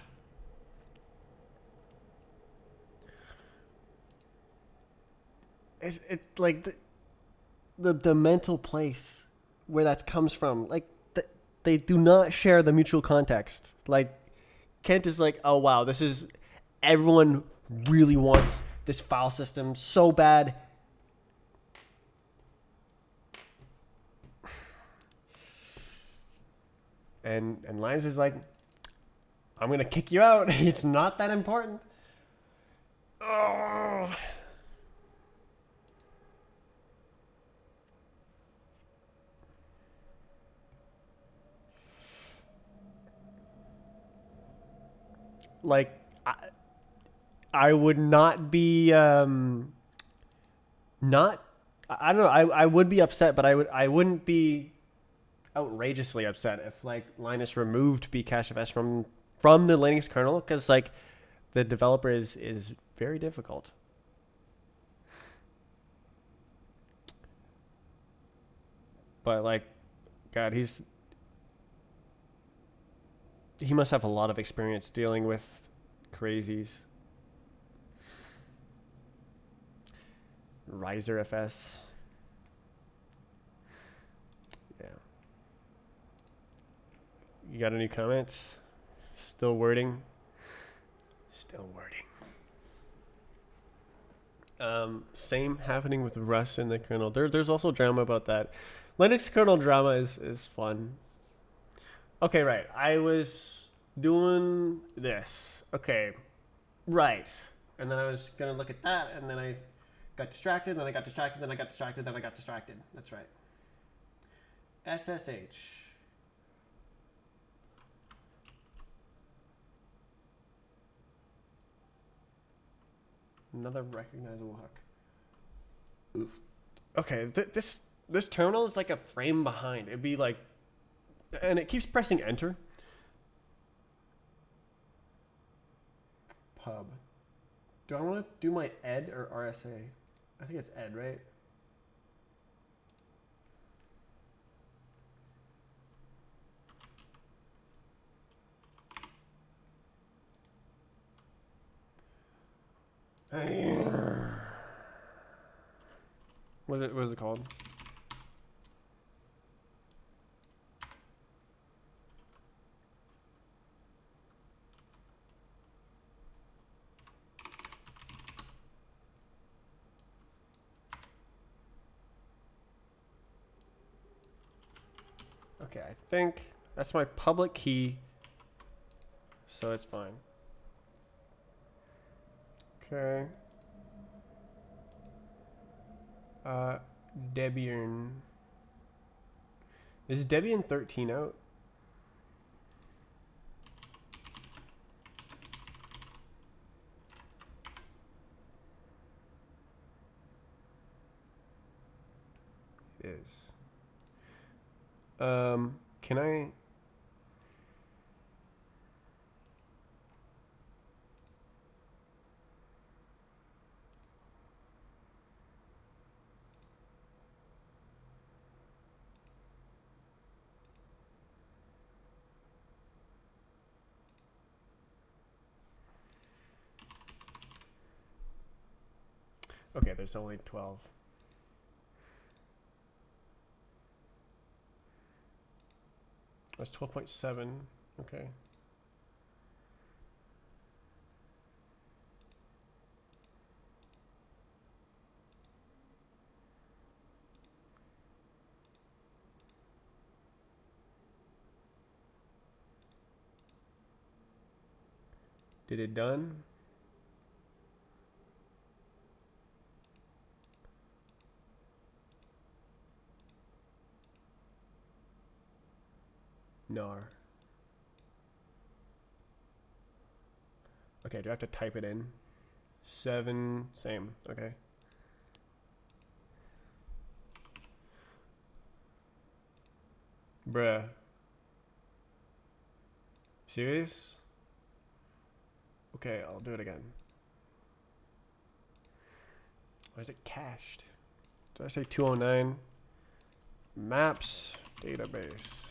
It's like the mental place where that comes from. Like, they do not share the mutual context. Like, Kent is like, oh wow, this is, everyone really wants this file system so bad. And Linus is like, I'm gonna kick you out. It's not that important. Oh. Like, I would not be not, I don't know, I would be upset, but I wouldn't be outrageously upset if like Linus removed Bcachefs from the Linux kernel, because like the developer is very difficult. But like, God, he must have a lot of experience dealing with crazies. RiserFS. You got any comments? Still wording. Still wording. Same happening with Rust in the kernel. There's also drama about that. Linux kernel drama is fun. Okay, right. I was doing this. Okay, right. And then I was gonna look at that, and then I got distracted, then I got distracted, then I got distracted, then I got distracted. That's right. SSH. Another recognizable hook. Oof. Okay, this terminal is like a frame behind. It'd be like, and it keeps pressing enter. Pub. Do I want to do my ed or RSA? I think it's ed, right? What is it called? Okay, I think that's my public key, so it's fine. Okay. Debian. Is Debian 13 out? It is. Can I? Okay, there's only 12. That's 12.7. Okay. Did it done? Nar. Okay, do I have to type it in? 7, same, okay. Bruh. Serious? Okay, I'll do it again. Why is it cached? Did I say 209? Maps database.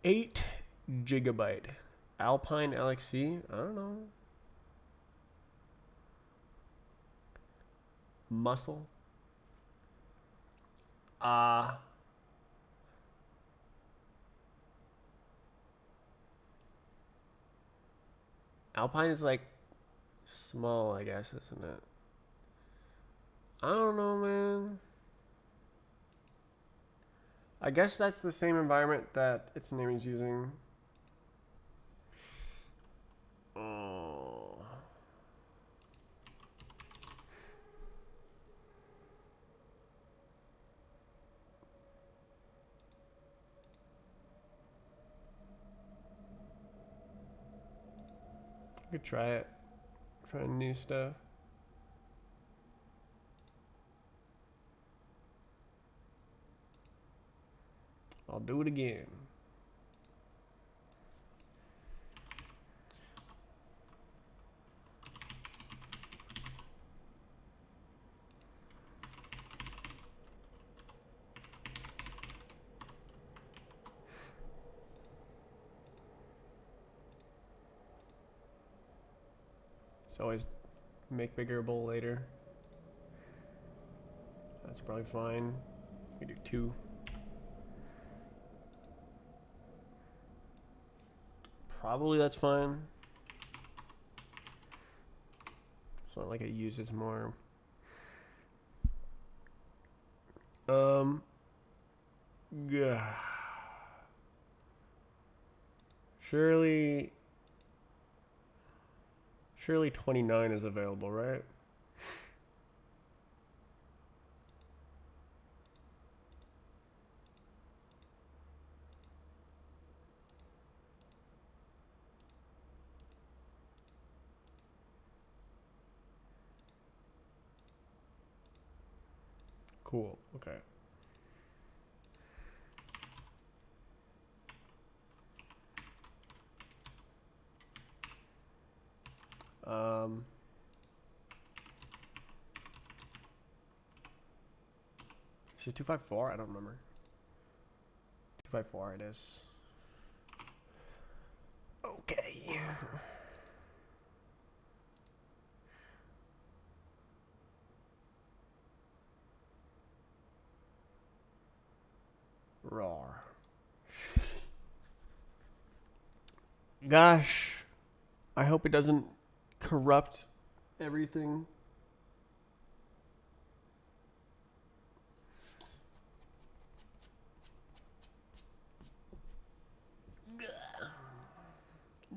Eight gigabyte. Alpine LXC? I don't know. Muscle. Alpine is like small, I guess, isn't it? I don't know, man. I guess that's the same environment that its name is using. Oh. I could try it. Try new stuff. I'll do it again. It's always make biggerable later. That's probably fine. We do 2. Probably that's fine. It's not like it uses more. Yeah. Surely 29 is available, right? Cool. Okay. Is it 254? I don't remember. 254 it is. Okay. Roar. Gosh, I hope it doesn't corrupt everything.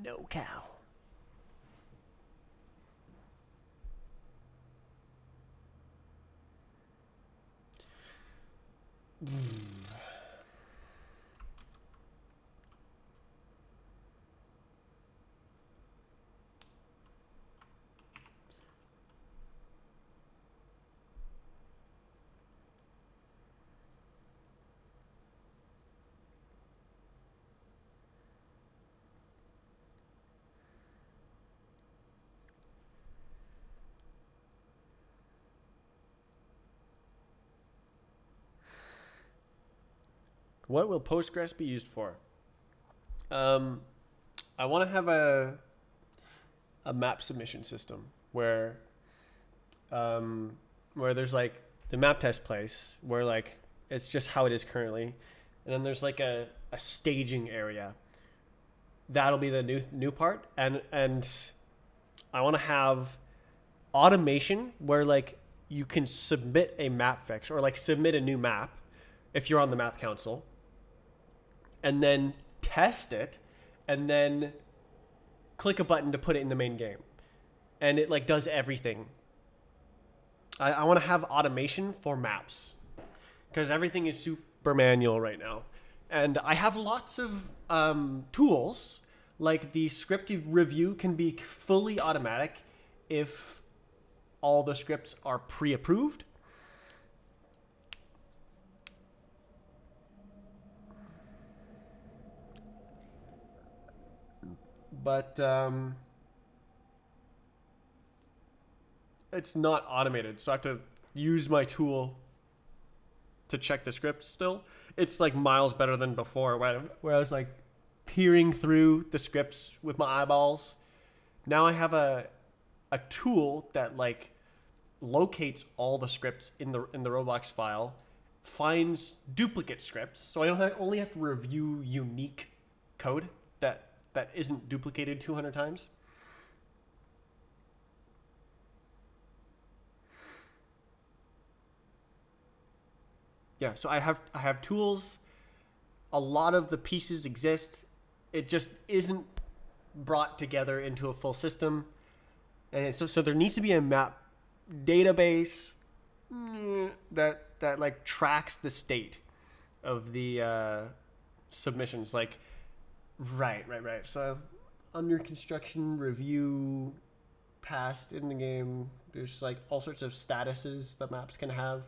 No cow. What will Postgres be used for? I want to have a map submission system where there's like the map test place where like it's just how it is currently, and then there's like a staging area. That'll be the new part, and I want to have automation where like you can submit a map fix or like submit a new map if you're on the map council, and then test it, and then click a button to put it in the main game, and it like does everything. I want to have automation for maps because everything is super manual right now, and I have lots of tools like the script review can be fully automatic if all the scripts are pre-approved. But it's not automated, so I have to use my tool to check the script still. It's like miles better than before where I was like peering through the scripts with my eyeballs. Now I have a tool that like locates all the scripts in the Roblox file, finds duplicate scripts, so I only have to review unique code that isn't duplicated 200 times. Yeah, so I have tools. A lot of the pieces exist. It just isn't brought together into a full system. And so there needs to be a map database that like tracks the state of the submissions. Like, right. So under construction, review, passed in the game. There's like all sorts of statuses that maps can have.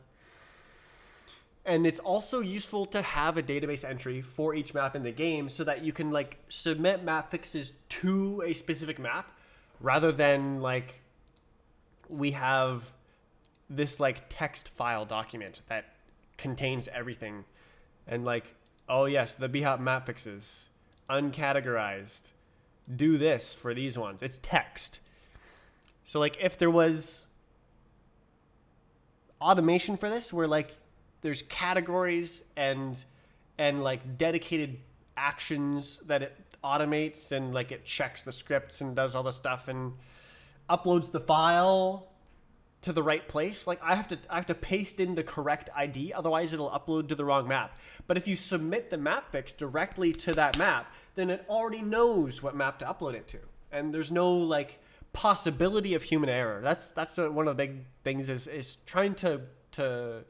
And it's also useful to have a database entry for each map in the game so that you can like submit map fixes to a specific map rather than like we have this like text file document that contains everything. And like, oh yes, the bhop map fixes, uncategorized, do this for these ones. It's text. So like if there was automation for this where like there's categories and like dedicated actions that it automates, and like it checks the scripts and does all the stuff and uploads the file to the right place. Like I have to paste in the correct ID, otherwise it'll upload to the wrong map. But if you submit the map fix directly to that map, then it already knows what map to upload it to, and there's no like possibility of human error. That's one of the big things is trying to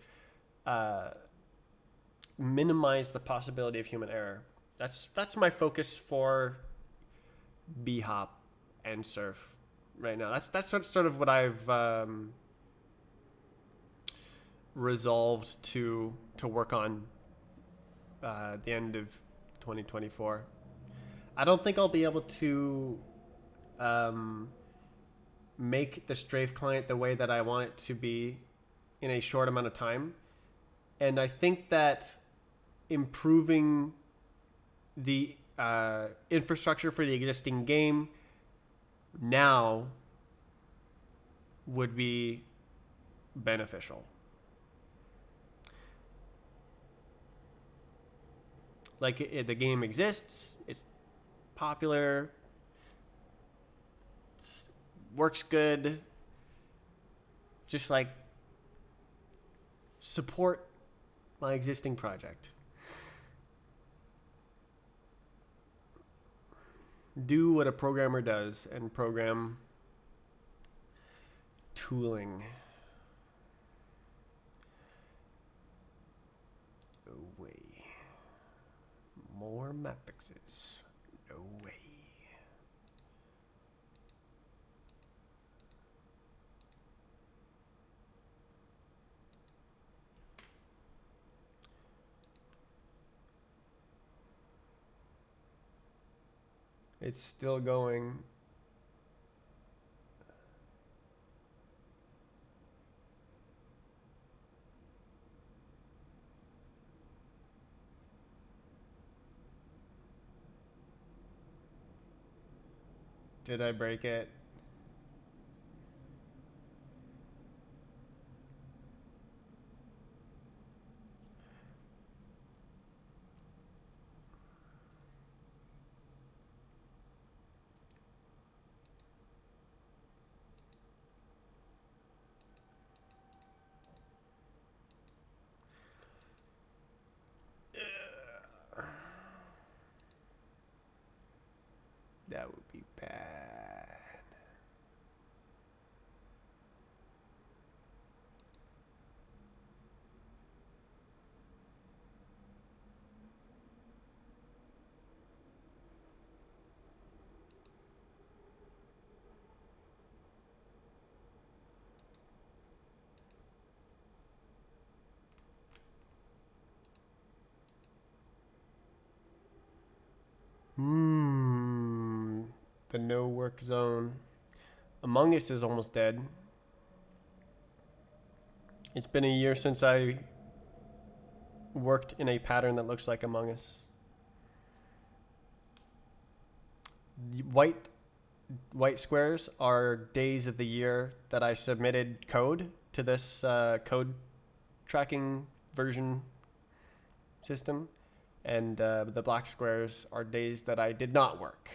uh, minimize the possibility of human error. That's my focus for bhop and surf right now. That's sort of what I've resolved to work on at the end of 2024. I don't think I'll be able to make the strafe client the way that I want it to be in a short amount of time. And I think that improving the infrastructure for the existing game now would be beneficial. Like the game exists, it's popular, works good. Just like support my existing project. Do what a programmer does and program tooling. No way. More map fixes. No way. It's still going. Did I break it? That would be bad. The no work zone. Among Us is almost dead. It's been a year since I worked in a pattern that looks like Among Us. White squares are days of the year that I submitted code to this code tracking version system, and the black squares are days that I did not work.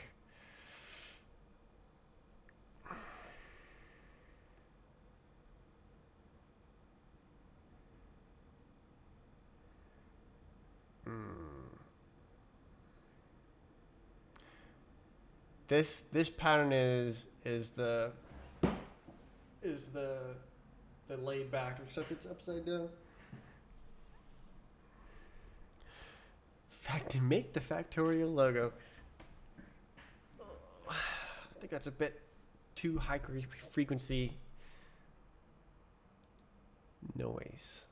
This pattern is the laid back, except it's upside down. Make the factorial logo. I think that's a bit too high frequency noise.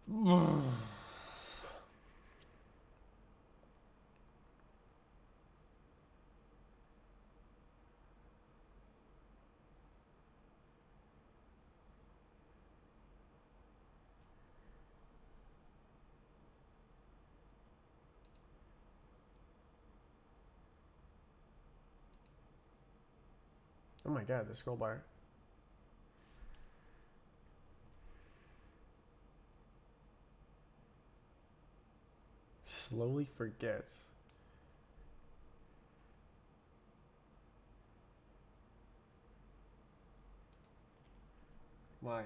Oh my god, the scroll bar. Slowly forgets. Why?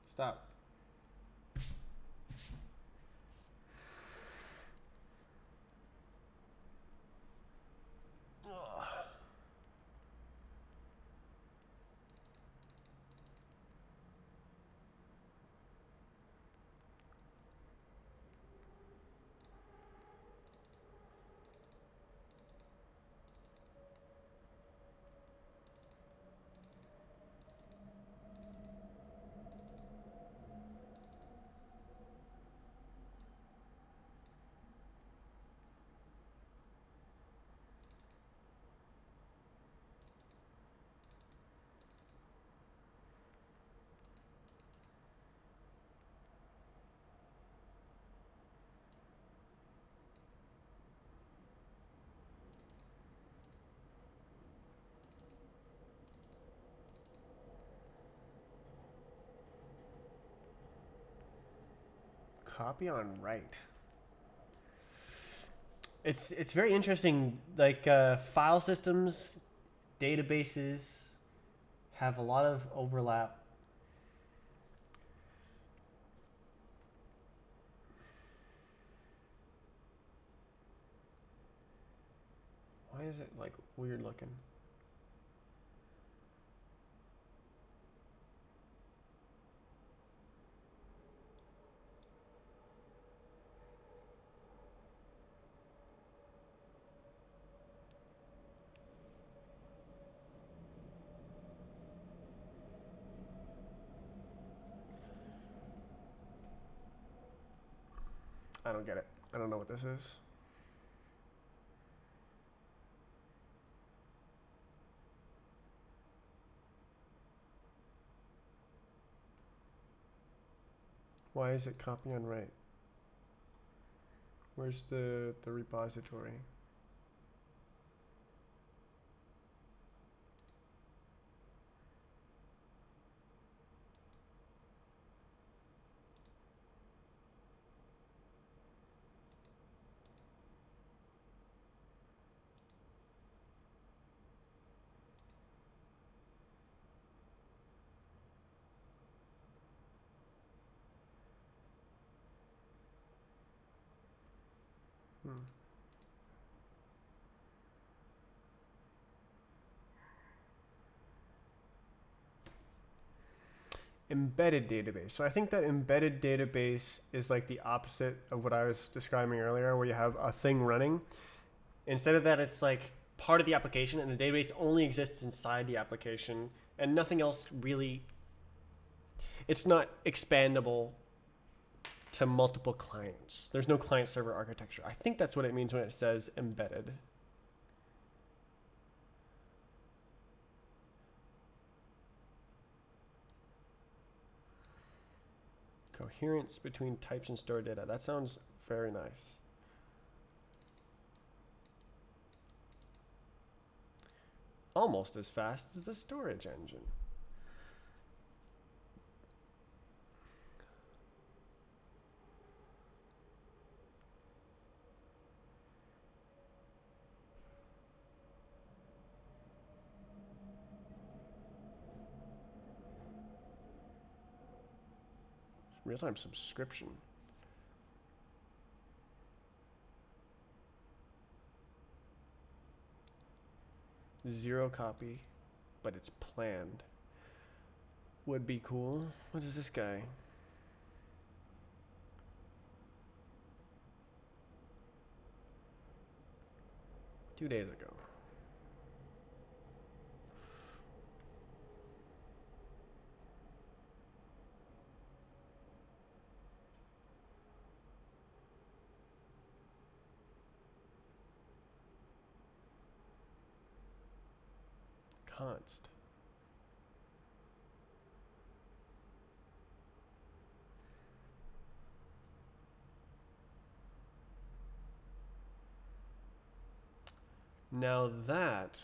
Stop. Copy on write. It's very interesting. Like file systems, databases have a lot of overlap. Why is it like weird looking? I don't get it. I don't know what this is. Why is it copy on write? Where's the repository? Hmm. Embedded database. So I think that embedded database is like the opposite of what I was describing earlier, where you have a thing running. Instead of that, it's like part of the application, and the database only exists inside the application, and nothing else really. It's not expandable to multiple clients. There's no client server architecture. I think that's what it means when it says embedded. Coherence between types and stored data. That sounds very nice. Almost as fast as the storage engine. Real-time subscription. Zero copy, but it's planned. Would be cool. What is this guy? Two days ago. const. Now that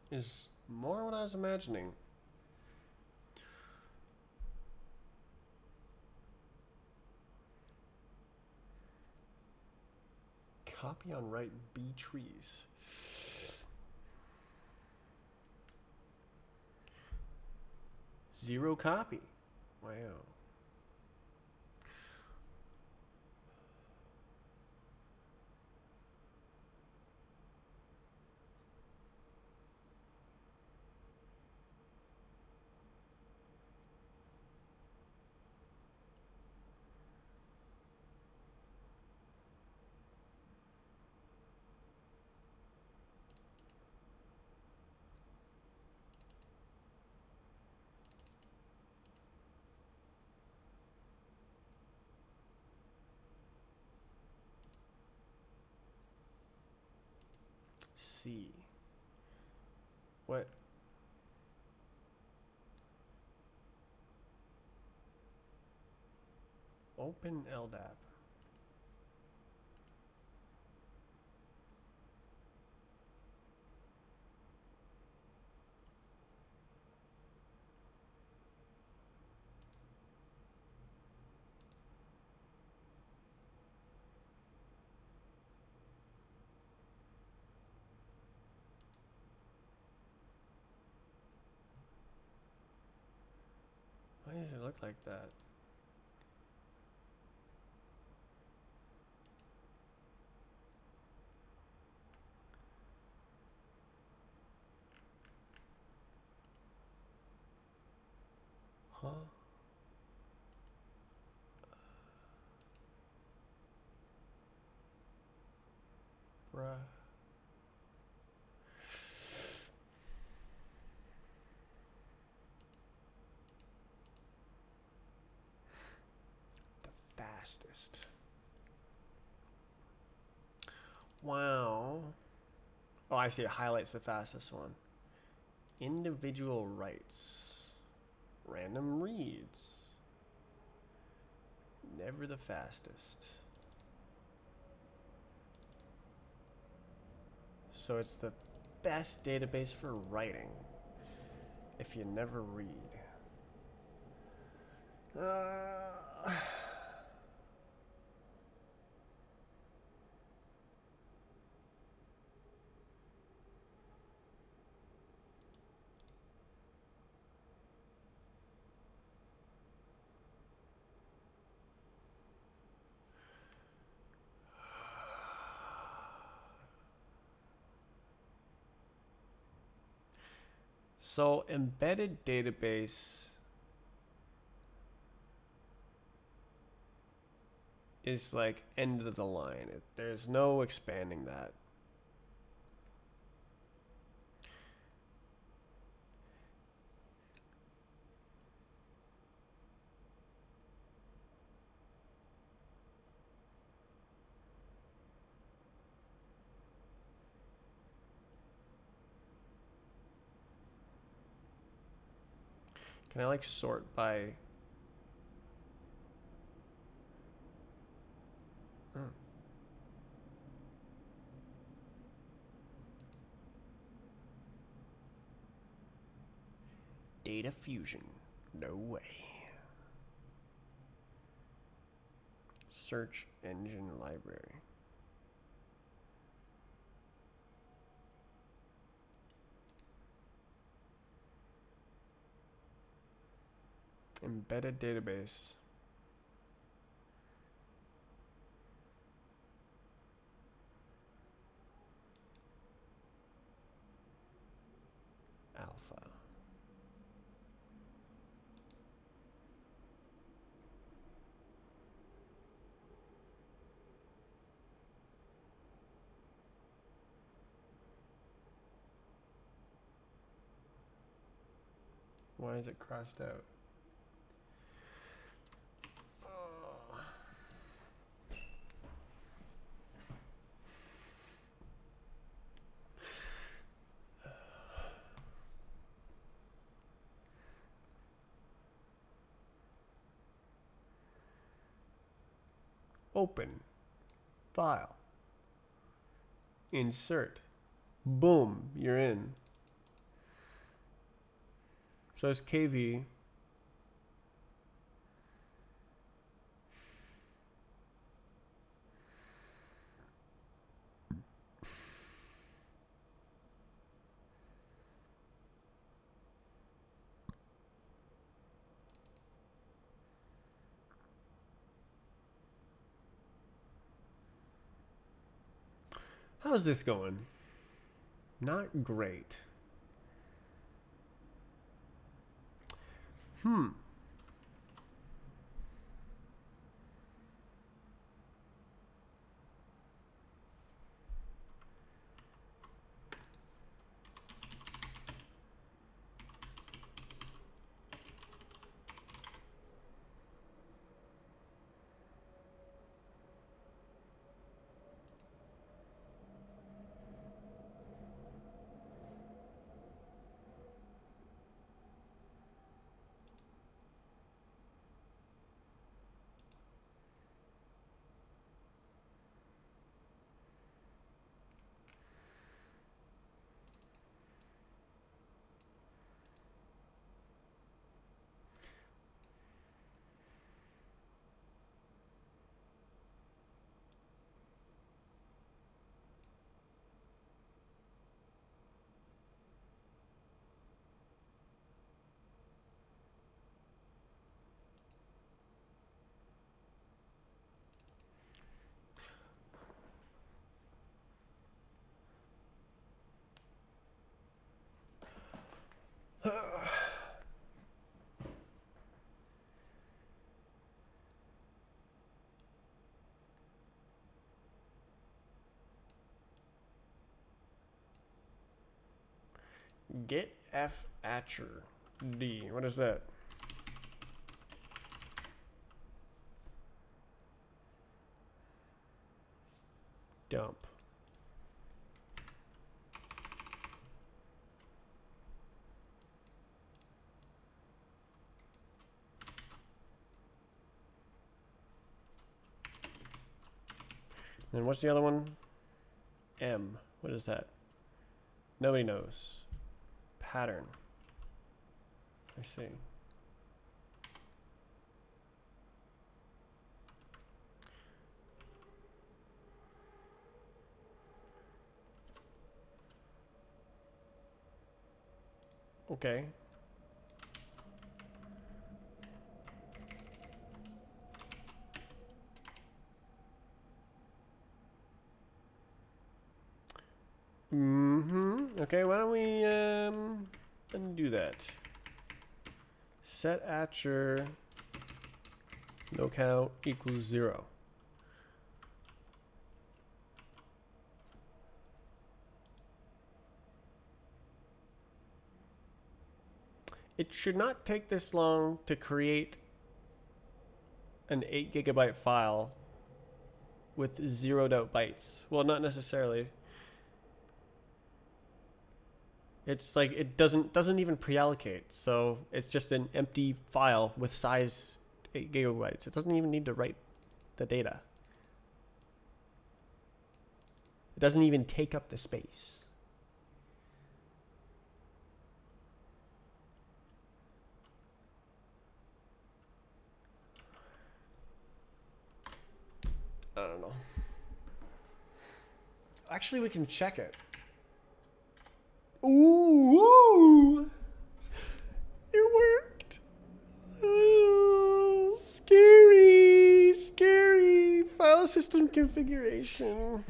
is more what I was imagining. Copy on write B trees. Zero copy. Wow. C. What? Open LDAP. Why does it look like that? Huh? Bruh. The fastest. Wow. Oh, I see. It highlights the fastest one. Individual writes. Random reads. Never the fastest. So it's the best database for writing if you never read. So embedded database is like end of the line. There's no expanding that. Can I like sort by... Oh. Data fusion. No way. Search engine library. Embedded database. Alpha. Why is it crossed out? open, file, insert, boom, you're in. So it's KV. How's this going? Not great. Get F Atcher D. What is that? Dump. And what's the other one? M. What is that? Nobody knows. Pattern. I see. Okay. Okay, why don't we undo that? Set Atcher no count equals 0. It should not take this long to create an 8 gigabyte file with zeroed out bytes. Well, not necessarily. It's like it doesn't even pre-allocate, so it's just an empty file with size 8 gigabytes. It doesn't even need to write the data. It doesn't even take up the space. I don't know. Actually, we can check it. Ooh! It worked! Oh, scary! Scary! File system configuration.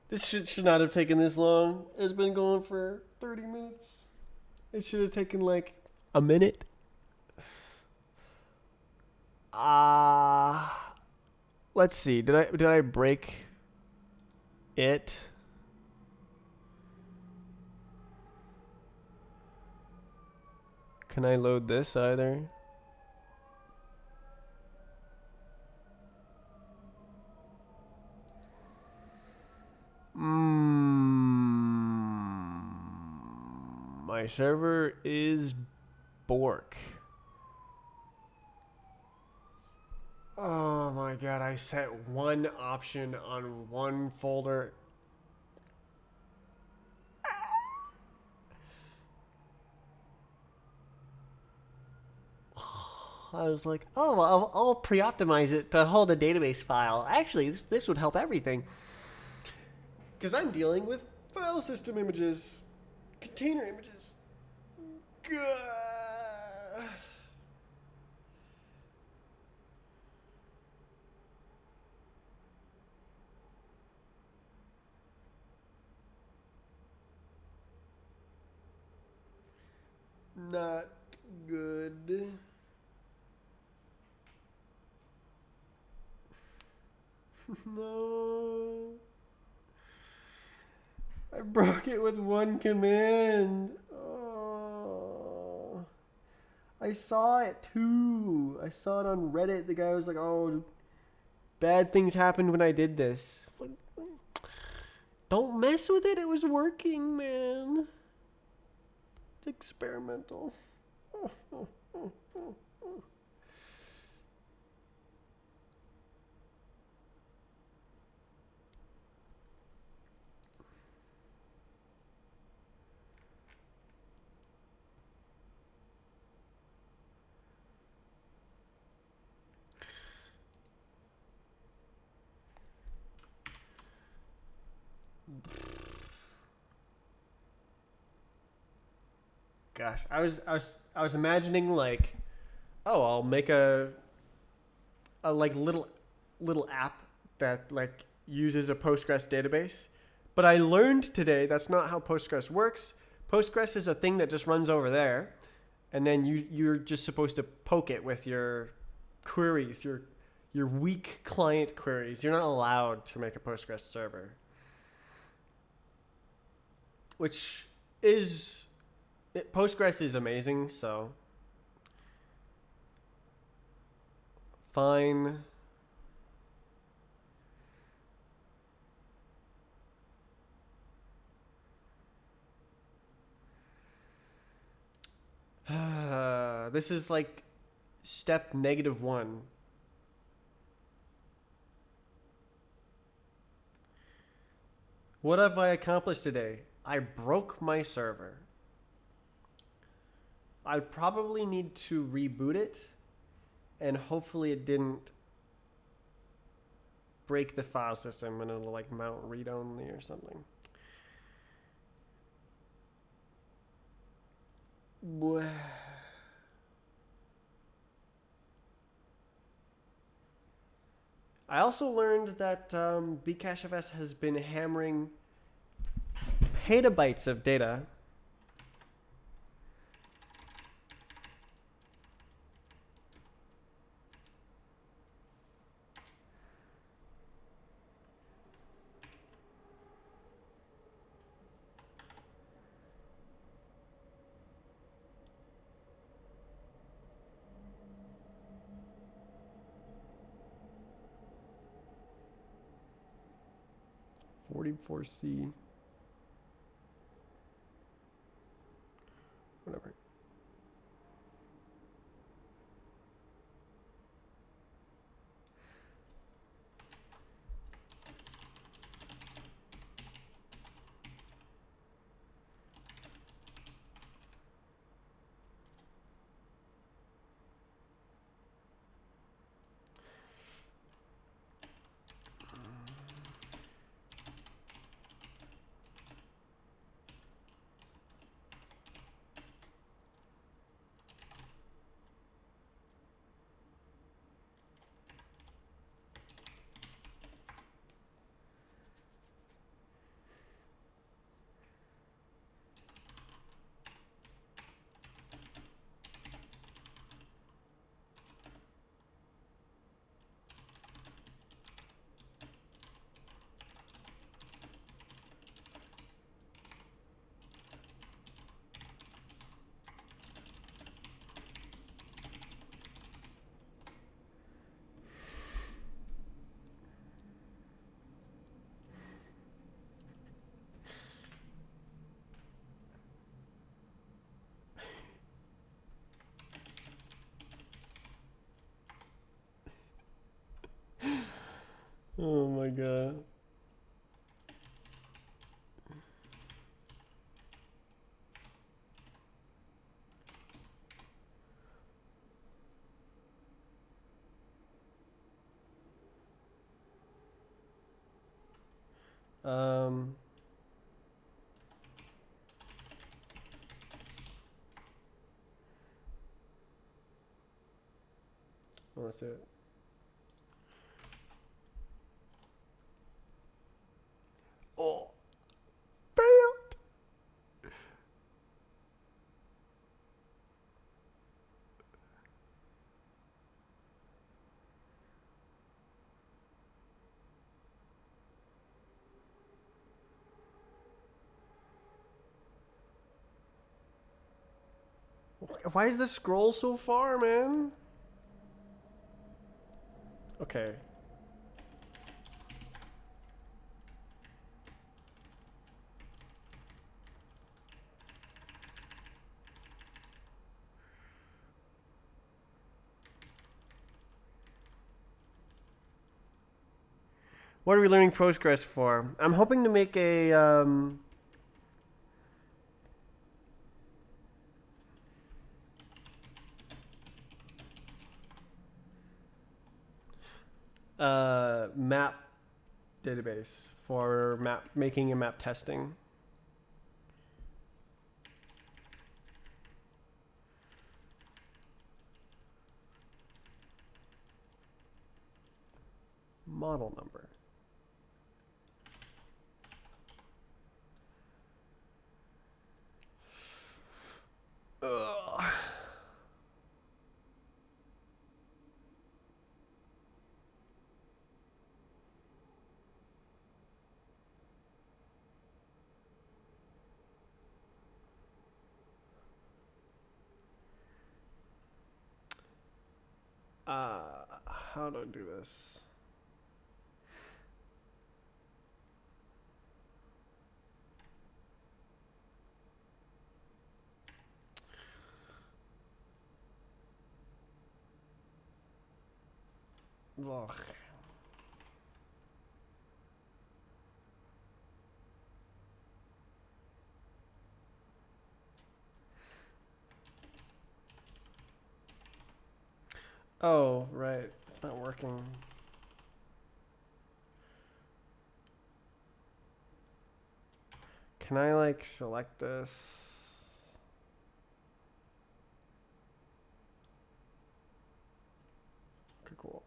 This should not have taken this long. It's been going for 30 minutes. It should have taken like a minute. Let's see. Did I break it? Can I load this either? My server is Bork. Oh my god, I set one option on one folder. I was like, oh, I'll pre-optimize it to hold a database file. Actually, this would help everything. Because I'm dealing with file system images, container images. Gah. Not good. No. I broke it with one command. Oh. I saw it too. I saw it on Reddit. The guy was like, oh, bad things happened when I did this. Don't mess with it. It was working, man. It's experimental. Gosh, I was imagining like, oh, I'll make a like little app that like uses a Postgres database. But I learned today that's not how Postgres works. Postgres is a thing that just runs over there, and then you're just supposed to poke it with your queries, your weak client queries. You're not allowed to make a Postgres server, which is Postgres is amazing, so fine. This is like step -1. What have I accomplished today? I broke my server. I probably need to reboot it, and hopefully it didn't break the file system and it'll like mount read-only or something. I also learned that Bcachefs has been hammering petabytes of data. (44C) whatever. god. Um, well, that's it. Oh, failed. Why is the scroll so far, man? Okay. What are we learning Postgres for? I'm hoping to make a map database for map making and map testing. Model number. Ugh. How do I do this? Ugh. Oh, right. It's not working. Can I like select this? Okay, cool.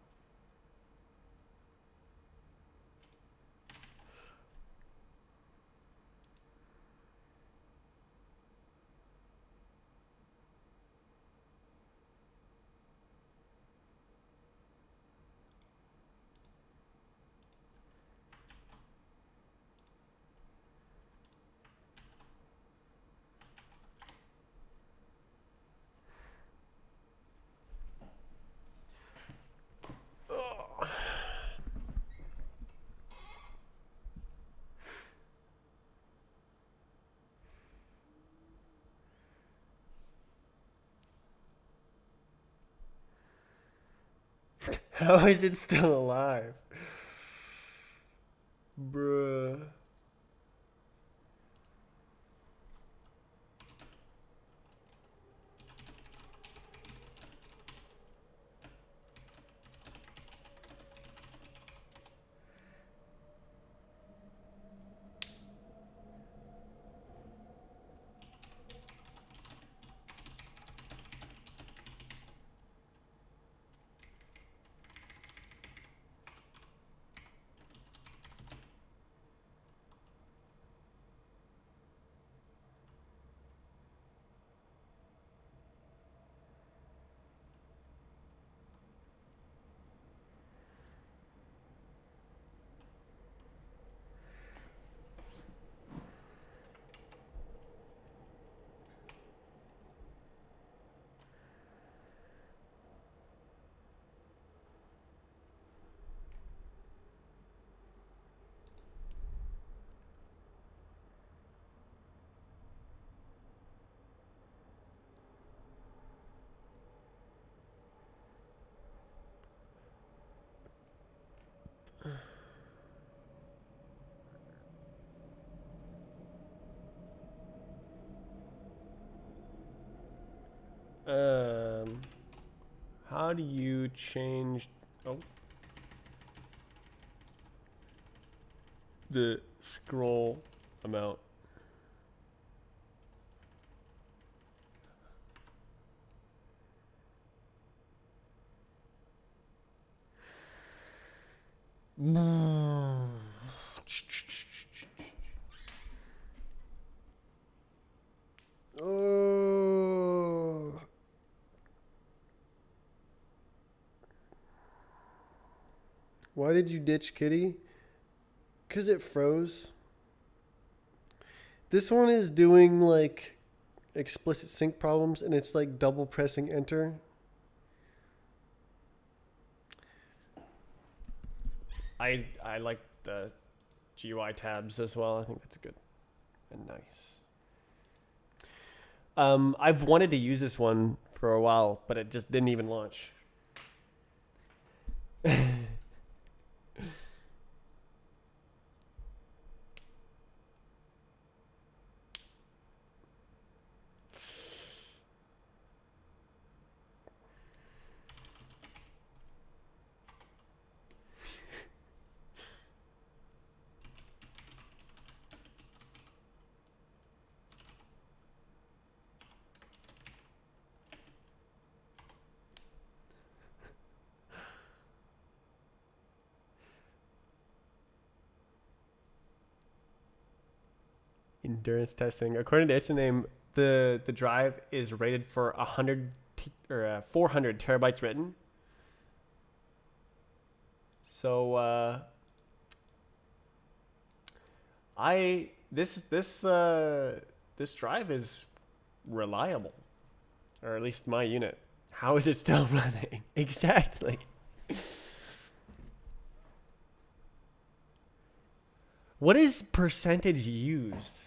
Ugh. How is it still alive? Bruh. How do you change the scroll amount? Oh. Why did you ditch Kitty? Because it froze. This one is doing like explicit sync problems and it's like double pressing enter. I like the GUI tabs as well. I think that's good and nice. I've wanted to use this one for a while, but it just didn't even launch. Endurance testing. According to its name, the drive is rated for 400 terabytes written. So this drive is reliable, or at least my unit. How is it still running? Exactly. What is percentage used?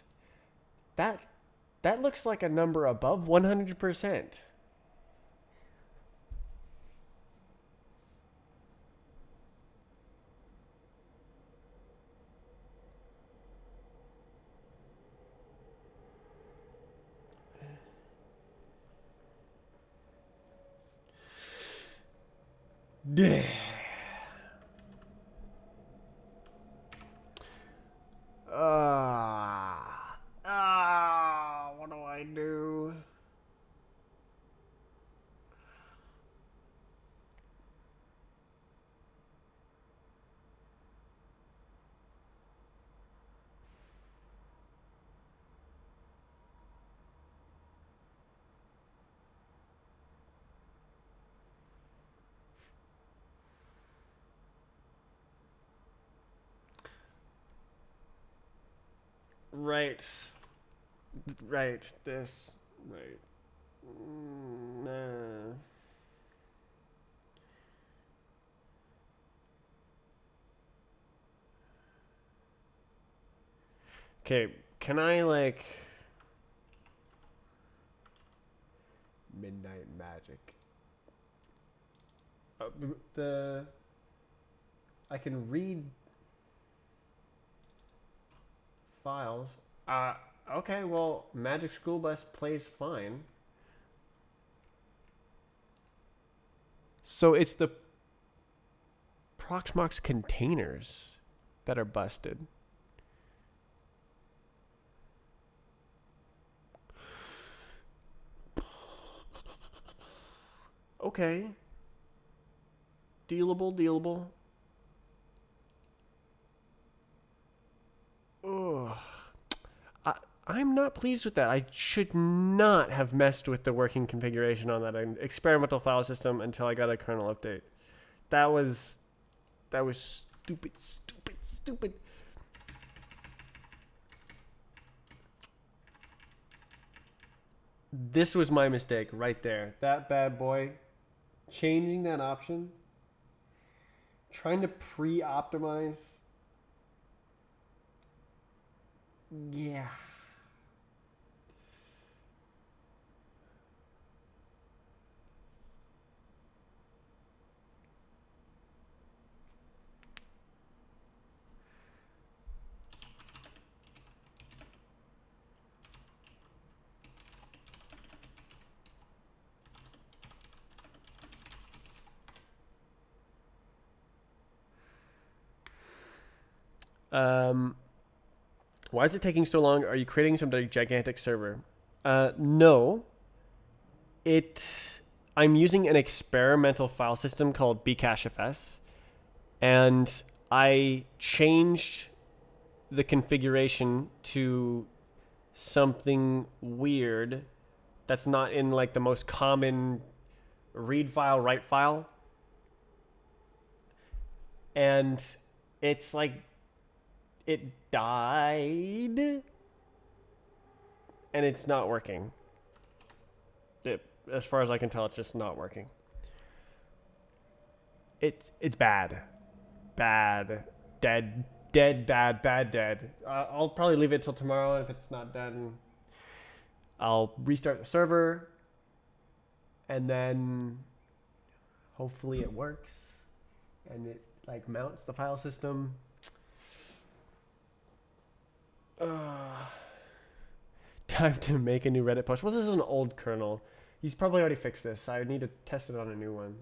That looks like a number above 100%. What do I do? Right. Right. This. Right. Nah. Okay, can I like Midnight Magic? The I can read files. Okay, well, Magic School Bus plays fine. So it's the Proxmox containers that are busted. Okay. Dealable. Ugh. I'm not pleased with that. I should not have messed with the working configuration on that experimental file system until I got a kernel update. That was stupid. This was my mistake right there. That bad boy. Changing that option. Trying to pre-optimize. Yeah. Um, why is it taking so long? Are you creating some gigantic server? No. It. I'm using an experimental file system called bcachefs, and I changed the configuration to something weird that's not in like the most common read file, write file. And it's like it died and it's not working. As far as I can tell, it's just not working. It's bad. Bad. Dead. Dead, bad, bad, dead. I'll probably leave it till tomorrow, and if it's not done, I'll restart the server, and then hopefully it works, and it like mounts the file system. Time to make a new Reddit post. Well, this is an old kernel. He's probably already fixed this. I need to test it on a new one.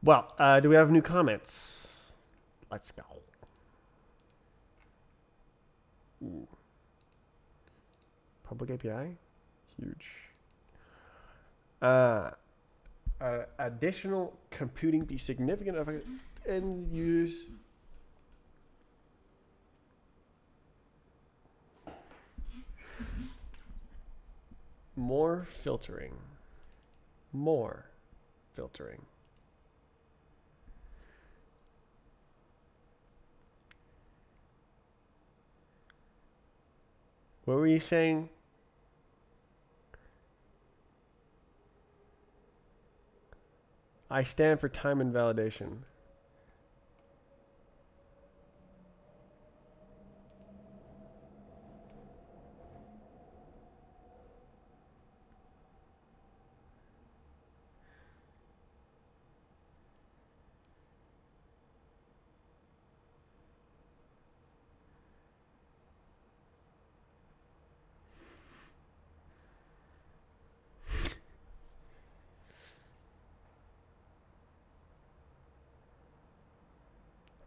Well, do we have new comments? Let's go. Ooh. Public API? Huge. Additional computing be significant and use more filtering. More filtering. What were you saying? I stand for time and validation.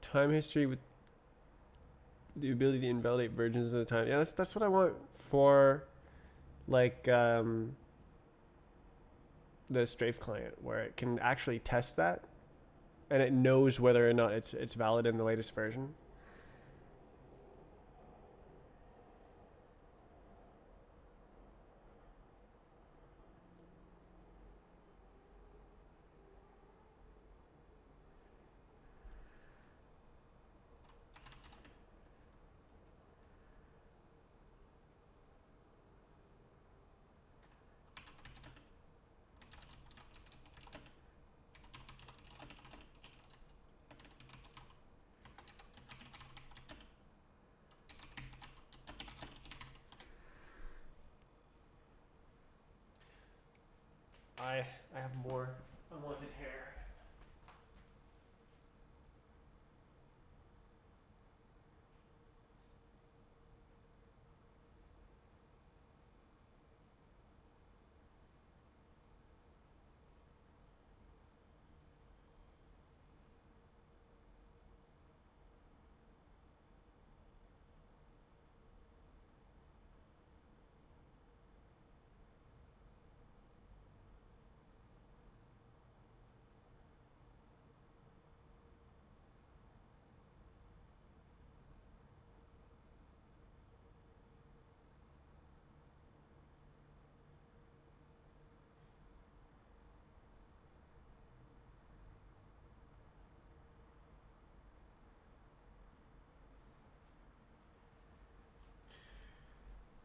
Time history with the ability to invalidate versions of the time. Yeah, that's what I want for like the strafe client, where it can actually test that and it knows whether or not it's valid in the latest version. I have more unwanted hair.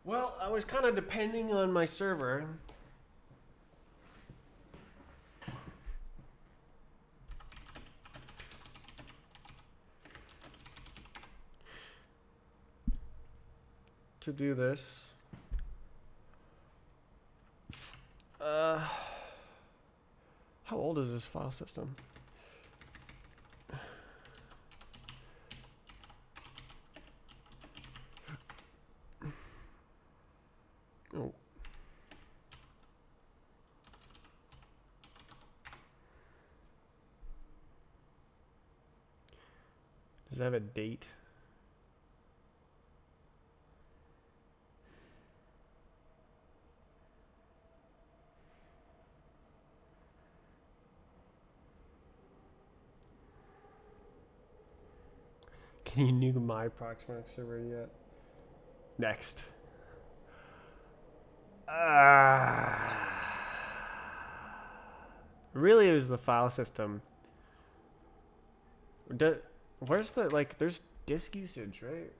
Well, I was kind of depending on my server. To do this. How old is this file system? Oh. Does it have a date? Can you nuke my Proxmox server yet? Next. Really, it was the file system. Where's the, like, there's disk usage, right?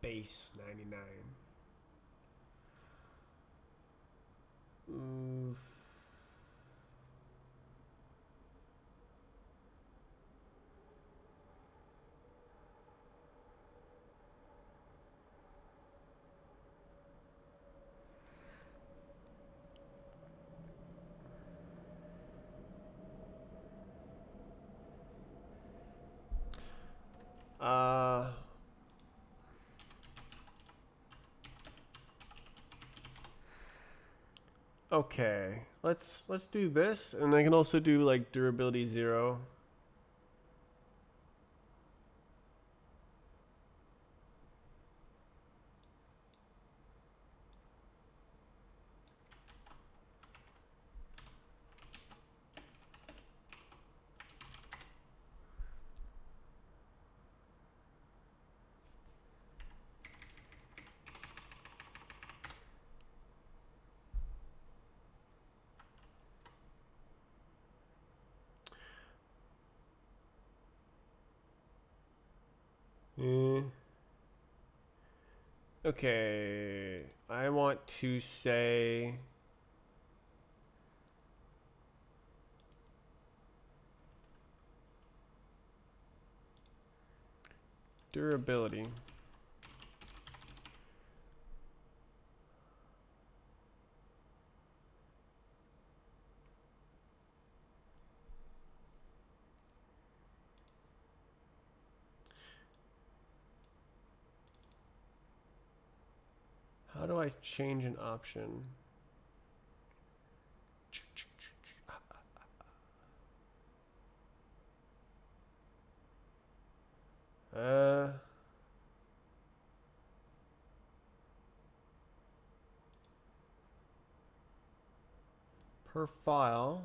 Base 99. Oof. Uh, okay. Let's do this, and I can also do like durability 0. Okay, I want to say durability. How do I change an option? Uh, per file.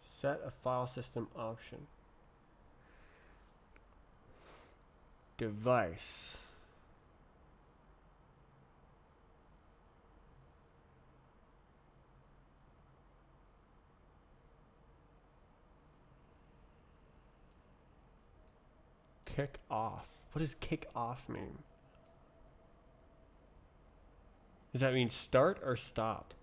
Set a file system option. Device. Kick off. What does kick off mean? Does that mean start or stop?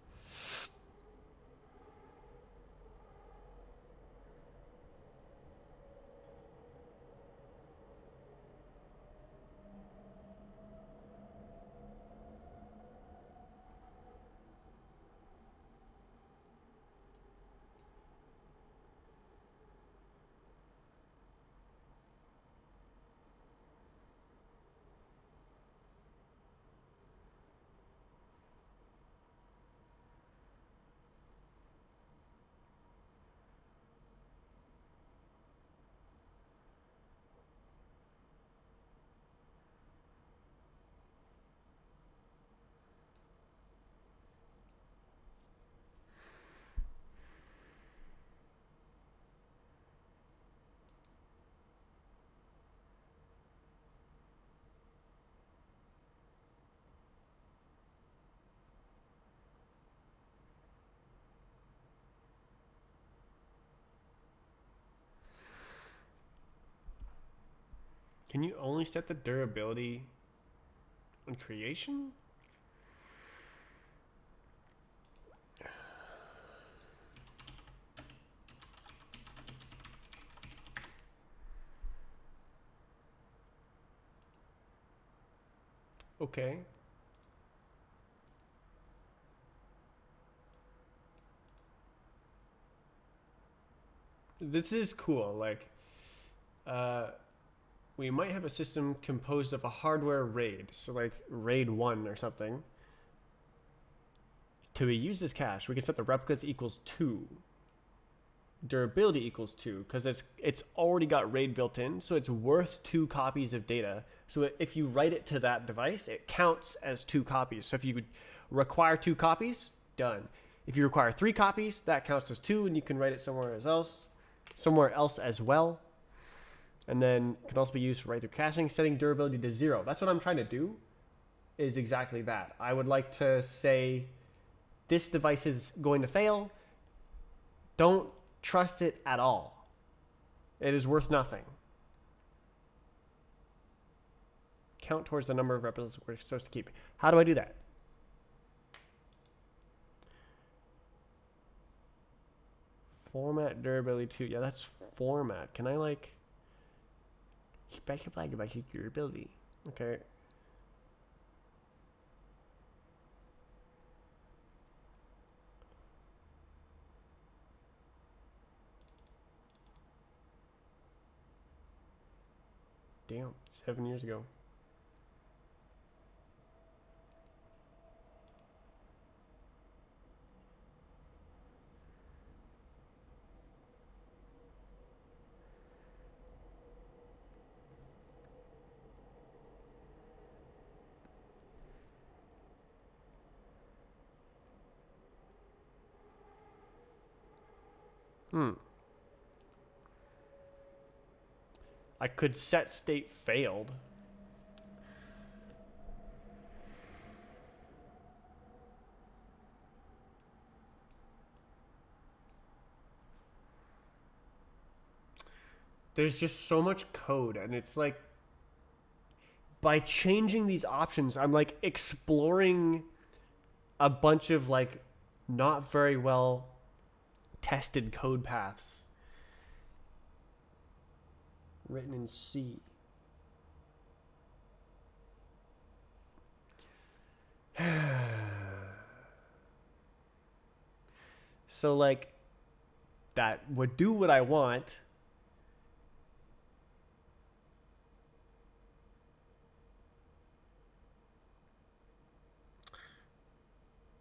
Can you only set the durability on creation? Okay. This is cool. Like, we might have a system composed of a hardware RAID, so like RAID 1 or something. To use this cache, we can set the replicas equals 2, durability equals 2, because it's already got RAID built in, so it's worth 2 copies of data. So if you write it to that device, it counts as 2 copies. So if you require 2 copies, done. If you require 3 copies, that counts as 2, and you can write it somewhere else as well. And then it can also be used for write-through caching, setting durability to 0. That's what I'm trying to do, is exactly that. I would like to say this device is going to fail. Don't trust it at all. It is worth nothing. Count towards the number of replicas we're supposed to keep. How do I do that? Format durability 2. Yeah, that's format. Can I like specify device durability? Okay. Damn, 7 years ago. I could set state failed. There's just so much code, and it's like, by changing these options, I'm like exploring a bunch of like not very well tested code paths written in C. So like that would do what I want.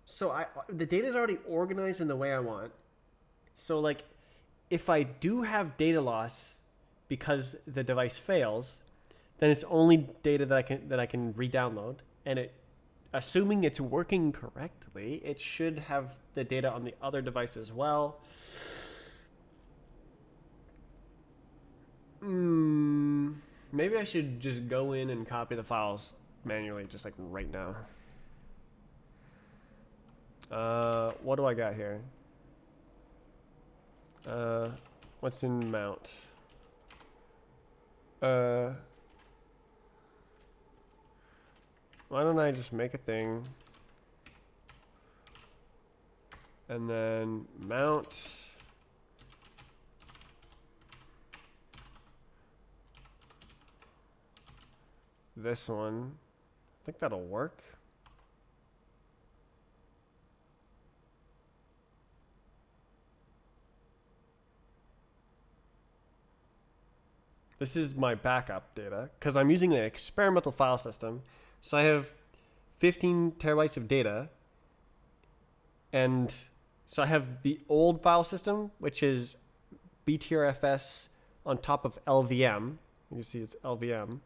So the data is already organized in the way I want. So like if I do have data loss because the device fails, then it's only data that I can re-download, and it, assuming it's working correctly, it should have the data on the other device as well. Maybe I should just go in and copy the files manually, just like right now. What do I got here? What's in mount? Why don't I just make a thing and then mount this one? I think that'll work. This is my backup data because I'm using an experimental file system. So I have 15 terabytes of data. And so I have the old file system, which is BTRFS on top of LVM. You can see it's LVM.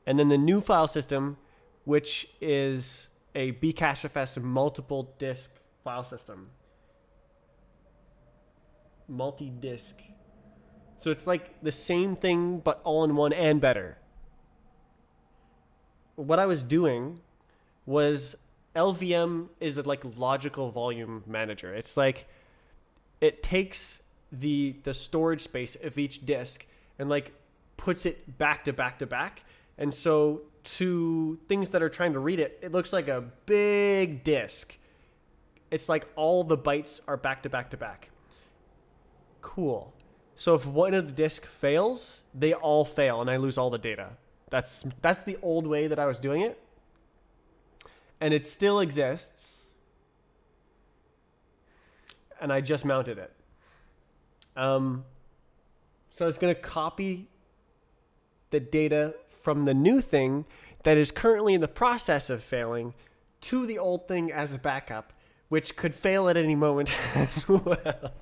And then the new file system, which is a bcachefs multiple disk file system. Multi-disk. So it's like the same thing, but all in one and better. What I was doing was LVM is a like logical volume manager. It's like it takes the storage space of each disk and like puts it back to back to back. And so to things that are trying to read it, it looks like a big disk. It's like all the bytes are back to back to back. Cool. So if one of the disks fails, they all fail and I lose all the data. That's the old way that I was doing it. And it still exists. And I just mounted it. So I was going to copy the data from the new thing that is currently in the process of failing to the old thing as a backup, which could fail at any moment as well.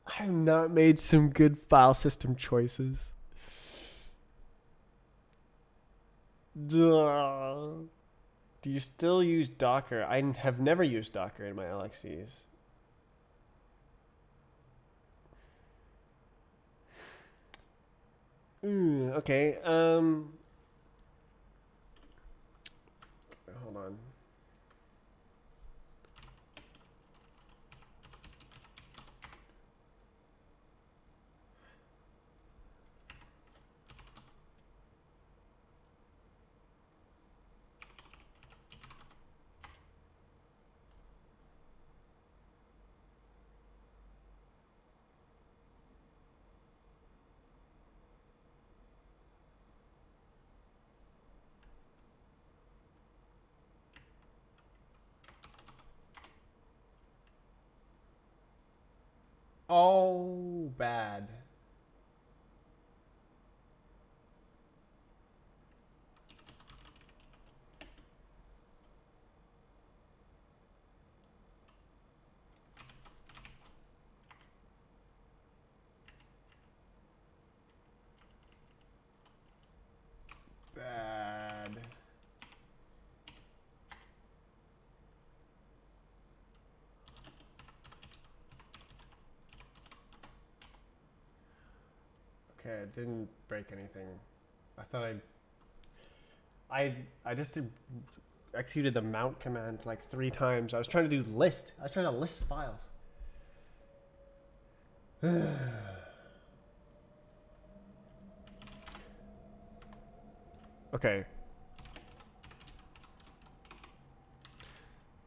I have not made some good file system choices. Duh. Do you still use Docker? I have never used Docker in my LXCs. Okay. Hold on. Oh, bad. Bad. Okay, it didn't break anything. I thought I just executed the mount command like 3 times. I was trying to do list. I was trying to list files. Okay.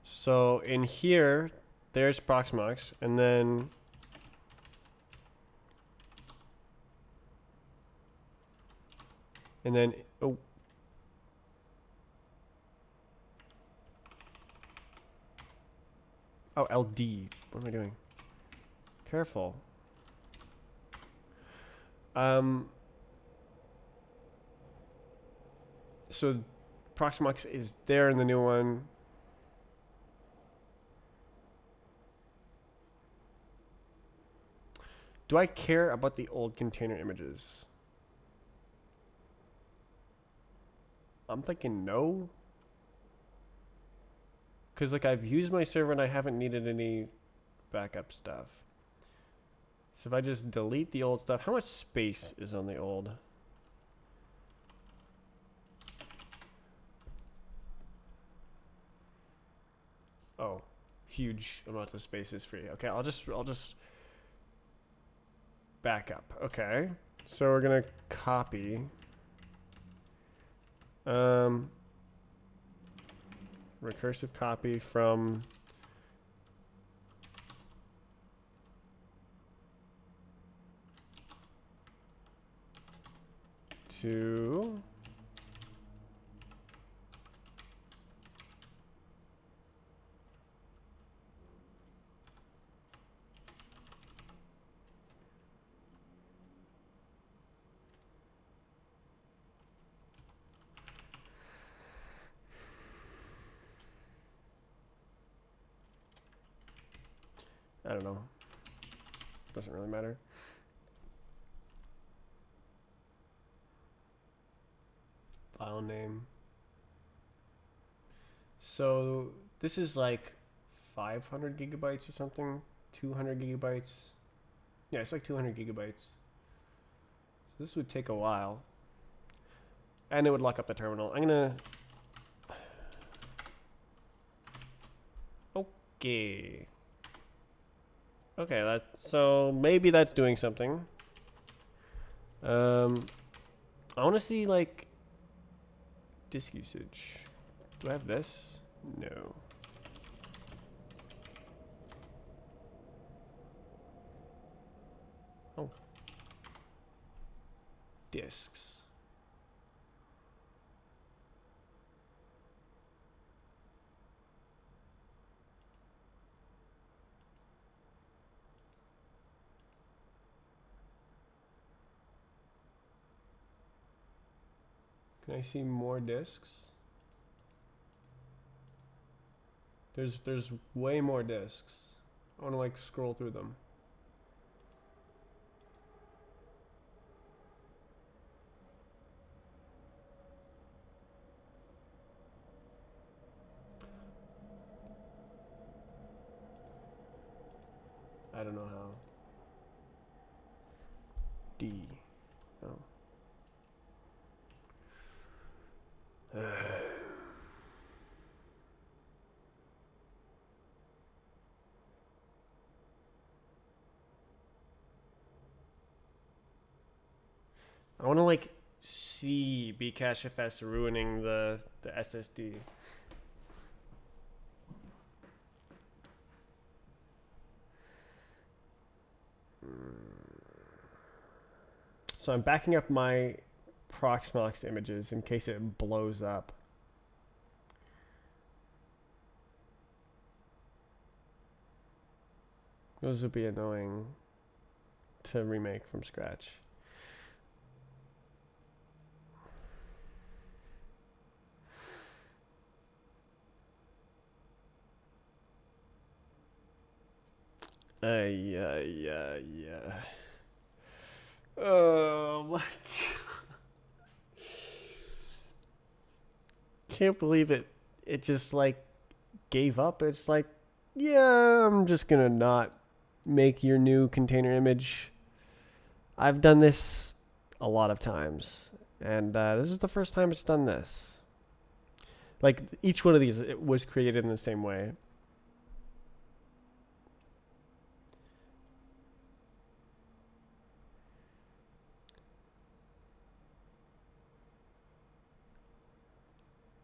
So in here, there's Proxmox, and then oh. Oh, LD. What am I doing? Careful. So Proxmox is there in the new one. Do I care about the old container images? I'm thinking no. Because like I've used my server and I haven't needed any backup stuff. So if I just delete the old stuff, how much space is on the old? Oh, huge amount of space is free. Okay, I'll just back up. Okay, so we're gonna copy. Recursive copy from to I don't know. Doesn't really matter. File name. So this is like 500 gigabytes or something. 200 gigabytes. Yeah, it's like 200 gigabytes. So this would take a while. And it would lock up the terminal. I'm gonna... Okay. Okay, so maybe that's doing something. I want to see like disk usage. Do I have this? No. Oh. Disks. Can I see more disks? There's way more disks. I want to like scroll through them. I don't know how. D. Oh. I want to like see bcachefs ruining the SSD. So I'm backing up my Proxmox images in case it blows up. Those would be annoying to remake from scratch. Yeah. Oh my god. Can't believe it. It just like gave up. It's like, yeah, I'm just gonna not make your new container image. I've done this a lot of times, and this is the first time it's done this. Like each one of these, it was created in the same way.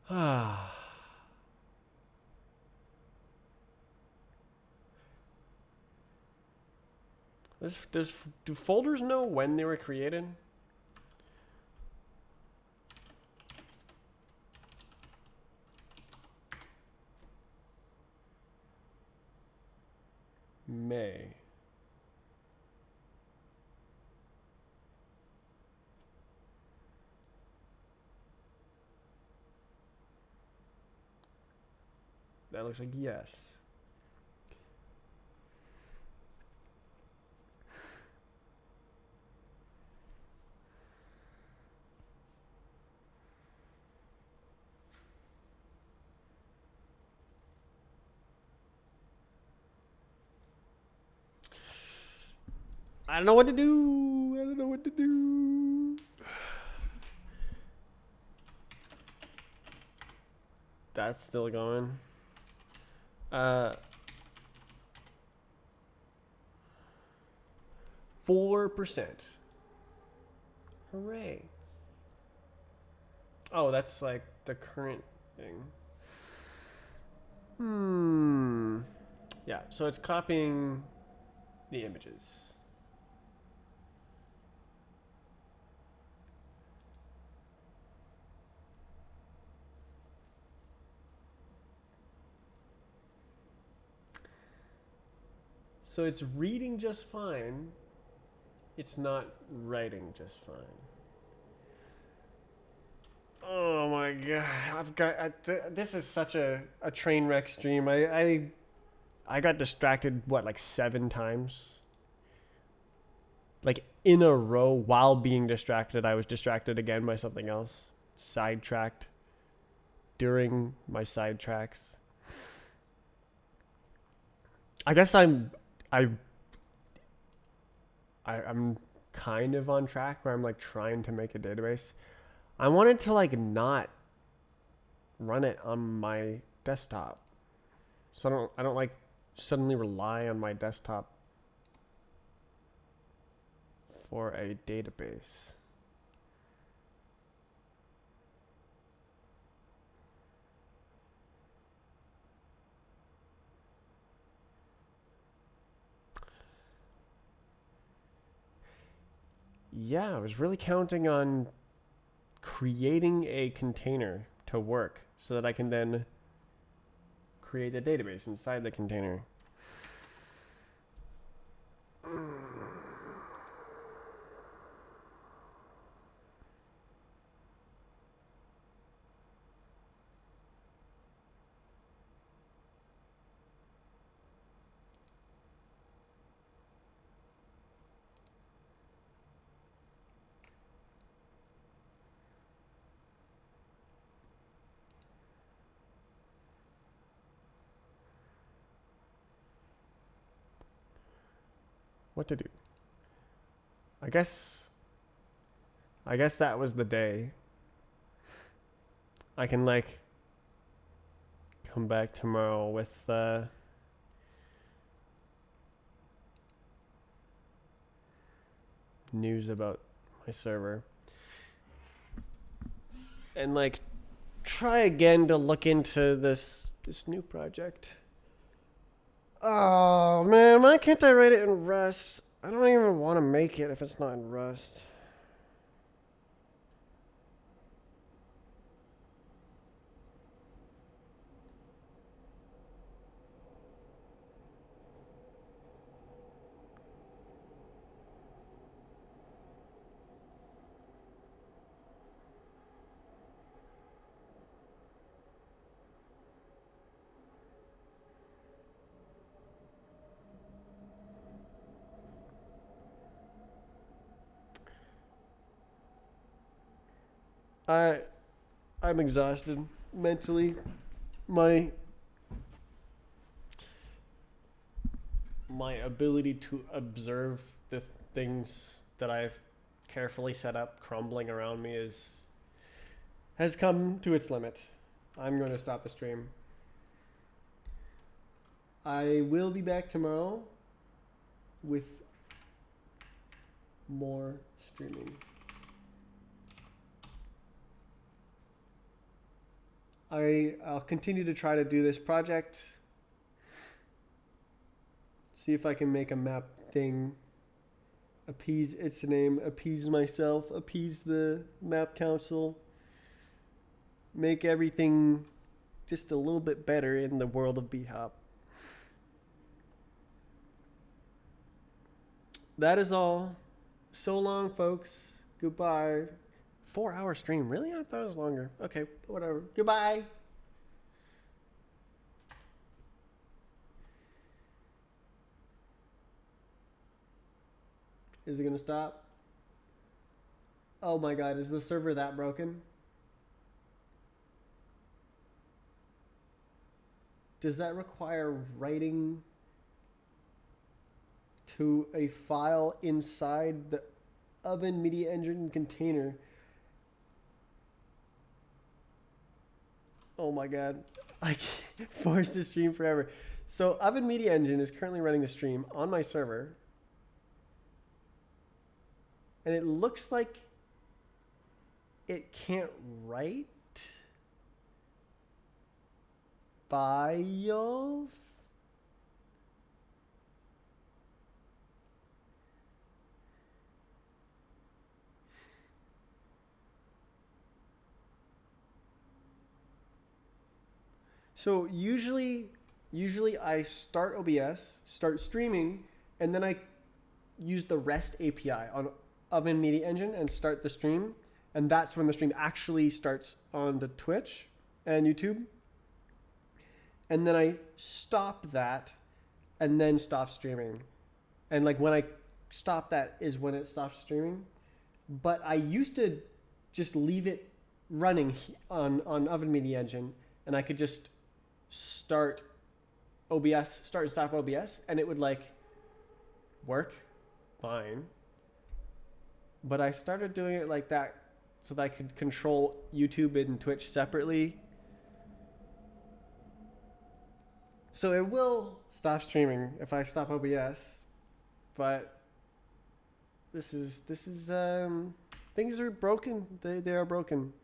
Ah. Do folders know when they were created? May. That looks like yes. I don't know what to do. I don't know what to do. That's still going. 4%. Hooray. Oh, that's like the current thing. Yeah, so it's copying the images. So it's reading just fine. It's not writing just fine. Oh my god! This is such a train wreck stream. I got distracted like 7 times. Like in a row while being distracted, I was distracted again by something else. Sidetracked during my sidetracks. I guess I'm kind of on track where I'm like trying to make a database. I wanted to like not run it on my desktop. So I don't like suddenly rely on my desktop for a database. Yeah, I was really counting on creating a container to work so that I can then create a database inside the container. What to do? I guess that was the day. I can like come back tomorrow with news about my server. And like try again to look into this new project. Oh man, why can't I write it in Rust? I don't even want to make it if it's not in Rust. I'm exhausted mentally. My ability to observe the things that I've carefully set up crumbling around me has come to its limit. I'm going to stop the stream. I will be back tomorrow with more streaming. I'll continue to try to do this project. See if I can make a map thing. Appease its name, appease myself, appease the map council. Make everything just a little bit better in the world of bhop. That is all. So long, folks. Goodbye. 4-hour stream. Really? I thought it was longer. Okay, whatever. Goodbye. Is it going to stop? Oh my god, is the server that broken? Does that require writing to a file inside the Oven Media Engine container? Oh my god, I can't force the stream forever. So Oven Media Engine is currently running the stream on my server. And it looks like it can't write files. So usually I start OBS, start streaming, and then I use the REST API on Oven Media Engine and start the stream. And that's when the stream actually starts on the Twitch and YouTube. And then I stop that and then stop streaming. And like when I stop that is when it stops streaming. But I used to just leave it running on Oven Media Engine, and I could just start and stop OBS, and it would like work fine. But I started doing it like that so that I could control YouTube and Twitch separately. So it will stop streaming if I stop OBS, but This is things are broken. They are broken.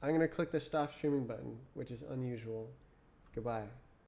I'm gonna click the stop streaming button, which is unusual. Goodbye.